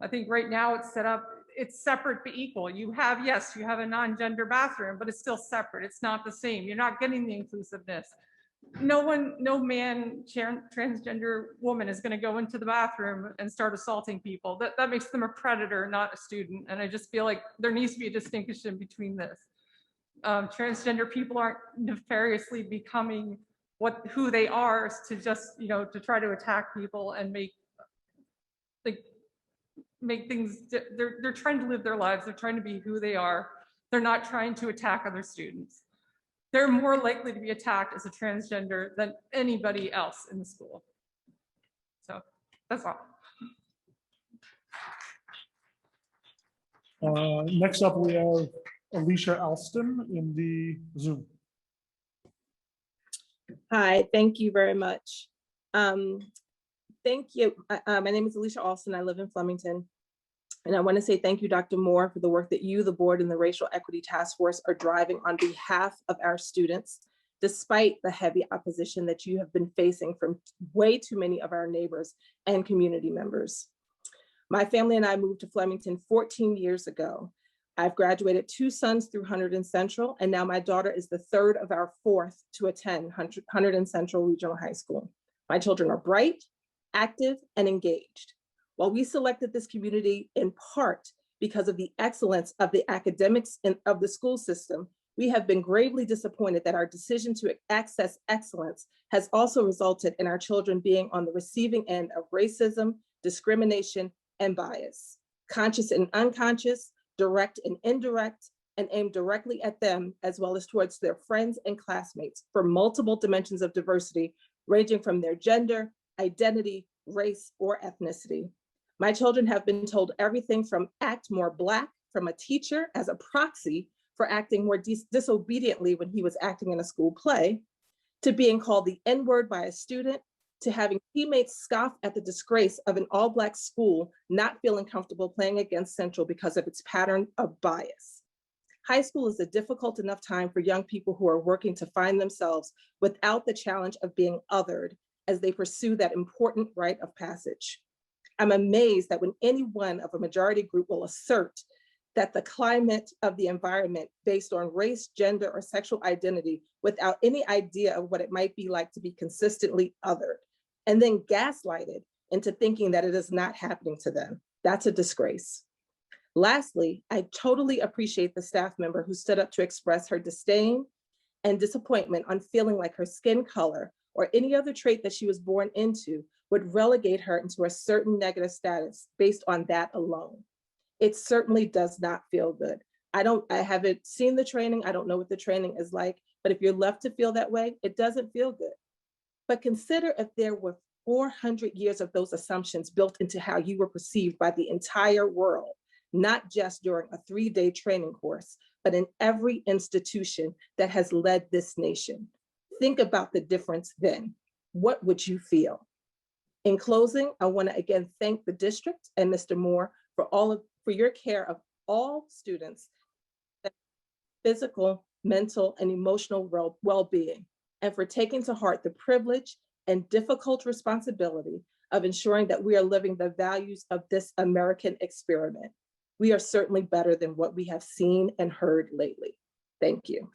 I think right now it's set up, it's separate but equal. You have a non-gender bathroom, but it's still separate. It's not the same. You're not getting the inclusiveness. No man, transgender woman is going to go into the bathroom and start assaulting people. That makes them a predator, not a student. And I just feel like there needs to be a distinction between this. Transgender people aren't nefariously becoming who they are to just, to try to attack people and make things, they're trying to live their lives. They're trying to be who they are. They're not trying to attack other students. They're more likely to be attacked as a transgender than anybody else in the school. So that's all. Next up, we have Alicia Alston in the Zoom. Hi, thank you very much. Thank you. My name is Alicia Alston. I live in Flemington. And I want to say thank you, Dr. Moore, for the work that you, the board, and the Racial Equity Task Force are driving on behalf of our students, despite the heavy opposition that you have been facing from way too many of our neighbors and community members. My family and I moved to Flemington 14 years ago. I've graduated 2 sons through Hunterdon Central, and now my daughter is the 3rd of our 4th to attend Hunterdon Central Regional High School. My children are bright, active, and engaged. While we selected this community in part because of the excellence of the academics and of the school system, we have been gravely disappointed that our decision to access excellence has also resulted in our children being on the receiving end of racism, discrimination, and bias, conscious and unconscious, direct and indirect, and aimed directly at them as well as towards their friends and classmates for multiple dimensions of diversity, ranging from their gender, identity, race, or ethnicity. My children have been told everything from act more Black from a teacher as a proxy for acting more disobediently when he was acting in a school play, to being called the N-word by a student, to having teammates scoff at the disgrace of an all-Black school not feeling comfortable playing against Central because of its pattern of bias. High school is a difficult enough time for young people who are working to find themselves without the challenge of being othered as they pursue that important rite of passage. I'm amazed that when anyone of a majority group will assert that the climate of the environment based on race, gender, or sexual identity without any idea of what it might be like to be consistently othered. and then gaslighted into thinking that it is not happening to them. That's a disgrace. Lastly, I totally appreciate the staff member who stood up to express her disdain and disappointment on feeling like her skin color or any other trait that she was born into would relegate her into a certain negative status based on that alone. It certainly does not feel good. I haven't seen the training. I don't know what the training is like, but if you're left to feel that way, it doesn't feel good. But consider if there were 400 years of those assumptions built into how you were perceived by the entire world, not just during a 3-day training course, but in every institution that has led this nation. Think about the difference then. What would you feel? In closing, I want to again thank the district and Mr. Moore for your care of all students, physical, mental, and emotional well-being, and for taking to heart the privilege and difficult responsibility of ensuring that we are living the values of this American experiment. We are certainly better than what we have seen and heard lately. Thank you.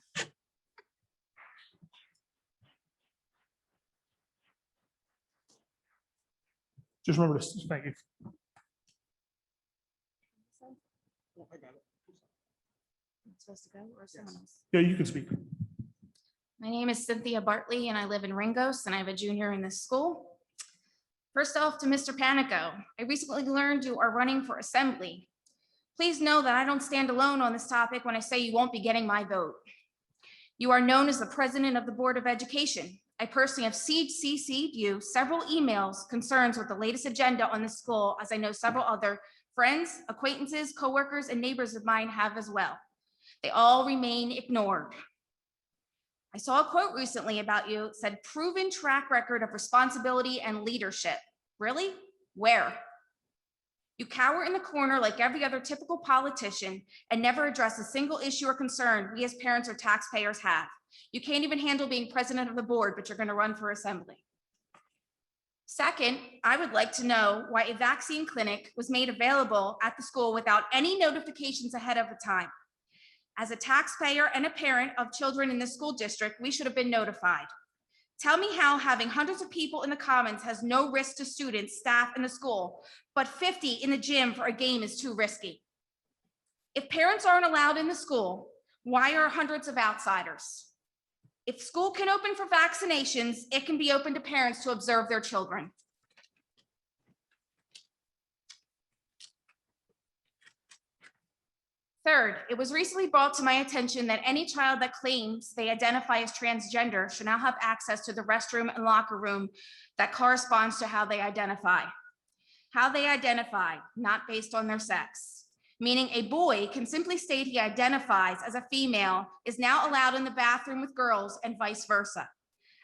Just remember to thank you. Yeah, you can speak. My name is Cynthia Bartley and I live in Ringos and I have a junior in this school. First off, to Mr. Panico, I recently learned you are running for assembly. Please know that I don't stand alone on this topic when I say you won't be getting my vote. You are known as the president of the Board of Education. I personally have CC'd you several emails concerns with the latest agenda on the school, as I know several other friends, acquaintances, coworkers, and neighbors of mine have as well. They all remain ignored. I saw a quote recently about you. It said, proven track record of responsibility and leadership. Really? Where? You cower in the corner like every other typical politician and never address a single issue or concern we as parents or taxpayers have. You can't even handle being president of the board, but you're going to run for assembly. Second, I would like to know why a vaccine clinic was made available at the school without any notifications ahead of the time. As a taxpayer and a parent of children in this school district, we should have been notified. Tell me how having hundreds of people in the Commons has no risk to students, staff, and the school, but 50 in the gym for a game is too risky. If parents aren't allowed in the school, why are hundreds of outsiders? If school can open for vaccinations, it can be open to parents to observe their children. Third, it was recently brought to my attention that any child that claims they identify as transgender should now have access to the restroom and locker room that corresponds to how they identify. How they identify, not based on their sex. Meaning a boy can simply state he identifies as a female is now allowed in the bathroom with girls and vice versa.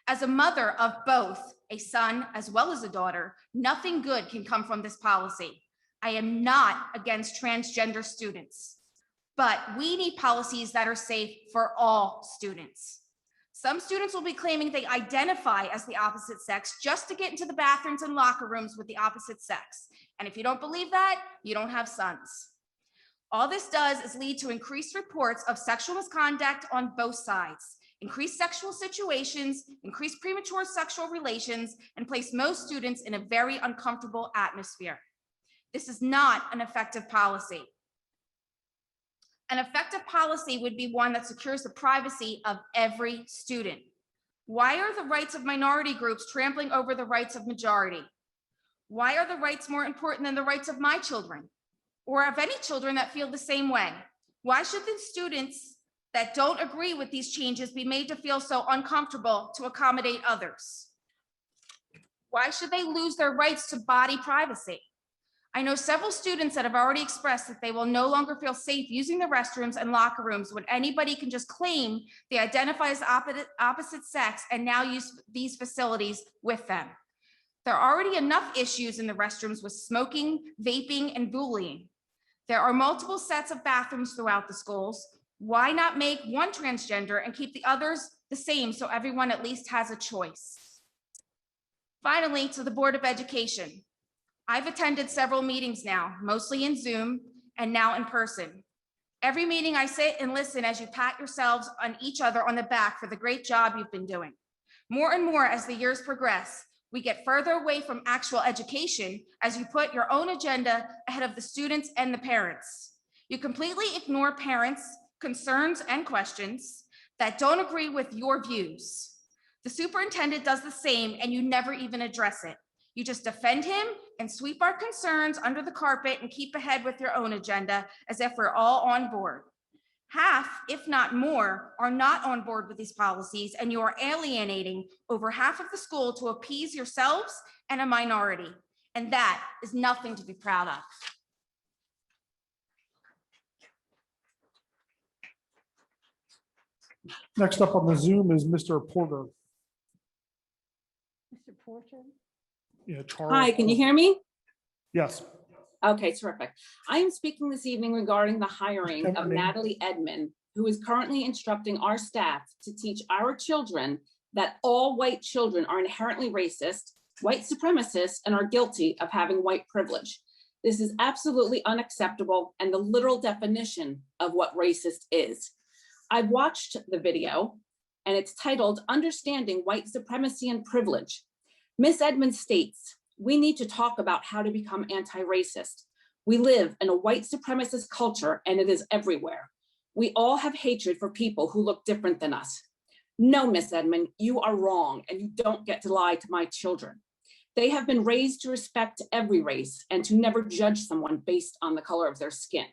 As a mother of both a son as well as a daughter, nothing good can come from this policy. I am not against transgender students, but we need policies that are safe for all students. Some students will be claiming they identify as the opposite sex just to get into the bathrooms and locker rooms with the opposite sex. And if you don't believe that, you don't have sons. All this does is lead to increased reports of sexual misconduct on both sides, increased sexual situations, increased premature sexual relations, and place most students in a very uncomfortable atmosphere. This is not an effective policy. An effective policy would be one that secures the privacy of every student. Why are the rights of minority groups trampling over the rights of majority? Why are the rights more important than the rights of my children? Or of any children that feel the same way? Why should the students that don't agree with these changes be made to feel so uncomfortable to accommodate others? Why should they lose their rights to body privacy? I know several students that have already expressed that they will no longer feel safe using the restrooms and locker rooms when anybody can just claim they identify as opposite sex and now use these facilities with them. There are already enough issues in the restrooms with smoking, vaping, and bullying. There are multiple sets of bathrooms throughout the schools. Why not make one transgender and keep the others the same so everyone at least has a choice? Finally, to the Board of Education. I've attended several meetings now, mostly in Zoom and now in person. Every meeting I sit and listen as you pat yourselves on each other on the back for the great job you've been doing. More and more as the years progress, We get further away from actual education as you put your own agenda ahead of the students and the parents. You completely ignore parents' concerns and questions that don't agree with your views. The superintendent does the same and you never even address it. You just defend him and sweep our concerns under the carpet and keep ahead with your own agenda as if we're all on board. Half, if not more, are not on board with these policies, and you are alienating over half of the school to appease yourselves and a minority. And that is nothing to be proud of. Next up on the Zoom is Mr. Porter. Mr. Porter? Yeah, Charles. Hi, can you hear me? Yes. Okay, terrific. I am speaking this evening regarding the hiring Tell of me. Natalie Edmond, who is currently instructing our staff to teach our children that all white children are inherently racist, white supremacists, and are guilty of having white privilege. This is absolutely unacceptable and the literal definition of what racist is. I've watched the video and it's titled Understanding White Supremacy and Privilege. Ms. Edmond states, we need to talk about how to become anti-racist. We live in a white supremacist culture and it is everywhere. We all have hatred for people who look different than us. No, Ms. Edmond, you are wrong and you don't get to lie to my children. They have been raised to respect every race and to never judge someone based on the color of their skin.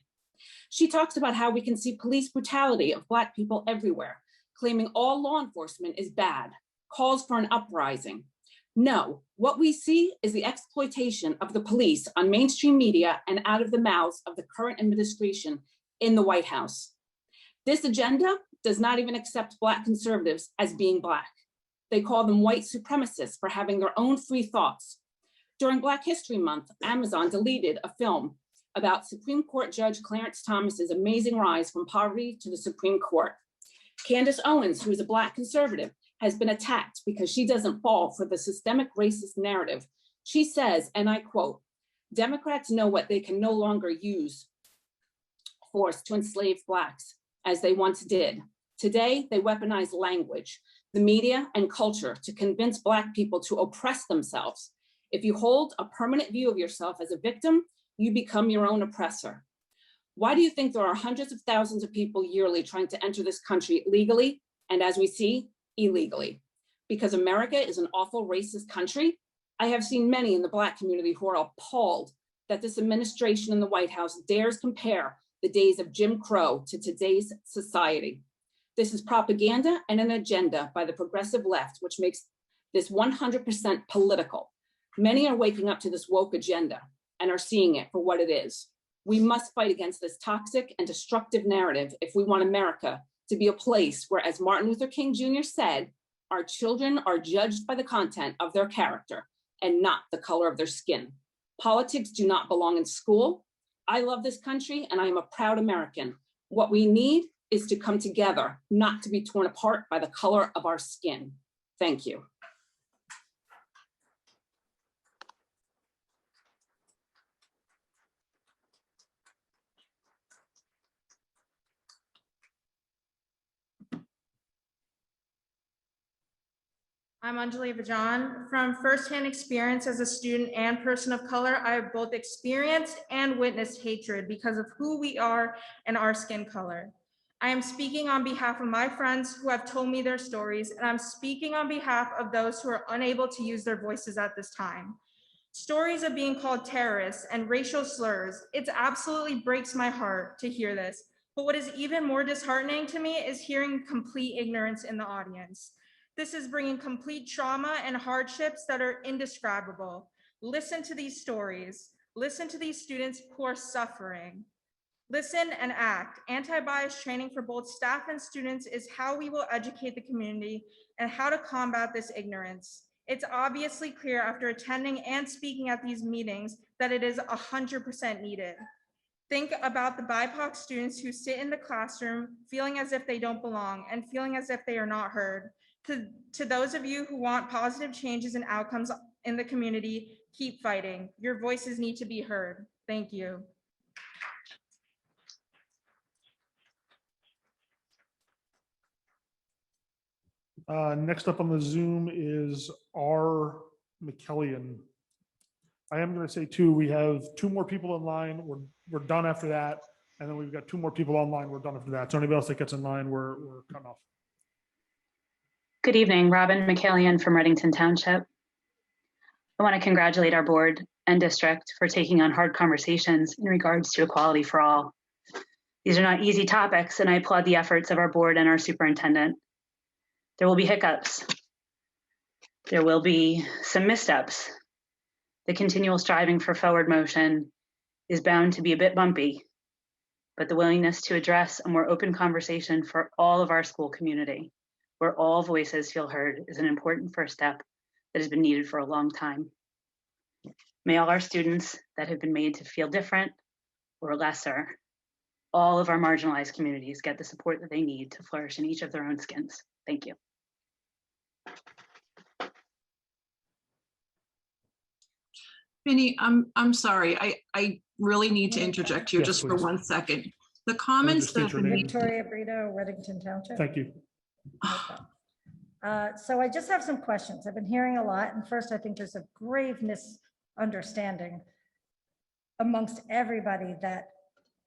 She talks about how we can see police brutality of Black people everywhere, claiming all law enforcement is bad, calls for an uprising. No, what we see is the exploitation of the police on mainstream media and out of the mouths of the current administration in the White House. This agenda does not even accept Black conservatives as being Black. They call them white supremacists for having their own free thoughts. During Black History Month, Amazon deleted a film about Supreme Court Judge Clarence Thomas's amazing rise from poverty to the Supreme Court. Candace Owens, who is a Black conservative, has been attacked because she doesn't fall for the systemic racist narrative. She says, and I quote, Democrats know what they can no longer use force to enslave Blacks as they once did. Today, they weaponize language, the media, and culture to convince Black people to oppress themselves. If you hold a permanent view of yourself as a victim, you become your own oppressor. Why do you think there are hundreds of thousands of people yearly trying to enter this country legally, and as we see, illegally? Because America is an awful racist country? I have seen many in the Black community who are appalled that this administration in the White House dares compare the days of Jim Crow to today's society. This is propaganda and an agenda by the progressive left, which makes this 100% political. Many are waking up to this woke agenda and are seeing it for what it is. We must fight against this toxic and destructive narrative if we want America to be a place where, as Martin Luther King Jr. said, our children are judged by the content of their character and not the color of their skin. Politics do not belong in school. I love this country and I am a proud American. What we need is to come together, not to be torn apart by the color of our skin. Thank you. I'm Anjali Vajan. From firsthand experience as a student and person of color, I have both experienced and witnessed hatred because of who we are and our skin color. I am speaking on behalf of my friends who have told me their stories, and I'm speaking on behalf of those who are unable to use their voices at this time. Stories of being called terrorists and racial slurs, it absolutely breaks my heart to hear this. But what is even more disheartening to me is hearing complete ignorance in the audience. This is bringing complete trauma and hardships that are indescribable. Listen to these stories. Listen to these students who are suffering. Listen and act. Anti-bias training for both staff and students is how we will educate the community and how to combat this ignorance. It's obviously clear after attending and speaking at these meetings that it is 100% needed. Think about the BIPOC students who sit in the classroom feeling as if they don't belong and feeling as if they are not heard. To those of you who want positive changes and outcomes in the community, keep fighting. Your voices need to be heard. Thank you. Next up on the Zoom is R. McKellian. I am going to say too, we have 2 more people in line. We're done after that. And then we've got 2 more people online. We're done after that. So anybody else that gets in line, we're cutting off. Good evening, Robin McCallion from Reddington Township. I want to congratulate our board and district for taking on hard conversations in regards to equality for all. These are not easy topics, and I applaud the efforts of our board and our superintendent. There will be hiccups. There will be some missteps. The continual striving for forward motion is bound to be a bit bumpy, but the willingness to address a more open conversation for all of our school community, where all voices feel heard, is an important first step that has been needed for a long time. May all our students that have been made to feel different or lesser, all of our marginalized communities, get the support that they need to flourish in each of their own skins. Thank you. Vinny, I'm sorry. I really need to interject here Yes, just for please. 1 second. The comments just state that your name. Victoria Brito, Reddington Township. Thank you. So I just have some questions. I've been hearing a lot. And first, I think there's a grave misunderstanding amongst everybody that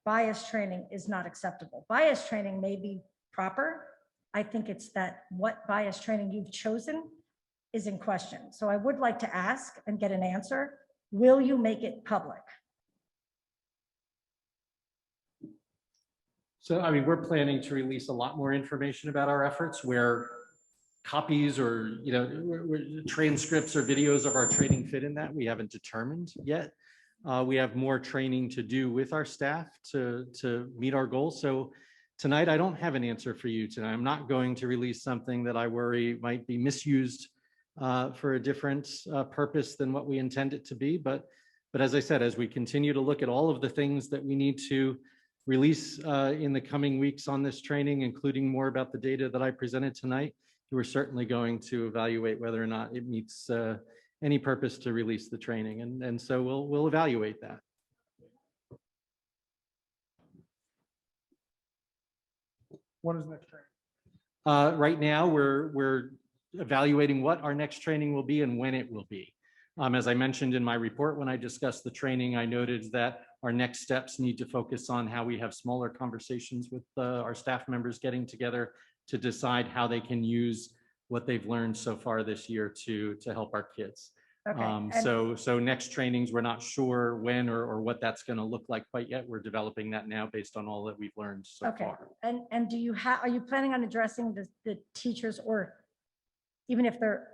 bias training is not acceptable. Bias training may be proper. I think it's that what bias training you've chosen is in question. So I would like to ask and get an answer. Will you make it public? So, I mean, we're planning to release a lot more information about our efforts where copies or, transcripts or videos of our training fit in that. We haven't determined yet. We have more training to do with our staff to meet our goals. So tonight, I don't have an answer for you tonight. I'm not going to release something that I worry might be misused for a different purpose than what we intend it to be. But as I said, as we continue to look at all of the things that we need to release in the coming weeks on this training, including more about the data that I presented tonight, we're certainly going to evaluate whether or not it meets any purpose to release the training. And so we'll evaluate that. When is next training? Right now, we're evaluating what our next training will be and when it will be. As I mentioned in my report, when I discussed the training, I noted that our next steps need to focus on how we have smaller conversations with our staff members getting together to decide how they can use what they've learned so far this year to help our kids. Okay. So next trainings, we're not sure when or what that's going to look like quite yet. We're developing that now based on all that we've learned so Okay. far. And are you planning on addressing the teachers, or even if they're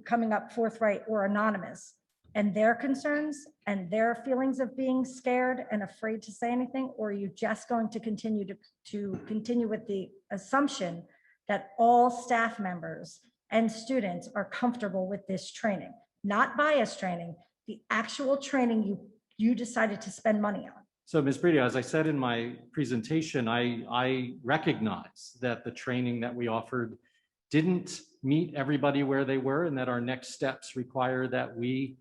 coming up forthright or anonymous, and their concerns and their feelings of being scared and afraid to say anything? Or are you just going to continue with the assumption that all staff members and students are comfortable with this training? Not bias training, the actual training you decided to spend money on. So Ms. Brito, as I said in my presentation, I recognize that the training that we offered didn't meet everybody where they were, and that our next steps require that we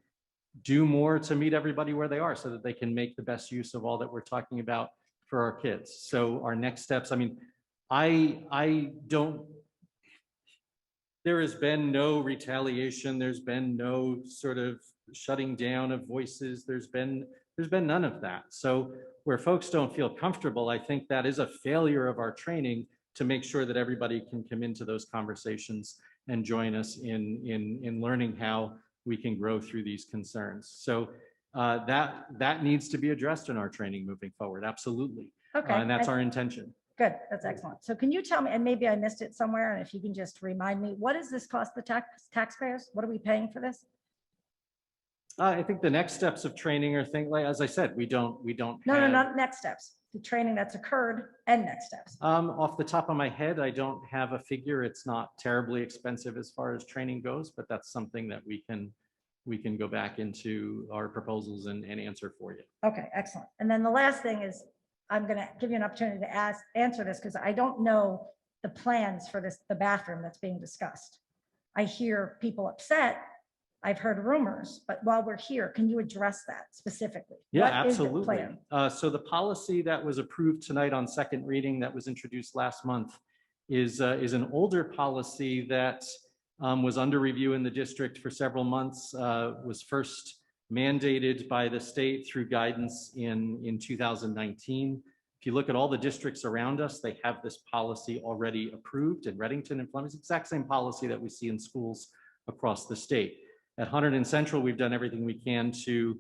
do more to meet everybody where they are so that they can make the best use of all that we're talking about for our kids. So our next steps, I mean, there has been no retaliation. There's been no sort of shutting down of voices. There's been none of that. So where folks don't feel comfortable, I think that is a failure of our training to make sure that everybody can come into those conversations and join us in learning how we can grow through these concerns. So that needs to be addressed in our training moving forward. Absolutely. Okay. And that's our intention. Good, that's excellent. So can you tell me, and maybe I missed it somewhere, and if you can just remind me, what does this cost the taxpayers? What are we paying for this? I think the next steps of training are things like, as I said, we don't. No, not next steps. The training that's occurred and next steps. Off the top of my head, I don't have a figure. It's not terribly expensive as far as training goes, but that's something that we can go back into our proposals and answer for you. Okay, excellent. And then the last thing is, I'm going to give you an opportunity to answer this because I don't know the plans for the bathroom that's being discussed. I hear people upset. I've heard rumors, but while we're here, can you address that specifically? Yeah, What is the absolutely. plan? So the policy that was approved tonight on second reading that was introduced last month is an older policy that was under review in the district for several months, was first mandated by the state through guidance in 2019. If you look at all the districts around us, they have this policy already approved in Reddington and Flemington. It's the exact same policy that we see in schools across the state. At Hunterdon Central, we've done everything we can to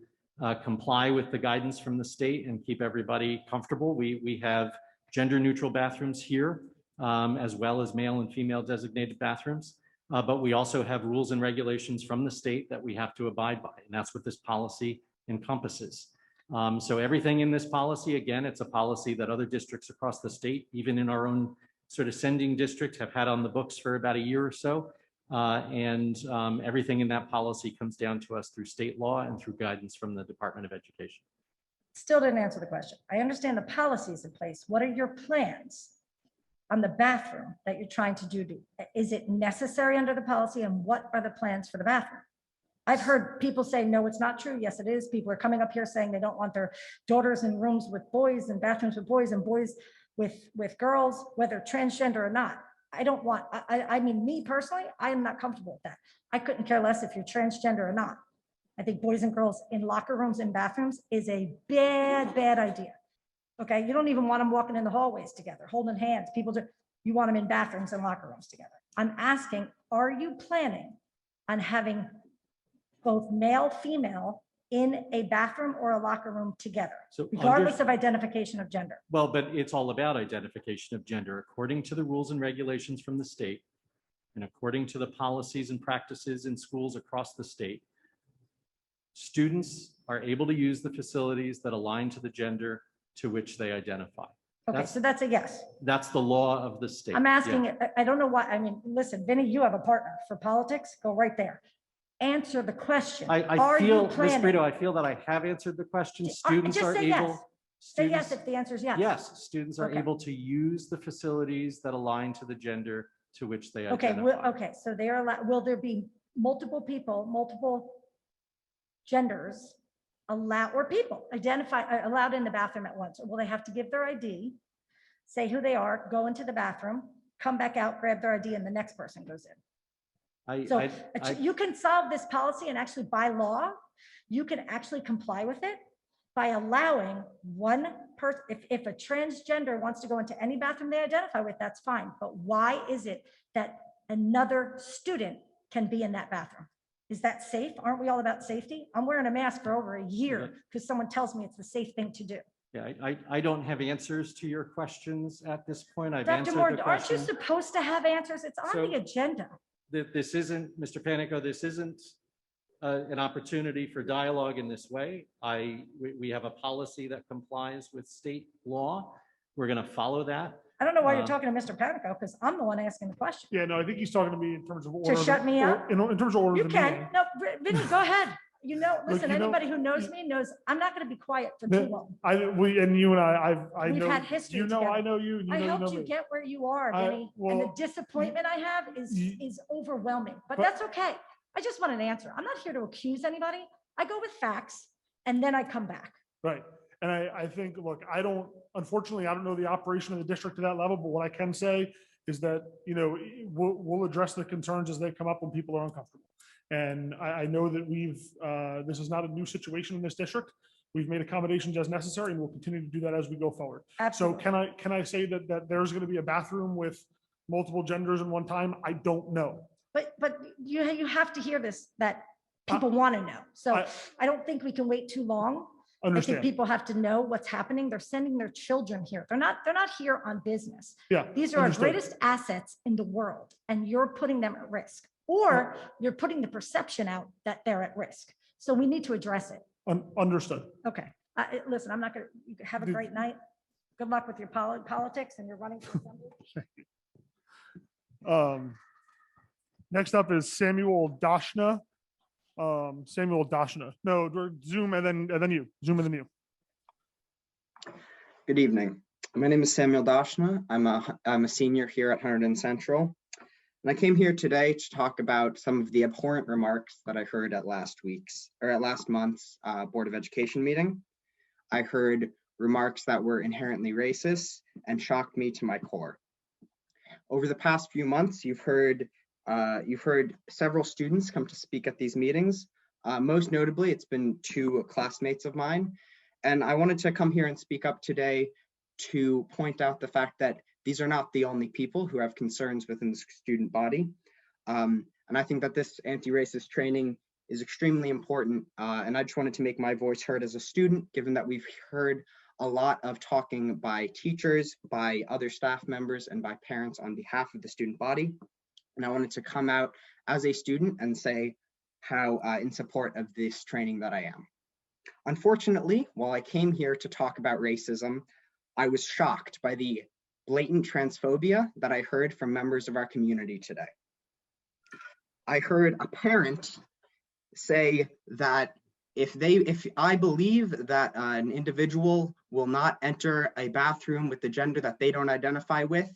comply with the guidance from the state and keep everybody comfortable. We have gender neutral bathrooms here, as well as male and female designated bathrooms. But we also have rules and regulations from the state that we have to abide by, and that's what this policy encompasses. So everything in this policy, again, it's a policy that other districts across the state, even in our own sort of sending district, have had on the books for about a year or so. Everything in that policy comes down to us through state law and through guidance from the Department of Education. Still didn't answer the question. I understand the policies in place. What are your plans on the bathroom that you're trying to do? Is it necessary under the policy, and what are the plans for the bathroom? I've heard people say, no, it's not true. Yes, it is. People are coming up here saying they don't want their daughters in rooms with boys and bathrooms with boys and boys with girls, whether transgender or not. I don't want, I mean, me personally, I am not comfortable with that. I couldn't care less if you're transgender or not. I think boys and girls in locker rooms and bathrooms is a bad, bad idea. Okay, you don't even want them walking in the hallways together, holding hands. People do, you want them in bathrooms and locker rooms together. I'm asking, are you planning on having both male, female in a bathroom or a locker room together, So regardless of identification of gender? Well, but it's all about identification of gender. According to the rules and regulations from the state, and according to the policies and practices in schools across the state, students are able to use the facilities that align to the gender to which they identify. Okay, so that's a yes. That's the law of the state. I'm asking, Yeah. I don't know why, I mean, listen, Vinny, you have a partner for politics, go right there. Answer the question. I Are you feel, Ms. planning? Brito, I feel that I have answered the question. Students Just are say yes. able. Say yes students- if the answer is yes. Yes, students are Okay. able to use the facilities that align to the gender to which they Okay, identify. okay, so they are allowed, will there be multiple people, multiple genders or people allowed in the bathroom at once? Or will they have to give their ID, say who they are, go into the bathroom, come back out, grab their ID, and the next person goes in? So you can solve this policy, and actually by law, you can actually comply with it by allowing one person, if a transgender wants to go into any bathroom they identify with, that's fine. But why is it that another student can be in that bathroom? Is that safe? Aren't we all about safety? I'm wearing a mask for over a year because someone tells me it's the safe thing to do. Yeah, I don't have answers to your questions at this point. I've Dr. answered Moore, the aren't you question. supposed to have answers? It's on So- the agenda. This isn't, Mr. Panico, this isn't an opportunity for dialogue in this way. We have a policy that complies with state law. We're going to follow that. I don't know why you're talking to Mr. Panico, because I'm the one asking the question. Yeah, no, I think he's talking to me in terms of order. To shut me up? In terms of order. You of the can. meeting. No, Vinny, go ahead. You know, listen, you know- anybody who knows me knows I'm not going to be quiet for too long. You and I We've know. had history You know, together. I know you. And you I know, helped know you me. get where you are, Vinny, and the well, disappointment I have is overwhelming, but that's okay. I just want an answer. I'm not here to accuse anybody. I go with facts and then I come back. Right. And I think, look, unfortunately, I don't know the operation of the district to that level, but what I can say is that, we'll address the concerns as they come up when people are uncomfortable. And I know that this is not a new situation in this district. We've made accommodations as necessary, and we'll continue to do that as we go forward. Absolutely. So can I say that there's going to be a bathroom with multiple genders in one time? I don't know. But you have to hear this, that people want to know. So I don't think we can wait too long. Understand. I think people have to know what's happening. They're sending their children here. They're not here on business. Yeah. These are our understood. greatest assets in the world, and you're putting them at risk, or you're putting the perception out that they're at risk. So we need to address it. Understood. Okay. Listen, I'm not going to have a great night. Good luck with your politics and your running for assembly. Next up is Samuel Dashna. Samuel Dashna. No, Zoom and then you. Zoom and then you. Good evening. My name is Samuel Dashna. I'm a senior here at Hunterdon Central. And I came here today to talk about some of the abhorrent remarks that I heard at last month's Board of Education meeting. I heard remarks that were inherently racist and shocked me to my core. Over the past few months, you've heard You've heard several students come to speak at these meetings. Most notably, it's been 2 classmates of mine. And I wanted to come here and speak up today to point out the fact that these are not the only people who have concerns within the student body. And I think that this anti-racist training is extremely important. And I just wanted to make my voice heard as a student, given that we've heard a lot of talking by teachers, by other staff members, and by parents on behalf of the student body. And I wanted to come out as a student and say how in support of this training that I am. Unfortunately, while I came here to talk about racism, I was shocked by the blatant transphobia that I heard from members of our community today. I heard a parent say that if I believe that an individual will not enter a bathroom with the gender that they don't identify with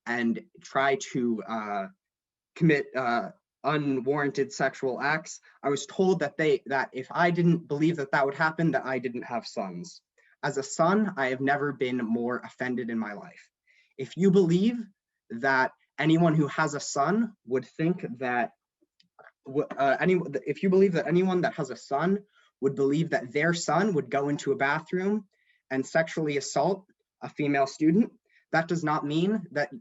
and try to commit unwarranted sexual acts, I was told that if I didn't believe that that would happen, that I didn't have sons. As a son, I have never been more offended in my life. If you believe that anyone who has a son would think that if you believe that anyone that has a son would believe that their son would go into a bathroom and sexually assault a female student, that does not mean that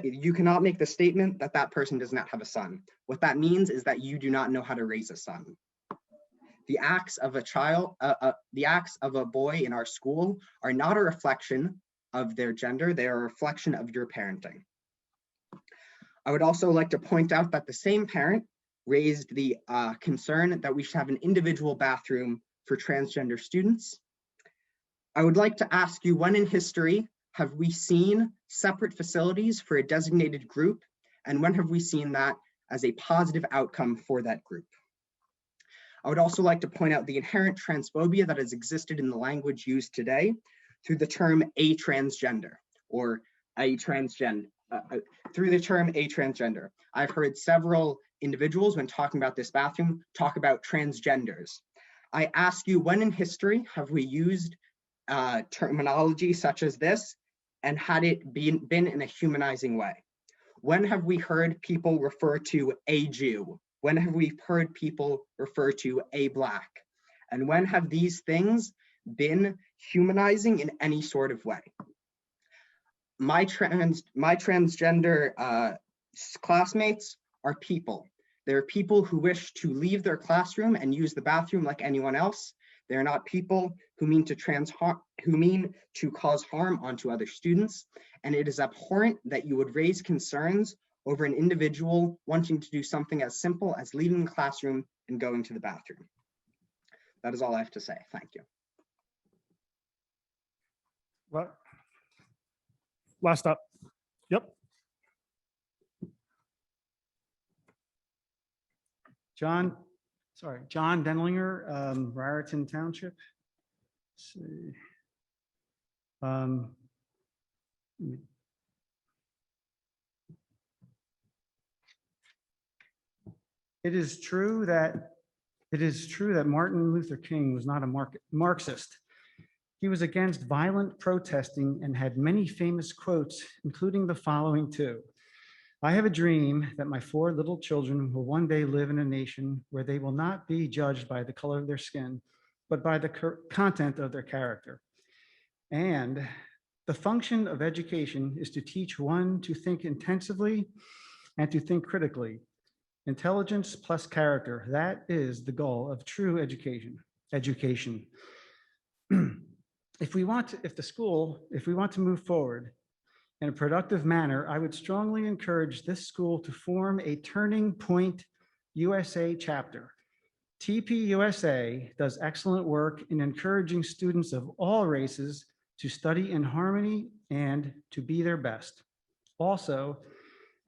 you cannot make the statement that that person does not have a son. What that means is that you do not know how to raise a son. The acts of a child, the acts of a boy in our school are not a reflection of their gender, they are a reflection of your parenting. I would also like to point out that the same parent raised the concern that we should have an individual bathroom for transgender students. I would like to ask you, when in history have we seen separate facilities for a designated group, and when have we seen that as a positive outcome for that group? I would also like to point out the inherent transphobia that has existed in the language used today through the term a transgender or a transgender. Through the term a transgender. I've heard several individuals, when talking about this bathroom, talk about transgenders. I ask you, when in history have we used terminology such as this and had it been in a humanizing way? When have we heard people refer to a Jew? When have we heard people refer to a Black? And when have these things been humanizing in any sort of way? My transgender classmates are people. They're people who wish to leave their classroom and use the bathroom like anyone else. They're not people who mean to cause harm onto other students. And it is abhorrent that you would raise concerns over an individual wanting to do something as simple as leaving the classroom and going to the bathroom. That is all I have to say. Thank you. What? Last up. Yep. John Denlinger, Raritan Township. Let's see. It is true that Martin Luther King was not a Marxist. He was against violent protesting and had many famous quotes, including the following 2. I have a dream that my 4 little children will one day live in a nation where they will not be judged by the color of their skin, but by the content of their character. And the function of education is to teach one to think intensively and to think critically. Intelligence plus character, that is the goal of true education. If we want to move forward in a productive manner, I would strongly encourage this school to form a Turning Point USA chapter. TPUSA does excellent work in encouraging students of all races to study in harmony and to be their best. Also,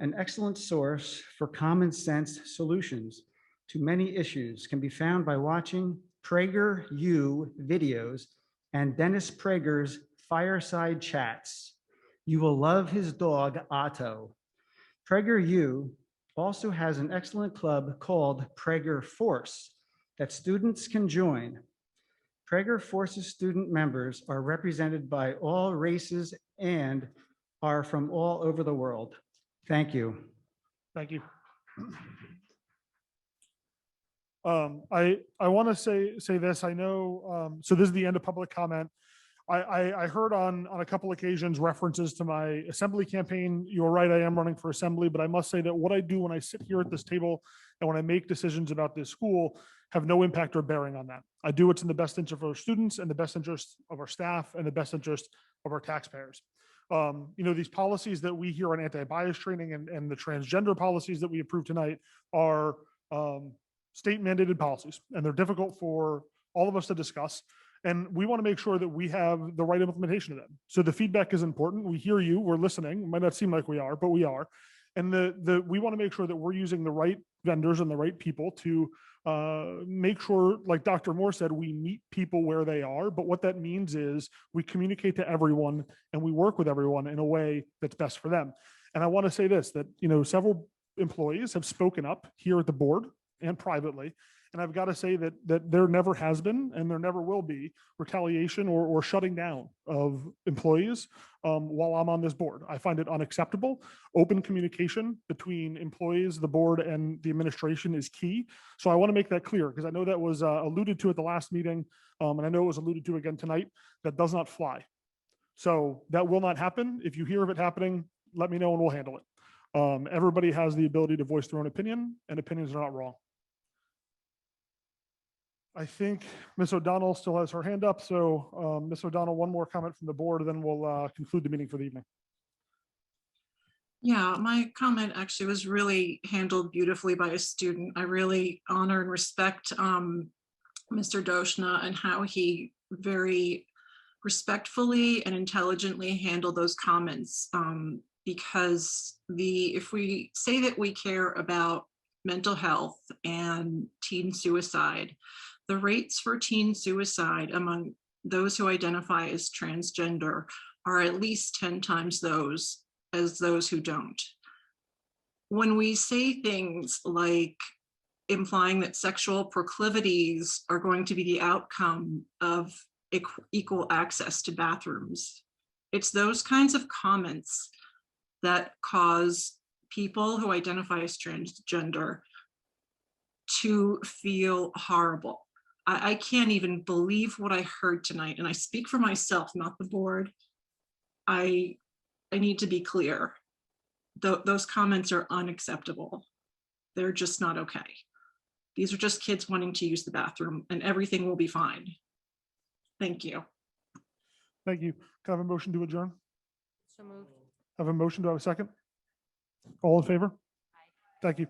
an excellent source for common sense solutions to many issues can be found by watching PragerU videos and Dennis Prager's fireside chats. You will love his dog, Otto. PragerU also has an excellent club called Prager Force that students can join. Prager Force's student members are represented by all races and are from all over the world. Thank you. Thank you. I want to say this. I know, so this is the end of public comment. I heard on a couple occasions references to my assembly campaign. You're right, I am running for assembly, but I must say that what I do when I sit here at this table and when I make decisions about this school have no impact or bearing on that. I do what's in the best interest of our students and the best interest of our staff and the best interest of our taxpayers. These policies that we hear on anti-bias training and the transgender policies that we approve tonight are state mandated policies, and they're difficult for all of us to discuss. And we want to make sure that we have the right implementation of them. So the feedback is important. We hear you, we're listening. It might not seem like we are, but we are. And we want to make sure that we're using the right vendors and the right people to make sure, like Dr. Moore said, we meet people where they are. But what that means is we communicate to everyone and we work with everyone in a way that's best for them. And I want to say this, that, several employees have spoken up here at the board and privately. And I've got to say that there never has been and there never will be retaliation or shutting down of employees while I'm on this board. I find it unacceptable. Open communication between employees, the board, and the administration is key. So I want to make that clear because I know that was alluded to at the last meeting, and I know it was alluded to again tonight. That does not fly. So that will not happen. If you hear of it happening, let me know and we'll handle it. Everybody has the ability to voice their own opinion, and opinions are not wrong. I think Ms. O'Donnell still has her hand up. So Ms. O'Donnell, one more comment from the board, and then we'll conclude the meeting for the evening. Yeah, my comment actually was really handled beautifully by a student. I really honor and respect Mr. Doshna and how he very respectfully and intelligently handled those comments. Because if we say that we care about mental health and teen suicide, the rates for teen suicide among those who identify as transgender are at least 10 times those who don't. When we say things like implying that sexual proclivities are going to be the outcome of equal access to bathrooms, it's those kinds of comments that cause people who identify as transgender to feel horrible. I can't even believe what I heard tonight, and I speak for myself, not the board. I need to be clear. Those comments are unacceptable. They're just not okay. These are just kids wanting to use the bathroom, and everything will be fine. Thank you. Thank you. Can I have a motion to adjourn? So moved. Have a motion. Do I have a second? All in favor? Thank you.